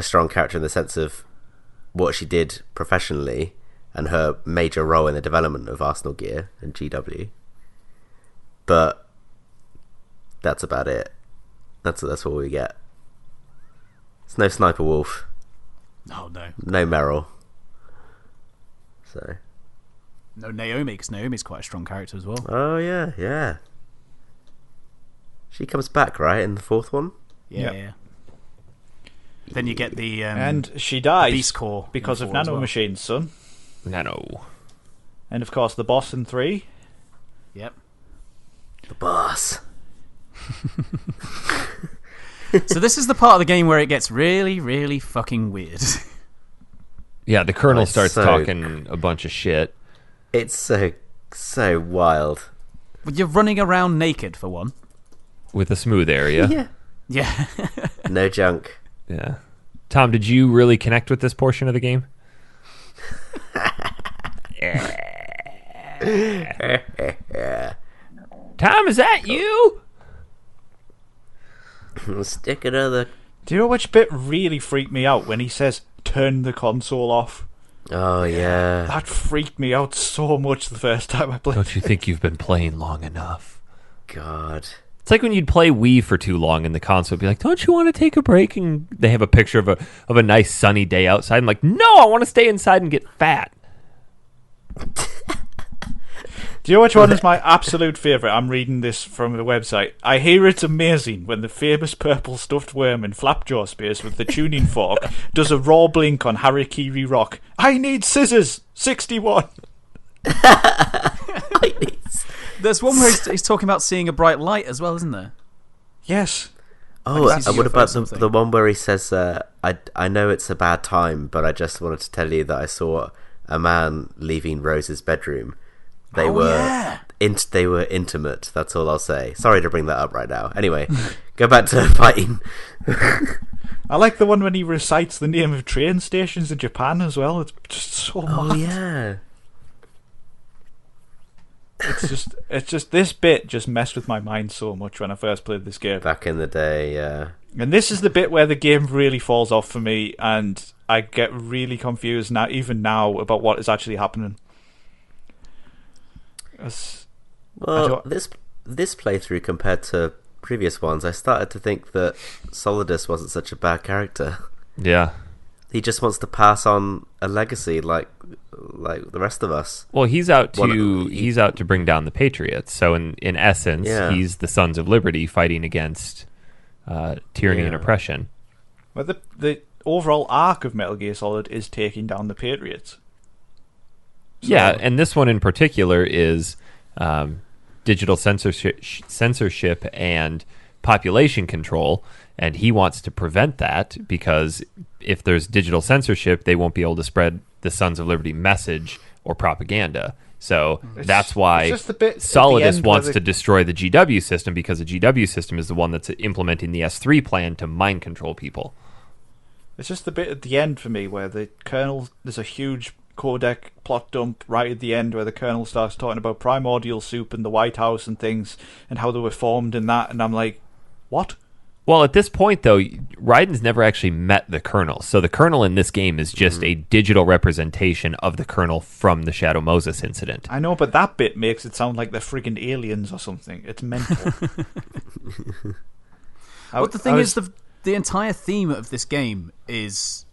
strong character in the sense of what she did professionally and her major role in the development of Arsenal Gear and GW. But that's about it. That's what we get. It's no Sniper Wolf. Oh, no. No Meryl. So. No Naomi, because Naomi's quite a strong character as well. Oh, yeah. She comes back, right, in the fourth one? Yeah. Then you get the... and she dies Beast Core because of nanomachines, son. Nano. And, of course, the boss in 3. Yep. The boss. So this is the part of the game where it gets really, really fucking weird. Yeah, the Colonel starts talking a bunch of shit. It's so wild. You're running around naked, for one. With a smooth area. Yeah. No junk. Yeah. Tom, did you really connect with this portion of the game? Tom, is that you? Stick another. Do you know which bit really freaked me out when he says, turn the console off? Oh, yeah. That freaked me out so much the first time I played. Don't you think you've been playing long enough? God. It's like when you'd play Wii for too long in the console. It'd be like, don't you want to take a break? And they have a picture of a nice sunny day outside. I'm like, no, I want to stay inside and get fat. Do you know which one is my absolute favourite? I'm reading this from the website. I hear it's amazing when the famous purple stuffed worm in Flapjaw space with the tuning fork does a raw blink on Harikiri Rock. I need scissors! 61! There's one where he's talking about seeing a bright light as well, isn't there? Yes. Oh, and what about the one where he says, I know it's a bad time, but I just wanted to tell you that I saw a man leaving Rose's bedroom. They were intimate, that's all I'll say. Sorry to bring that up right now. Anyway, go back to fighting. I like the one when he recites the name of train stations in Japan as well. It's just so mad. Oh, yeah. It's just this bit just messed with my mind so much when I first played this game. Back in the day, yeah. And this is the bit where the game really falls off for me, and I get really confused now, even now, about what is actually happening. Well, this playthrough compared to previous ones, I started to think that Solidus wasn't such a bad character. Yeah. He just wants to pass on a legacy like the rest of us. Well, he's out to bring down the Patriots. So in essence, he's the Sons of Liberty fighting against tyranny and oppression. Well, the overall arc of Metal Gear Solid is taking down the Patriots. So. Yeah, and this one in particular is digital censorship and population control, and he wants to prevent that because if there's digital censorship, they won't be able to spread the Sons of Liberty message or propaganda. So that's why Solidus wants to destroy the GW system, because the GW system is the one that's implementing the S3 plan to mind control people. It's just the bit at the end for me where the Colonel, there's a huge codec plot dump right at the end where the Colonel starts talking about primordial soup and the White House and things and how they were formed and that, and I'm like, what? Well, at this point, though, Raiden's never actually met the Colonel. So the Colonel in this game is just a digital representation of the Colonel from the Shadow Moses incident. I know, but that bit makes it sound like they're friggin' aliens or something. It's mental. But the thing is, the entire theme of this game is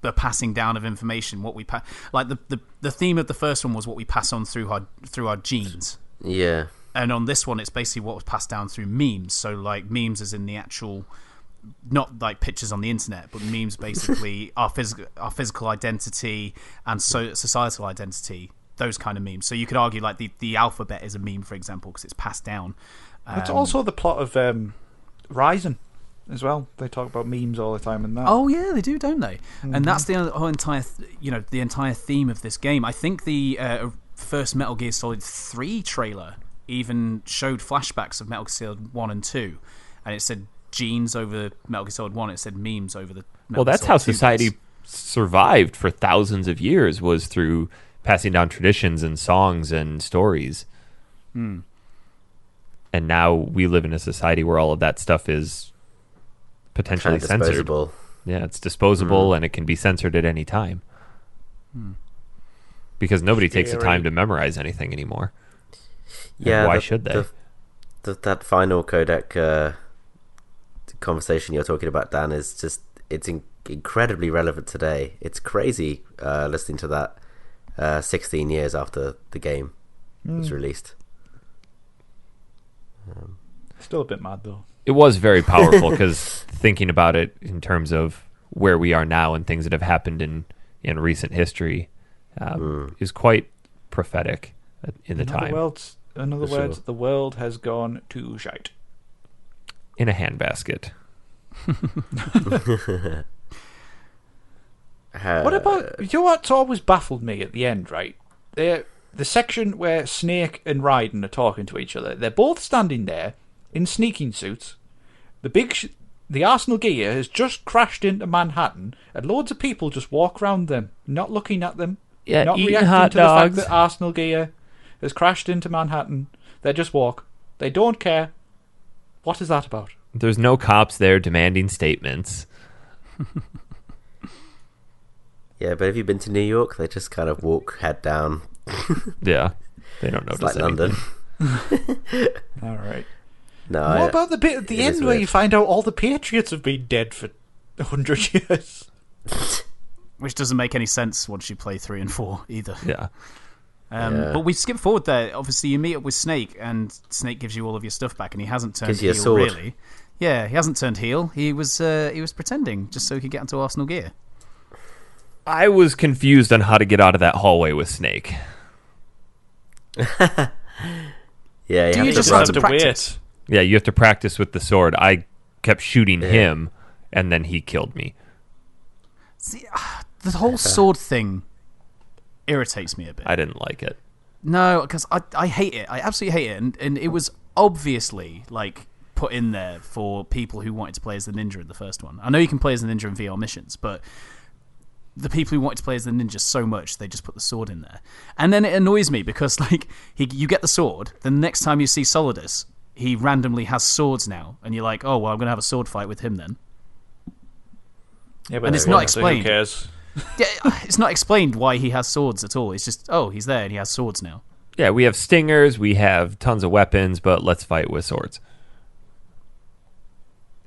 the passing down of information. What we like the theme of the first one was what we pass on through our genes. Yeah. And on this one, it's basically what was passed down through memes. So, like, memes as in the actual, not like pictures on the internet, but memes basically our physical identity and societal identity, those kind of memes. So you could argue, like, the alphabet is a meme, for example, because it's passed down. It's also the plot of Ryzen as well. They talk about memes all the time and that. Oh, yeah, they do, don't they? Mm-hmm. And that's the whole entire, the entire theme of this game. I think the first Metal Gear Solid 3 trailer even showed flashbacks of Metal Gear Solid 1 and 2, and it said genes over Metal Gear Solid 1, it said memes over the Metal Gear Solid 2. Well, that's how society survived for thousands of years, was through passing down traditions and songs and stories. And now we live in a society where all of that stuff is potentially censored. Disposable. Yeah, it's disposable and it can be censored at any time. Because nobody takes the time to memorize anything anymore. Yeah, why should they? That final codec conversation you're talking about, Dan, is just incredibly relevant today. It's crazy listening to that 16 years after the game was released. Still a bit mad though. It was very powerful because thinking about it in terms of where we are now and things that have happened in recent history is quite prophetic in the time. In other words, the world has gone to shite. In a handbasket. What about, you know what's always baffled me at the end, right? The section where Snake and Raiden are talking to each other, they're both standing there in sneaking suits. The Arsenal gear has just crashed into Manhattan, and loads of people just walk around them, not looking at them, not reacting hot to dogs. the fact that Arsenal gear has crashed into Manhattan. They just walk. They don't care. What is that about? There's no cops there demanding statements. Yeah, but have you been to New York? They just kind of walk head down. Yeah, they don't notice. It's like London. All right. No. What about the bit at the end where you find out all the Patriots have been dead for 100 years? Which doesn't make any sense once you play 3 and 4 either. Yeah. But we skip forward there. Obviously, you meet up with Snake, and Snake gives you all of your stuff back, and he hasn't turned heel, really. Yeah, he hasn't turned heel. He was pretending just so he could get into Arsenal gear. I was confused on how to get out of that hallway with Snake. Yeah, do you just have to practice? Yeah, you have to practice with the sword. I kept shooting him, and then he killed me. See, the whole sword thing irritates me a bit. I didn't like it. No, because I hate it. I absolutely hate it. And it was obviously like put in there for people who wanted to play as the ninja in the first one. I know you can play as the ninja in VR missions, but the people who wanted to play as the ninja so much, they just put the sword in there. And then it annoys me because like you get the sword, then the next time you see Solidus, he randomly has swords now, and you're like, oh, well, I'm going to have a sword fight with him then. Yeah, but and it's not explained. Who cares? Yeah, it's not explained why he has swords at all. It's just, oh, he's there and he has swords now. Yeah, we have stingers, we have tons of weapons, but let's fight with swords.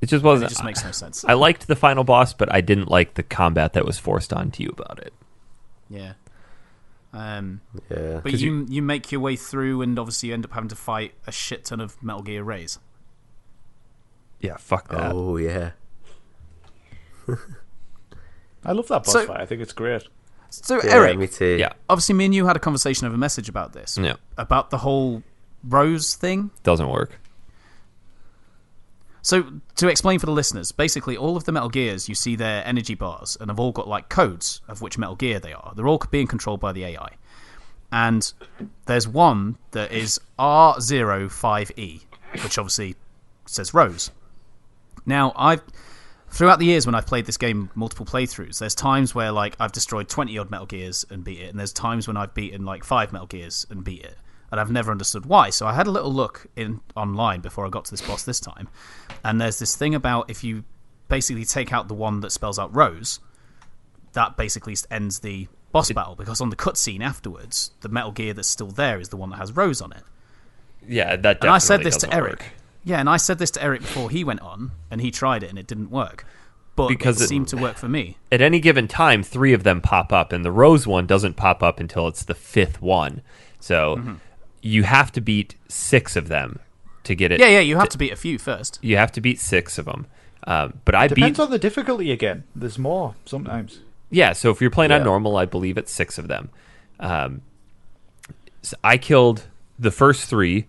It just wasn't. It just makes no sense. I liked the final boss, but I didn't like the combat that was forced onto you about it. Yeah. Yeah. But you make your way through, and obviously you end up having to fight a shit ton of Metal Gear Rays. Yeah, fuck that. Oh, yeah. I love that boss fight. I think it's great. So, Eric, me too. Yeah. Obviously me and you had a conversation over message about this. Yeah. About the whole Rose thing. Doesn't work. So, to explain for the listeners, basically all of the Metal Gears, you see their energy bars, and have all got like codes of which Metal Gear they are. They're all being controlled by the AI. And there's one that is R05E, which obviously says Rose. Now, throughout the years when I've played this game multiple playthroughs, there's times where like I've destroyed 20-odd Metal Gears and beat it, and there's times when I've beaten like 5 Metal Gears and beat it, and I've never understood why. So I had a little look online before I got to this boss this time, and there's this thing about if you basically take out the one that spells out Rose, that basically ends the boss battle, because on the cutscene afterwards, the Metal Gear that's still there is the one that has Rose on it. Yeah, that definitely and I said this to Eric. Work. Yeah, and I said this to Eric before he went on, and he tried it, and it didn't work. But because it seemed to work for me. At any given time, 3 of them pop up, and the Rose one doesn't pop up until it's the 5th one. So you have to beat 6 of them to get it. Yeah, you have to beat a few first. You have to beat 6 of them. But Depends on the difficulty again. There's more sometimes. Yeah, so if you're playing on normal, I believe it's 6 of them. So I killed the first 3,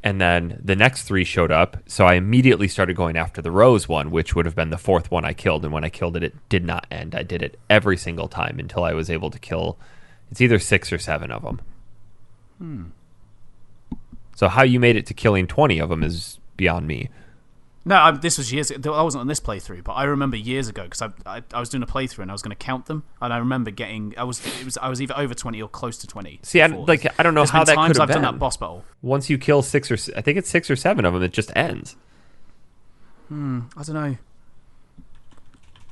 and then the next 3 showed up, so I immediately started going after the Rose one, which would have been the 4th one I killed, and when I killed it, it did not end. I did it every single time until I was able to kill, it's either 6 or 7 of them. So how you made it to killing 20 of them is beyond me. No, this was years ago. I wasn't on this playthrough, but I remember years ago because I was doing a playthrough and I was going to count them, and I remember getting I was either over 20 or close to 20. See, I don't know how that could have been. I've done that boss battle. Once you kill 6 or I think it's 6 or 7 of them, it just ends. I don't know.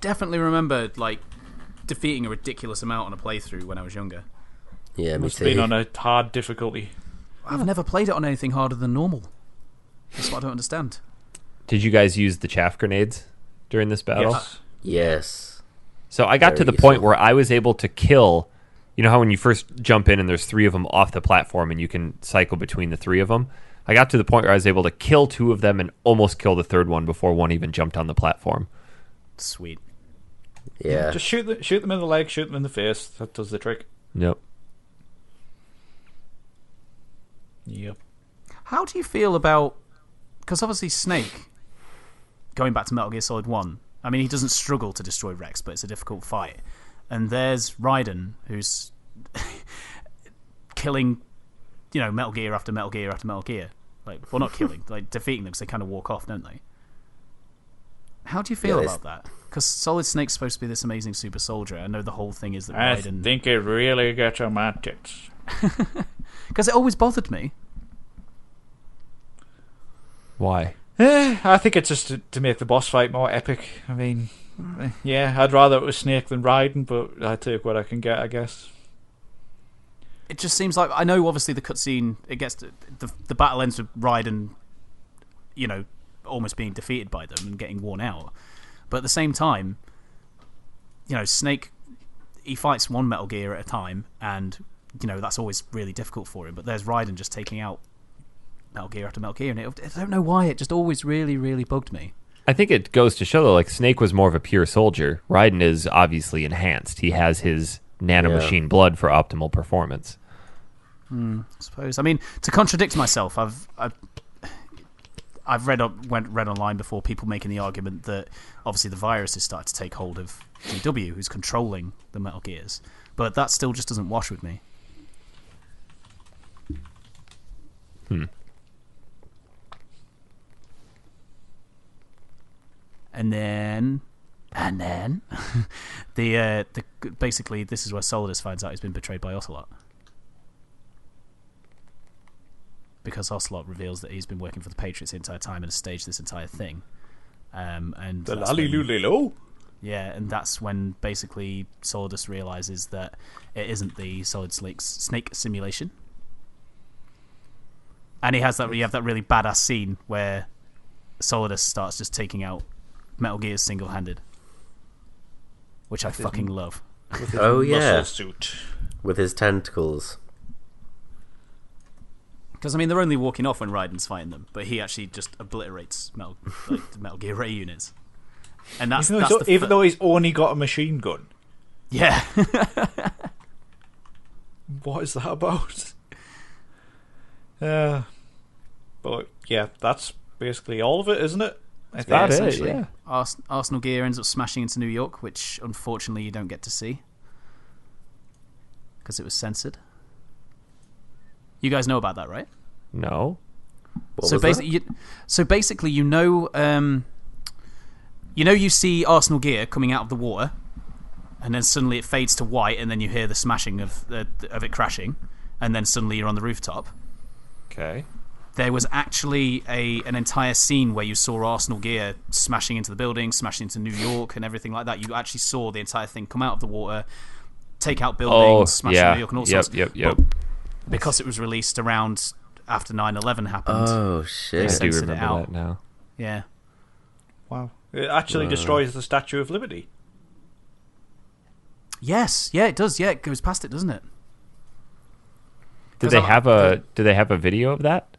Definitely remember like defeating a ridiculous amount on a playthrough when I was younger. Yeah, me Must too. have been on a hard difficulty. I've never played it on anything harder than normal. That's what I don't understand. Did you guys use the chaff grenades during this battle? Yes. So I got to the point where I was able to kill, you know how when you first jump in and there's 3 of them off the platform and you can cycle between the 3 of them? I got to the point where I was able to kill 2 of them and almost kill the 3rd one before one even jumped on the platform. Sweet. Yeah. Just shoot them in the leg, shoot them in the face. That does the trick. Yep. Yep. How do you feel about... Because obviously Snake, going back to Metal Gear Solid 1, I mean, he doesn't struggle to destroy Rex, but it's a difficult fight. And there's Raiden, who's killing, Metal Gear after Metal Gear after Metal Gear. Like, well, not killing, like defeating them because they kind of walk off, don't they? How do you feel about that? Because Solid Snake's supposed to be this amazing super soldier. I know the whole thing is that Raiden... I think it really gets on my tits. Because it always bothered me. Why? I think it's just to make the boss fight more epic. I mean, yeah, I'd rather it was Snake than Raiden, but I take what I can get, I guess. It just seems like... I know, obviously, the cutscene, it gets to, the battle ends with Raiden, almost being defeated by them and getting worn out. But at the same time, Snake, he fights one Metal Gear at a time, and, that's always really difficult for him. But there's Raiden just taking out Metal Gear after Metal Gear, and I don't know why, it just always really, really bugged me. I think it goes to show, though, like, Snake was more of a pure soldier. Raiden is obviously enhanced. He has his nanomachine blood for optimal performance. I suppose. I mean, to contradict myself, I've read online before people making the argument that obviously the virus has started to take hold of GW, who's controlling the Metal Gears, but that still just doesn't wash with me. And then the basically this is where Solidus finds out he's been betrayed by Ocelot. Because Ocelot reveals that he's been working for the Patriots the entire time and has staged this entire thing. And the lally-loo-lay-lo? Yeah, and that's when basically Solidus realizes that it isn't the Solid Snake simulation. And you have that really badass scene where Solidus starts just taking out Metal Gear single-handed, which I fucking love. With his muscle suit. With his tentacles. Because, I mean, they're only walking off when Raiden's fighting them, but he actually just obliterates the Metal Gear Ray units. And that's even though he's only got a machine gun. Yeah. What is that about? But yeah, that's basically all of it, isn't it? That's it, yeah. Arsenal Gear ends up smashing into New York, which unfortunately you don't get to see because it was censored. You guys know about that, right? No. So basically, you see Arsenal gear coming out of the water, and then suddenly it fades to white, and then you hear the smashing of it crashing, and then suddenly you're on the rooftop. Okay. There was actually an entire scene where you saw Arsenal gear smashing into the building, smashing into New York, and everything like that. You actually saw the entire thing come out of the water, take out buildings, smash New York, and all sorts. Yep. But because it was released around after 9/11 happened. Oh shit! I do remember that now. Yeah. Wow. It actually destroys the Statue of Liberty. Yes. Yeah, it does. Yeah, it goes past it, doesn't it? Do they have a video of that?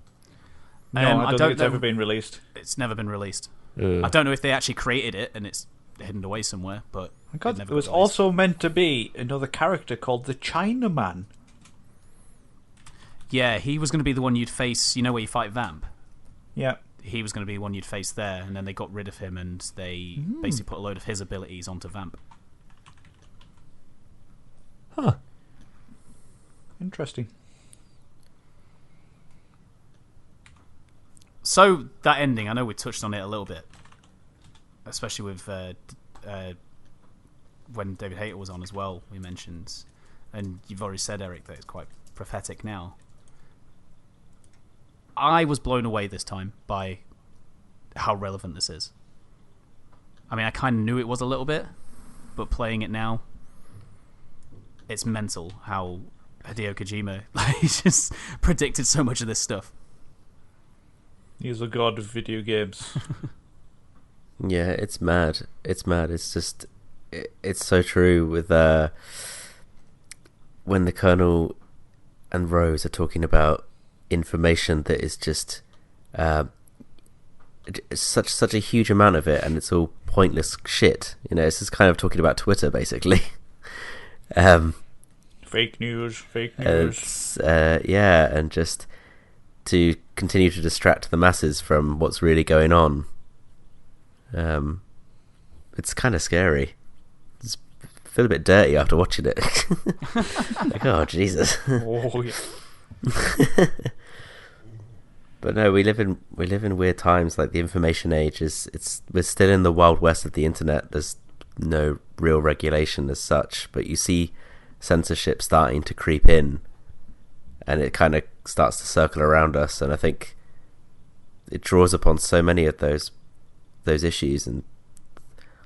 No, I don't think it's ever been released. It's never been released. I don't know if they actually created it and it's hidden away somewhere, but there was also meant to be another character called the Chinaman. Yeah, he was going to be the one you'd face, where you fight Vamp. Yeah. He was going to be the one you'd face there, and then they got rid of him and they basically put a load of his abilities onto Vamp. Huh. Interesting. So, that ending, I know we touched on it a little bit, especially with when David Hayter was on as well, we mentioned, and you've already said, Eric, that it's quite prophetic now. I was blown away this time by how relevant this is. I mean, I kind of knew it was a little bit, but playing it now, it's mental how Hideo Kojima just predicted so much of this stuff. He's the god of video games. Yeah, it's mad. It's mad. It's just, it's so true with when the Colonel and Rose are talking about information that is just such a huge amount of it, and it's all pointless shit. It's just kind of talking about Twitter, basically. Fake news. And just to continue to distract the masses from what's really going on. It's kind of scary. I feel a bit dirty after watching it. Like, oh Jesus. Oh yeah. But no, we live in weird times. Like, the information age we're still in the wild west of the internet. There's no real regulation as such, but you see censorship starting to creep in, and it kind of starts to circle around us. And I think it draws upon so many of those issues and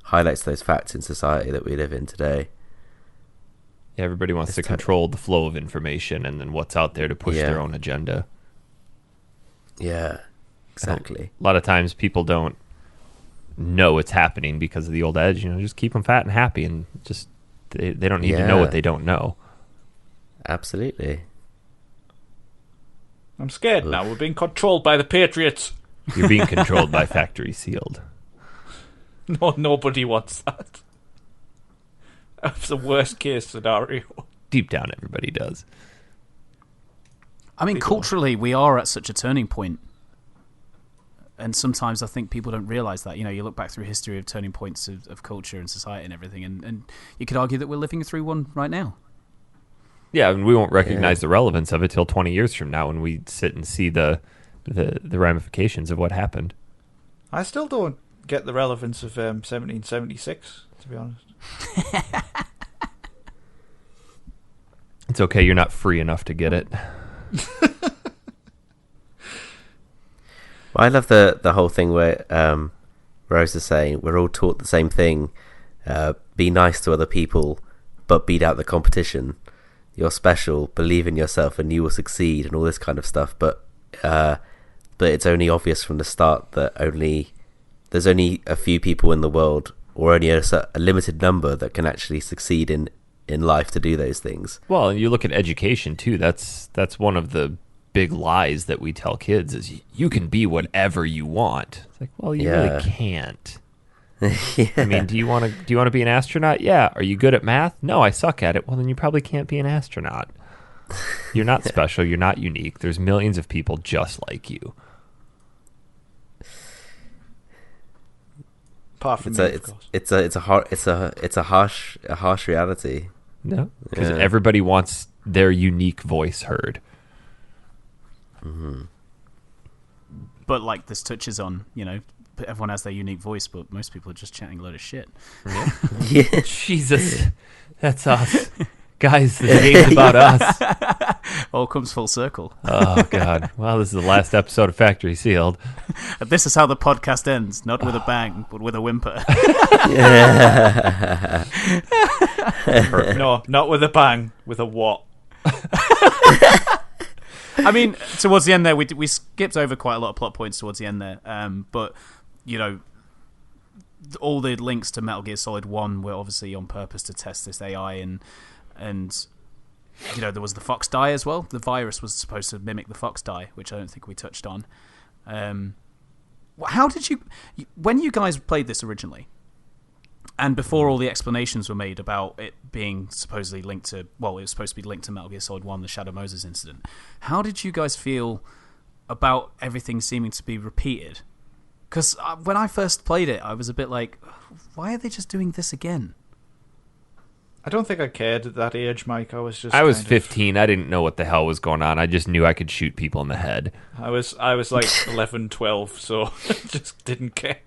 highlights those facts in society that we live in today. Yeah, everybody wants to control the flow of information and then what's out there to push their own agenda. Yeah, exactly. A lot of times people don't know it's happening because of the old adage, just keep them fat and happy, and just they don't need to know what they don't know. Absolutely. I'm scared now. We're being controlled by the Patriots. You're being controlled by Factory Sealed. No, nobody wants that. That's the worst case scenario. Deep down, everybody does. I mean, culturally, we are at such a turning point. And sometimes I think people don't realise that. You look back through history of turning points of culture and society and everything, and you could argue that we're living through one right now. Yeah, and we won't recognize the relevance of it till 20 years from now when we sit and see the ramifications of what happened. I still don't get the relevance of 1776, to be honest. It's okay, you're not free enough to get it. Well, I love the whole thing where Rose is saying we're all taught the same thing: be nice to other people, but beat out the competition. You're special, believe in yourself, and you will succeed, and all this kind of stuff. But it's only obvious from the start that there's only a few people in the world, or only a limited number, that can actually succeed in life to do those things. Well, and you look at education too. That's one of the big lies that we tell kids is you can be whatever you want. It's like, well, you really can't. Yeah. I mean, do you want to be an astronaut? Yeah. Are you good at math? No, I suck at it. Well, then you probably can't be an astronaut. You're not special. You're not unique. There's millions of people just like you. Apart from me, of course. It's a harsh reality. No, because everybody wants their unique voice heard. Mm-hmm. But like this touches on, everyone has their unique voice, but most people are just chatting a load of shit. Yeah. Jesus, that's us. Guys, this game's about us. All comes full circle. Oh, God. Well, this is the last episode of Factory Sealed. This is how the podcast ends, not with a bang, but with a whimper. No, not with a bang, with a what? I mean, towards the end there, we skipped over quite a lot of plot points towards the end there. But, all the links to Metal Gear Solid 1 were obviously on purpose to test this AI, and there was the Fox die as well. The virus was supposed to mimic the Fox die, which I don't think we touched on. How did when you guys played this originally, and before all the explanations were made about it being supposedly linked to, it was supposed to be linked to Metal Gear Solid 1, the Shadow Moses incident, how did you guys feel about everything seeming to be repeated? Because when I first played it, I was a bit like, why are they just doing this again? I don't think I cared at that age, Mike. I was 15. I didn't know what the hell was going on. I just knew I could shoot people in the head. I was like 11, 12, so I just didn't care.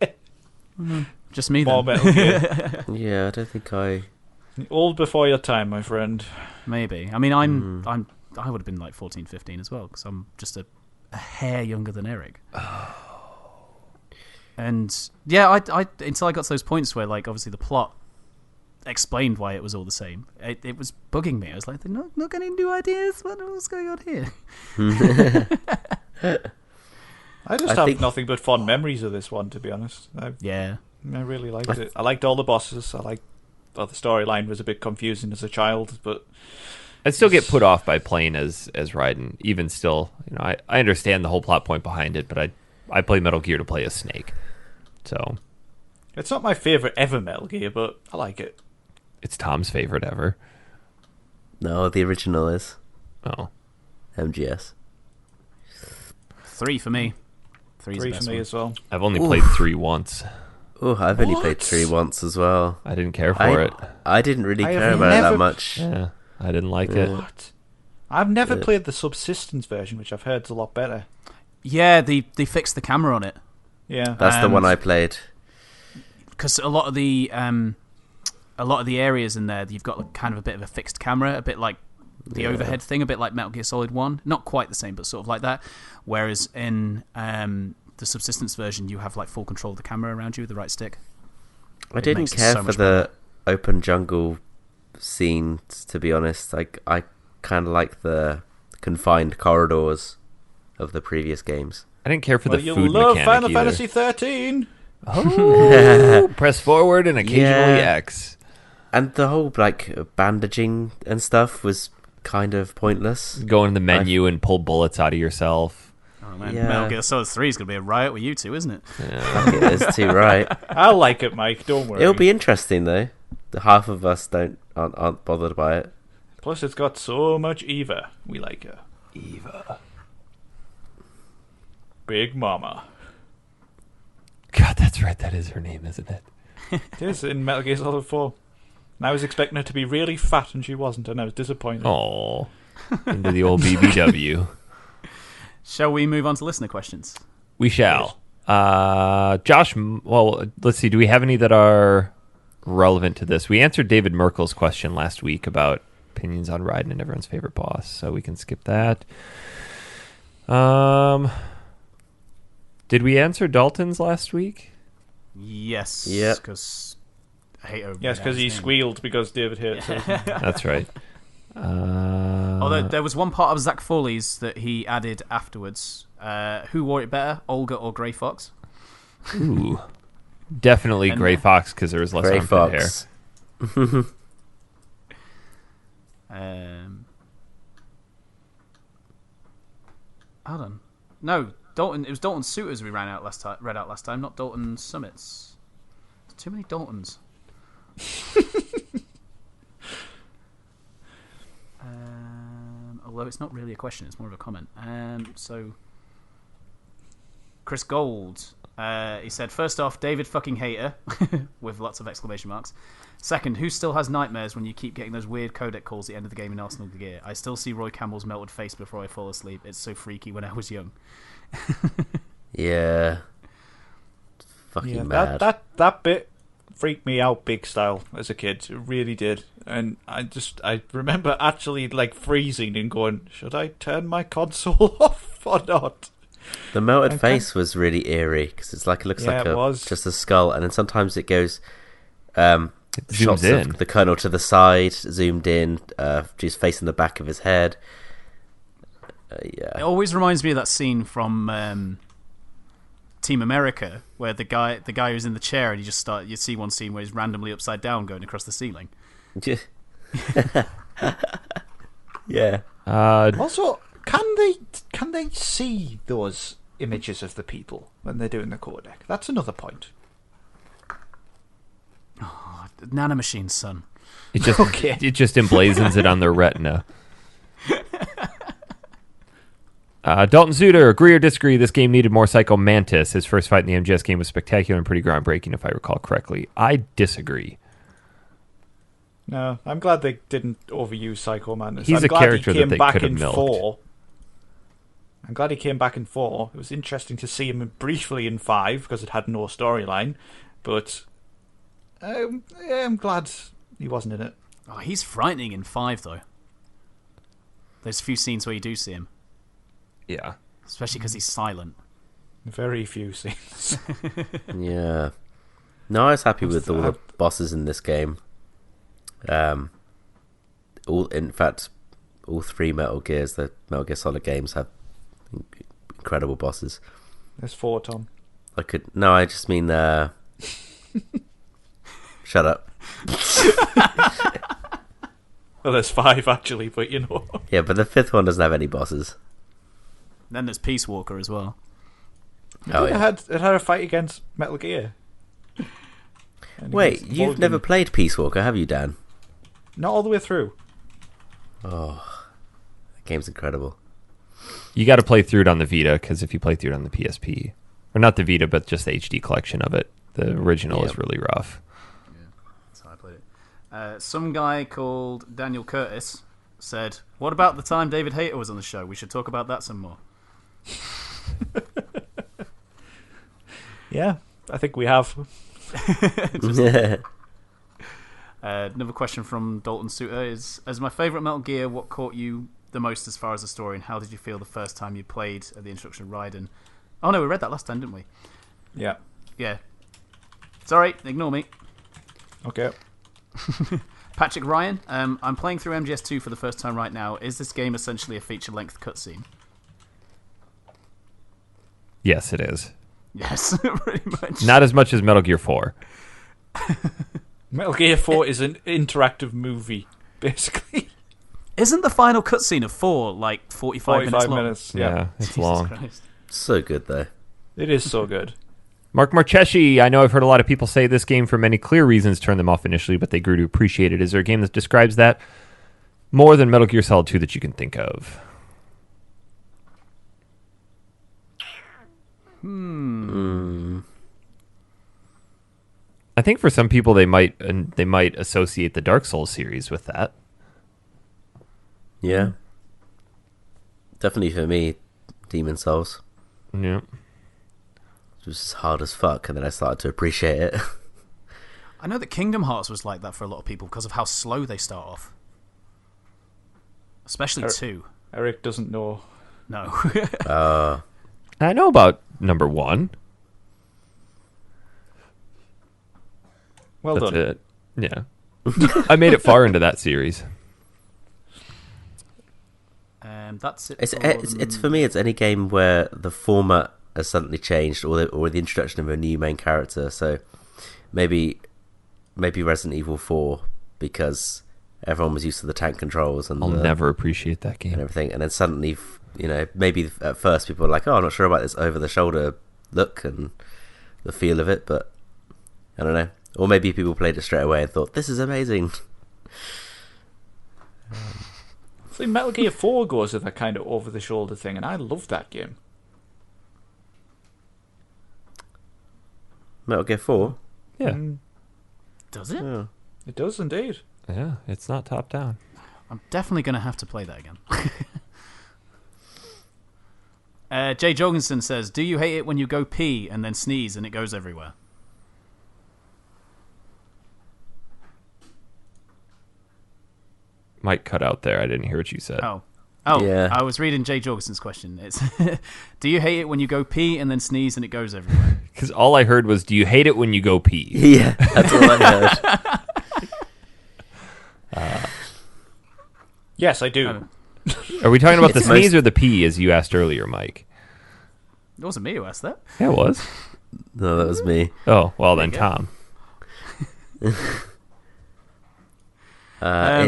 Just me More then. Metal Gear. Yeah, I don't think I... Old before your time, my friend. Maybe. I mean, I would have been like 14, 15 as well, because I'm just a hair younger than Eric. And yeah, I until I got to those points where, like, obviously the plot explained why it was all the same. It was bugging me. I was like, they're not getting new ideas. What's going on here? I have nothing but fond memories of this one, to be honest. I really liked it. I liked all the bosses. The storyline was a bit confusing as a child, but I'd still get put off by playing as Raiden. Even still, I understand the whole plot point behind it, but I play Metal Gear to play as Snake. So it's not my favorite ever Metal Gear, but I like it. It's Tom's favorite ever. No, the original is. Oh. MGS. 3 for me. 3 for me as well. I've only played 3 once. Oh, I've only played 3 once as well. I didn't care for it. I didn't really care about it that much. Yeah, I didn't like it. What? I've never played the Subsistence version, which I've heard is a lot better. Yeah, they fixed the camera on it. Yeah, that's the one I played. Because a lot of the areas in there, you've got kind of a bit of a fixed camera, a bit like the overhead thing, a bit like Metal Gear Solid 1. Not quite the same, but sort of like that. Whereas in the Subsistence version, you have like full control of the camera around you with the right stick. I didn't care for the open jungle scenes, to be honest. I kind of like the confined corridors of the previous games. I didn't care for the you food love mechanic Final either. Fantasy 13. Oh, press forward and occasionally X. And the whole bandaging and stuff was kind of pointless. Go in the menu and pull bullets out of yourself. Oh man, Metal Gear Solid 3 is going to be a riot with you two, isn't it? Yeah. It is too right. I'll like it, Mike. Don't worry. It'll be interesting though. Half of us aren't bothered by it. Plus, it's got so much Eva. We like her. Eva. Big Mama. God, that's right. That is her name, isn't it? It is in Metal Gear Solid 4. And I was expecting her to be really fat, and she wasn't, and I was disappointed. Oh, into the old BBW. Shall we move on to listener questions? We shall. Josh, well, let's see. Do we have any that are relevant to this? We answered David Merkel's question last week about opinions on Raiden and everyone's favorite boss, so we can skip that. Did we answer Dalton's last week? Yes. Yep. Because he squealed because David Hayter. That's right. Although there was one part of Zach Foley's that he added afterwards. Who wore it better, Olga or Grey Fox? Ooh, definitely Grey Fox because there was less Grey armpit Fox. hair. Hold on. No, Dalton. It was Dalton Suitors we read out last time, not Dalton Summits. There's too many Daltons. Although it's not really a question, it's more of a comment. So Chris Gold. He said, first off, David fucking Hayter, with lots of exclamation marks. Second, who still has nightmares when you keep getting those weird codec calls at the end of the game in Arsenal Gear? I still see Roy Campbell's melted face before I fall asleep. It's so freaky when I was young. Yeah. Fucking mad. That bit freaked me out big style as a kid. It really did. And I remember actually like freezing and going, should I turn my console off or not? The melted face was really eerie because it's like it looks like just a skull, and then sometimes it goes shots in. of the Colonel to the side, zoomed in, just facing the back of his head. Yeah, it always reminds me of that scene from Team America where the guy who's in the chair and you see one scene where he's randomly upside down going across the ceiling. Yeah. Also, can they see those images of the people when they're doing the codec? That's another point. Oh, nanomachine, son. It just it just emblazons it on their retina. Dalton Zuder, agree or disagree? This game needed more Psycho Mantis. His first fight in the MGS game was spectacular and pretty groundbreaking, if I recall correctly. I disagree. No, I'm glad they didn't overuse Psycho Mantis. He's a character that they could have milked. I'm glad he came back in 4. It was interesting to see him briefly in 5 because it had no storyline, but I'm glad he wasn't in it. Oh, he's frightening in 5 though. There's a few scenes where you do see him. Yeah. Especially because he's silent. Very few scenes. Yeah. No, I was happy with all the bosses in this game. All 3 Metal Gears, the Metal Gear Solid games have incredible bosses. There's 4, Tom. I just mean shut up. Well, there's 5 actually, but you know. Yeah, but the 5th one doesn't have any bosses. Then there's Peace Walker as well. Oh, yeah. It had a fight against Metal Gear. Wait, you've never played Peace Walker, have you, Dan? Not all the way through. Oh, that game's incredible. You got to play through it on the Vita, because if you play through it on the PSP, or not the Vita, but just the HD collection of it, the original is really rough. Yeah, that's how I played it. Some guy called Daniel Curtis said, "What about the time David Hayter was on the show? We should talk about that some more." Yeah, I think we have. Another question from Dalton Suter is, as my favourite Metal Gear, what caught you the most as far as the story, and how did you feel the first time you played at the introduction of Raiden? Oh no, we read that last time, didn't we? Yeah. Yeah. Sorry, ignore me. Okay. Patrick Ryan, I'm playing through MGS2 for the first time right now. Is this game essentially a feature-length cutscene? Yes, it is. Yes, pretty much. Not as much as Metal Gear 4. Metal Gear 4 is an interactive movie, basically. Isn't the final cutscene of 4 like 45 minutes long? Yeah, it's Jesus long. Christ. So good, though. It is so good. Mark Marcheski, I know I've heard a lot of people say this game for many clear reasons turned them off initially, but they grew to appreciate it. Is there a game that describes that more than Metal Gear Solid 2 that you can think of? I think for some people they might associate the Dark Souls series with that. Yeah. Definitely for me, Demon Souls. Yeah. It was hard as fuck, and then I started to appreciate it. I know that Kingdom Hearts was like that for a lot of people because of how slow they start off. Especially 2. Eric doesn't know. No. I know about number 1. Well That's done. it. Yeah. I made it far into that series. That's it. It's for me, it's any game where the format has suddenly changed, or the introduction of a new main character. So maybe Resident Evil 4, because everyone was used to the tank controls and I'll never appreciate that game and everything, and then suddenly, maybe at first people were like, "Oh, I'm not sure about this over-the-shoulder look and the feel of it," but I don't know. Or maybe people played it straight away and thought, "This is amazing." See, Metal Gear 4 goes with that kind of over-the-shoulder thing, and I love that game. Metal Gear 4? Yeah. Does it? Oh. It does indeed. Yeah, it's not top down. I'm definitely going to have to play that again. Jay Jorgensen says, do you hate it when you go pee and then sneeze and it goes everywhere? Might cut out there. I didn't hear what you said. Oh, Yeah. I was reading Jay Jorgensen's question. It's, do you hate it when you go pee and then sneeze and it goes everywhere? Because all I heard was, do you hate it when you go pee? Yeah, that's all I heard. Yes, I do. Are we talking about the It's sneeze most- or the pee, as you asked earlier, Mike? It wasn't me who asked that. Yeah, it was. No, that was me. Oh, well then, you go. Tom. It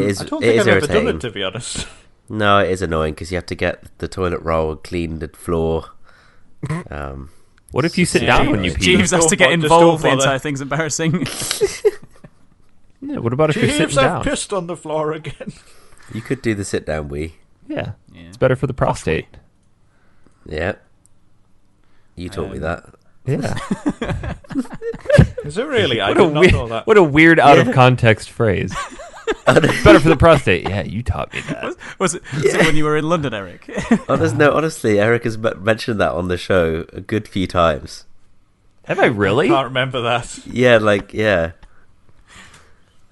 is, I don't it think is I've ever done irritating. it, to be honest. No, it is annoying because you have to get the toilet roll, clean the floor. What if you sit down when you pee? Jeeves has to get Just involved. The don't bother. entire thing's embarrassing. Yeah, what about if you're Jeeves, sitting I've down? pissed on the floor again. You could do the sit down wee. Yeah, Yeah. it's better for the prostate. Yeah. You taught me that. Yeah. Is it really? I What a did not weird, know that. what a weird out of context phrase. It's better for the prostate. Yeah, you taught me that. Was it when you were in London, Eric? Honestly, Eric has mentioned that on the show a good few times. Have I really? Can't remember that. Yeah, yeah.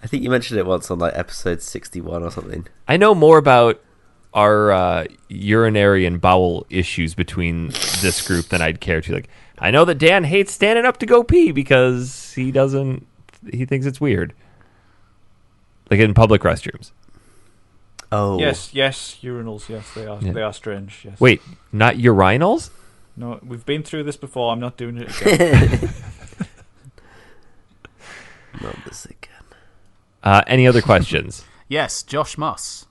I think you mentioned it once on like episode 61 or something. I know more about our urinary and bowel issues between this group than I'd care to. Like, I know that Dan hates standing up to go pee because he thinks it's weird. Like in public restrooms. Oh. Yes, urinals. Yes, they are. Yeah. They are strange. Yes. Wait, not urinals? No, we've been through this before. I'm not doing it again. Not this again. Any other questions? Yes, Josh Moss.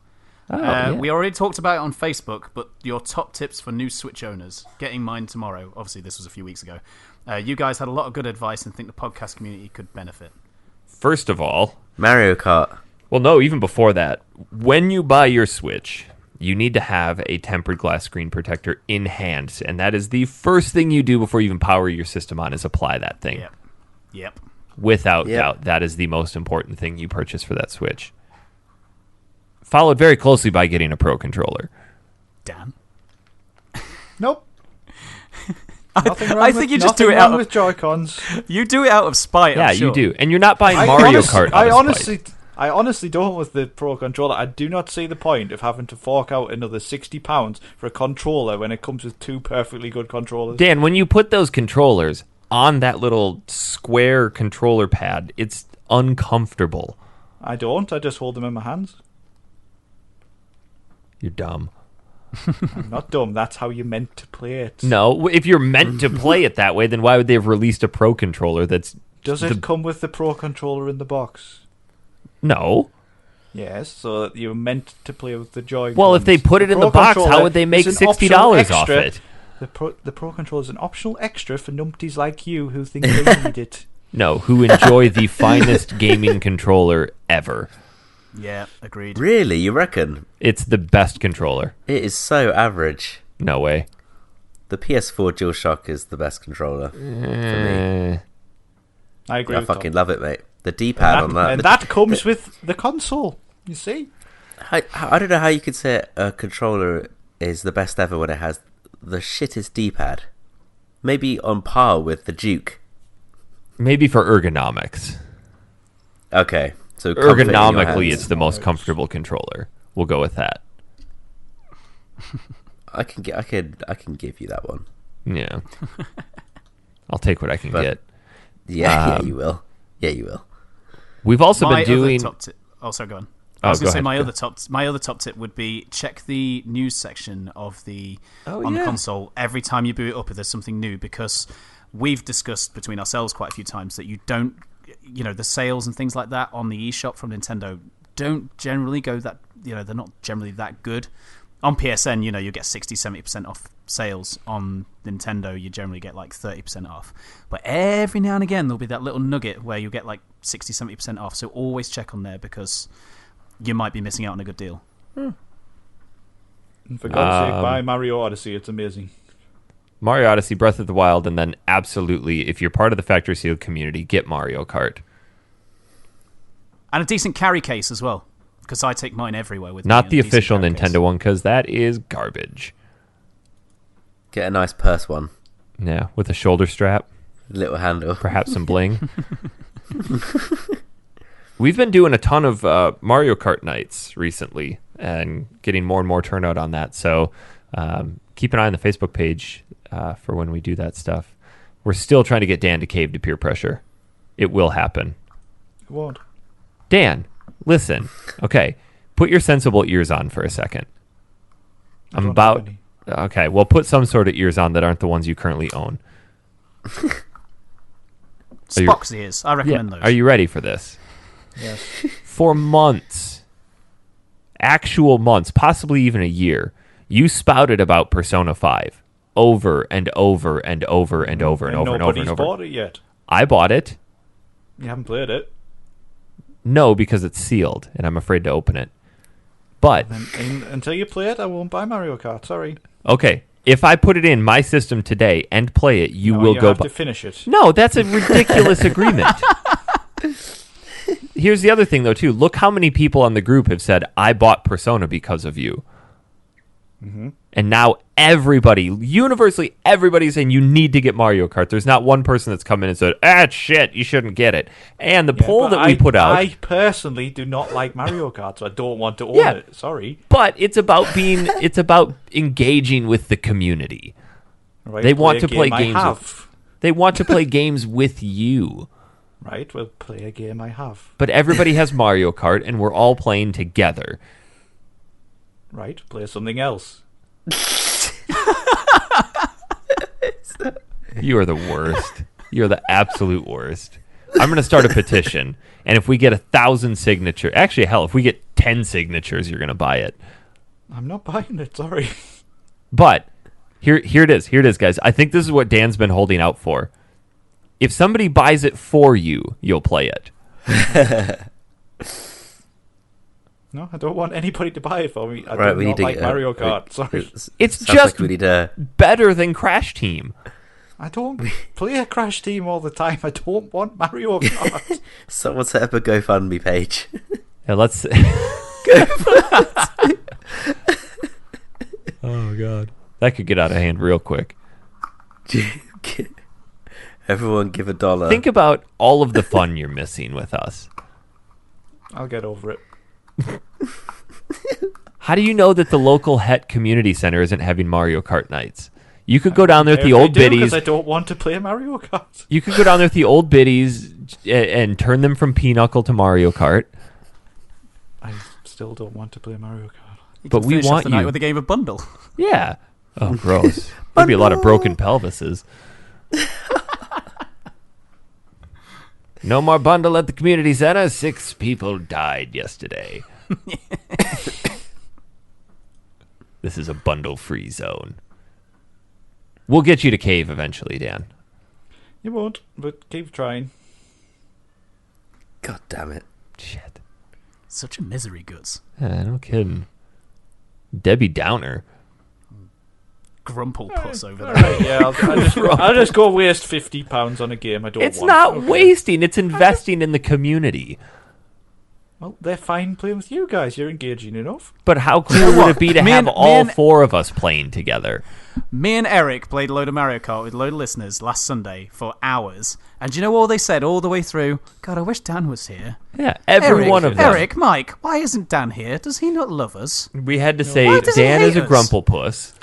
Oh, yeah. We already talked about it on Facebook, but your top tips for new Switch owners. Getting mine tomorrow. Obviously, this was a few weeks ago. You guys had a lot of good advice and think the podcast community could benefit. First of all, Mario Kart. well, no, even before that, when you buy your Switch, you need to have a tempered glass screen protector in hand, and that is the first thing you do before you even power your system on is apply that thing. Yep. Without doubt, that is the most important thing you purchase for that Switch. Followed very closely by getting a Pro controller. Dan. Nope. Nothing wrong I think you just do it nothing wrong out of- with Joy-Cons. You do it out of spite. Yeah, I'm sure. you do. And you're not buying Mario Kart out of spite. I honestly don't with the Pro controller. I do not see the point of having to fork out another £60 for a controller when it comes with two perfectly good controllers. Dan, when you put those controllers on that little square controller pad, it's uncomfortable. I don't. I just hold them in my hands. You're dumb. I'm not dumb. That's how you meant to play it. No, if you're meant to play it that way, then why would they have released a Pro controller that's... Does it come with the Pro controller in the box? No. Yes, so that you're meant to play with the Joy-Cons. Well, if they put it in the box, how would they make is an $60 optional off extra. it? The Pro controller is an optional extra for numpties like you who think they need it. No, who enjoy the finest gaming controller ever. Yeah, agreed. Really? You reckon? It's the best controller. It is so average. No way. The PS4 DualShock is the best controller for me. I agree I with fucking Tom. love it, mate. The D-pad on that. And that comes with the console, you see? I don't know how you could say a controller is the best ever when it has the shittest D-pad. Maybe on par with the Duke. Maybe for ergonomics. Okay, so comfort in your Ergonomically, hands. it's the most comfortable controller. We'll go with that. I can give you that one. Yeah. I'll take what I can get. Yeah, you will. Yeah, you will. We've also My been doing... other top tip. Oh, sorry, go on. Oh, I was go going to say ahead, my other top tip would be check the news section of the Oh, on the yeah. console every time you boot it up if there's something new, because we've discussed between ourselves quite a few times that you don't, the sales and things like that on the eShop from Nintendo don't generally go that, they're not generally that good. On PSN, you get 60-70% off sales. On Nintendo, you generally get like 30% off. But every now and again, there'll be that little nugget where you get like 60-70% off. So always check on there because you might be missing out on a good deal. And for God's sake, buy Mario Odyssey. It's amazing. Mario Odyssey, Breath of the Wild, and then absolutely, if you're part of the Factory Sealed community, get Mario Kart. And a decent carry case as well, because I take mine everywhere with me. Not the official Nintendo one, because that is garbage. Get a nice purse one. Yeah, with a shoulder strap. Little handle. Perhaps some bling. We've been doing a ton of Mario Kart nights recently and getting more and more turnout on that. So keep an eye on the Facebook page for when we do that stuff. We're still trying to get Dan to cave to peer pressure. It will happen. It won't. Dan, listen. Okay, put your sensible ears on for a second. I'm about... Okay, well, put some sort of ears on that aren't the ones you currently own. Spock's ears. I recommend those. Are you ready for this? Yes. For months, actual months, possibly even a year, you spouted about Persona 5 over and over and over and over and over and over and over. Nobody's bought it yet. I bought it. You haven't played it? No, because it's sealed, and I'm afraid to open it. But until you play it, I won't buy Mario Kart. Sorry. Okay, if I put it in my system today and play it, you will go. You have to finish it. No, that's a ridiculous agreement. Here's the other thing, though, too. Look how many people on the group have said, I bought Persona because of you. Mm-hmm. And now universally everybody's saying you need to get Mario Kart. There's not one person that's come in and said, it's shit, you shouldn't get it. And the poll that we put out... I personally do not like Mario Kart, so I don't want to own it. Sorry. But it's about it's about engaging with the community. Right, they want to play games. They want to play games with you. Right, we'll play a game I have. But everybody has Mario Kart, and we're all playing together. Right, play something else. You are the worst. You're the absolute worst. I'm going to start a petition, and if we get 1,000 signatures... Actually, hell, if we get 10 signatures, you're going to buy it. I'm not buying it, sorry. But, here it is. Here it is, guys. I think this is what Dan's been holding out for. If somebody buys it for you, you'll play it. No, I don't want anybody to buy it for me. I do not like Mario Kart. Sorry. It's just better than Crash Team. I don't play a Crash Team all the time. I don't want Mario Kart. Someone set up a GoFundMe page. Yeah, let's... Oh, God. That could get out of hand real quick. Everyone give $1. Think about all of the fun you're missing with us. I'll get over it. How do you know that the local Het community center isn't having Mario Kart nights? You could go down there with the old biddies. Because I don't want to play Mario Kart. You could go down there with the old biddies and turn them from Pinochle to Mario Kart. I still don't want to play Mario Kart. But we want the night with a game of bundle. Yeah. Oh, gross. There'd be a lot of broken pelvises. No more bundle at the community center. 6 people died yesterday. This is a bundle-free zone. We'll get you to cave eventually, Dan. You won't, but keep trying. God damn it. Shit. Such a misery, Guts. Yeah, no kidding. Debbie Downer. Grumple puss over there. Right, yeah, I'll just go waste £50 on a game I don't want. It's not wasting, it's investing in the community. Well, they're fine playing with you guys. You're engaging enough. But how cool would it be to have all 4 of us playing together? Me and Eric played a load of Mario Kart with a load of listeners last Sunday for hours. And do you know all they said all the way through? God, I wish Dan was here. Yeah, every one of them. Eric, Mike, why isn't Dan here? Does he not love us? We had to say Dan is a grumple puss.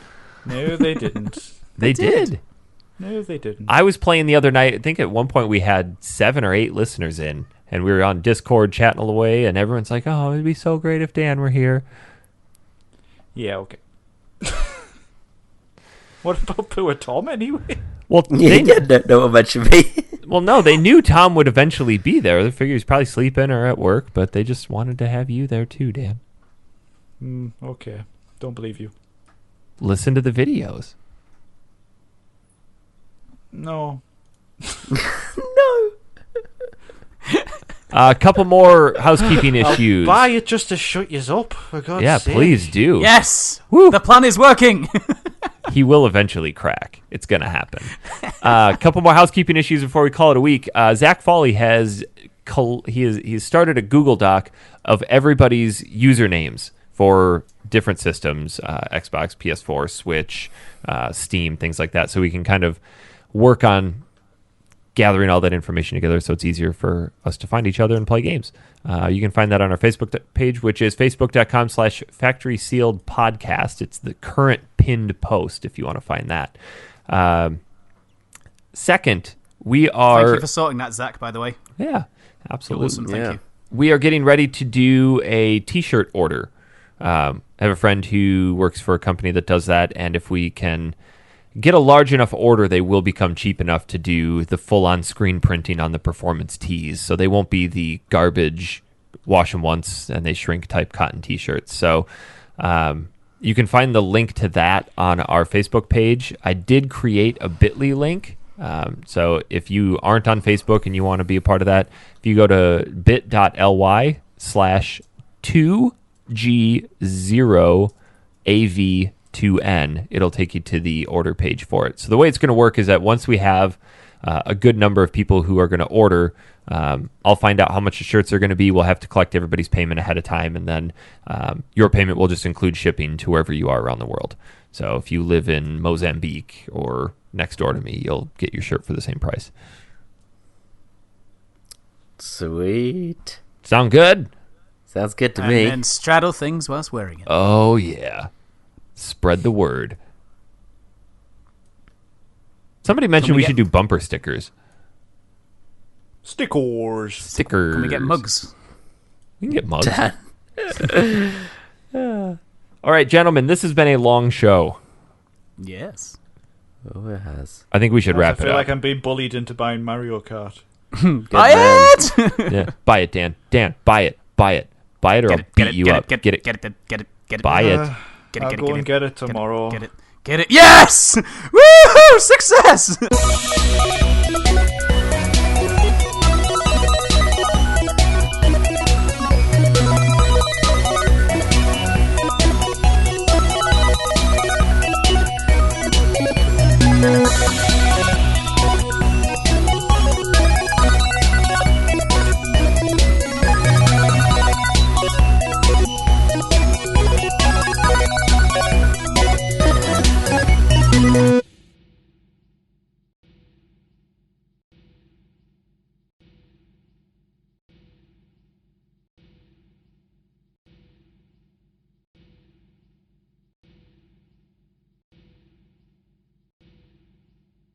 No, they didn't. They did. No, they didn't. I was playing the other night. I think at one point we had 7 or 8 listeners in, and we were on Discord chatting away, and everyone's like, oh, it'd be so great if Dan were here. Yeah, okay. What about poor Tom, anyway? Well, no one mentioned me. Well, no, they knew Tom would eventually be there. They figured he's probably sleeping or at work, but they just wanted to have you there too, Dan. Okay. Don't believe you. Listen to the videos. No. No. A couple more housekeeping issues. Buy it just to shut you up, for God's sake. Yeah, please do. Yes! Woo. The plan is working! he will eventually crack. It's going to happen. A couple more housekeeping issues before we call it a week. Zach Foley has he's started a Google Doc of everybody's usernames for different systems, Xbox, PS4, Switch, Steam, things like that, so we can kind of work on gathering all that information together so it's easier for us to find each other and play games. You can find that on our Facebook page, which is facebook.com/factorysealedpodcast. It's the current pinned post if you want to find that. Second, we are... Thank you for sorting that, Zach, by the way. Yeah, absolutely. Awesome, thank you. We are getting ready to do a T-shirt order. I have a friend who works for a company that does that, and if we can get a large enough order, they will become cheap enough to do the full-on screen printing on the performance tees. So they won't be the garbage, wash them once and they shrink type cotton T-shirts. So you can find the link to that on our Facebook page. I did create a Bitly link. So if you aren't on Facebook and you want to be a part of that, if you go to bit.ly/2G0AV2N, it'll take you to the order page for it. So the way it's going to work is that once we have a good number of people who are going to order, I'll find out how much the shirts are going to be. We'll have to collect everybody's payment ahead of time, and then your payment will just include shipping to wherever you are around the world. So if you live in Mozambique or next door to me, you'll get your shirt for the same price. Sweet. Sound good? Sounds good to me. And then straddle things whilst wearing it. Oh, yeah. Spread the word. Somebody mentioned we should do bumper stickers. Stickers. Can we get mugs? We can get mugs. All right, gentlemen, this has been a long show. Yes. Oh, it has. I think we should wrap it up. I feel like I'm being bullied into buying Mario Kart. Buy it! Yeah, buy it, Dan. Dan, buy it. Buy it. Buy it or I'll beat you up. Get it. Buy it. I'll go and get it tomorrow. Get it. Yes! Woohoo! Success!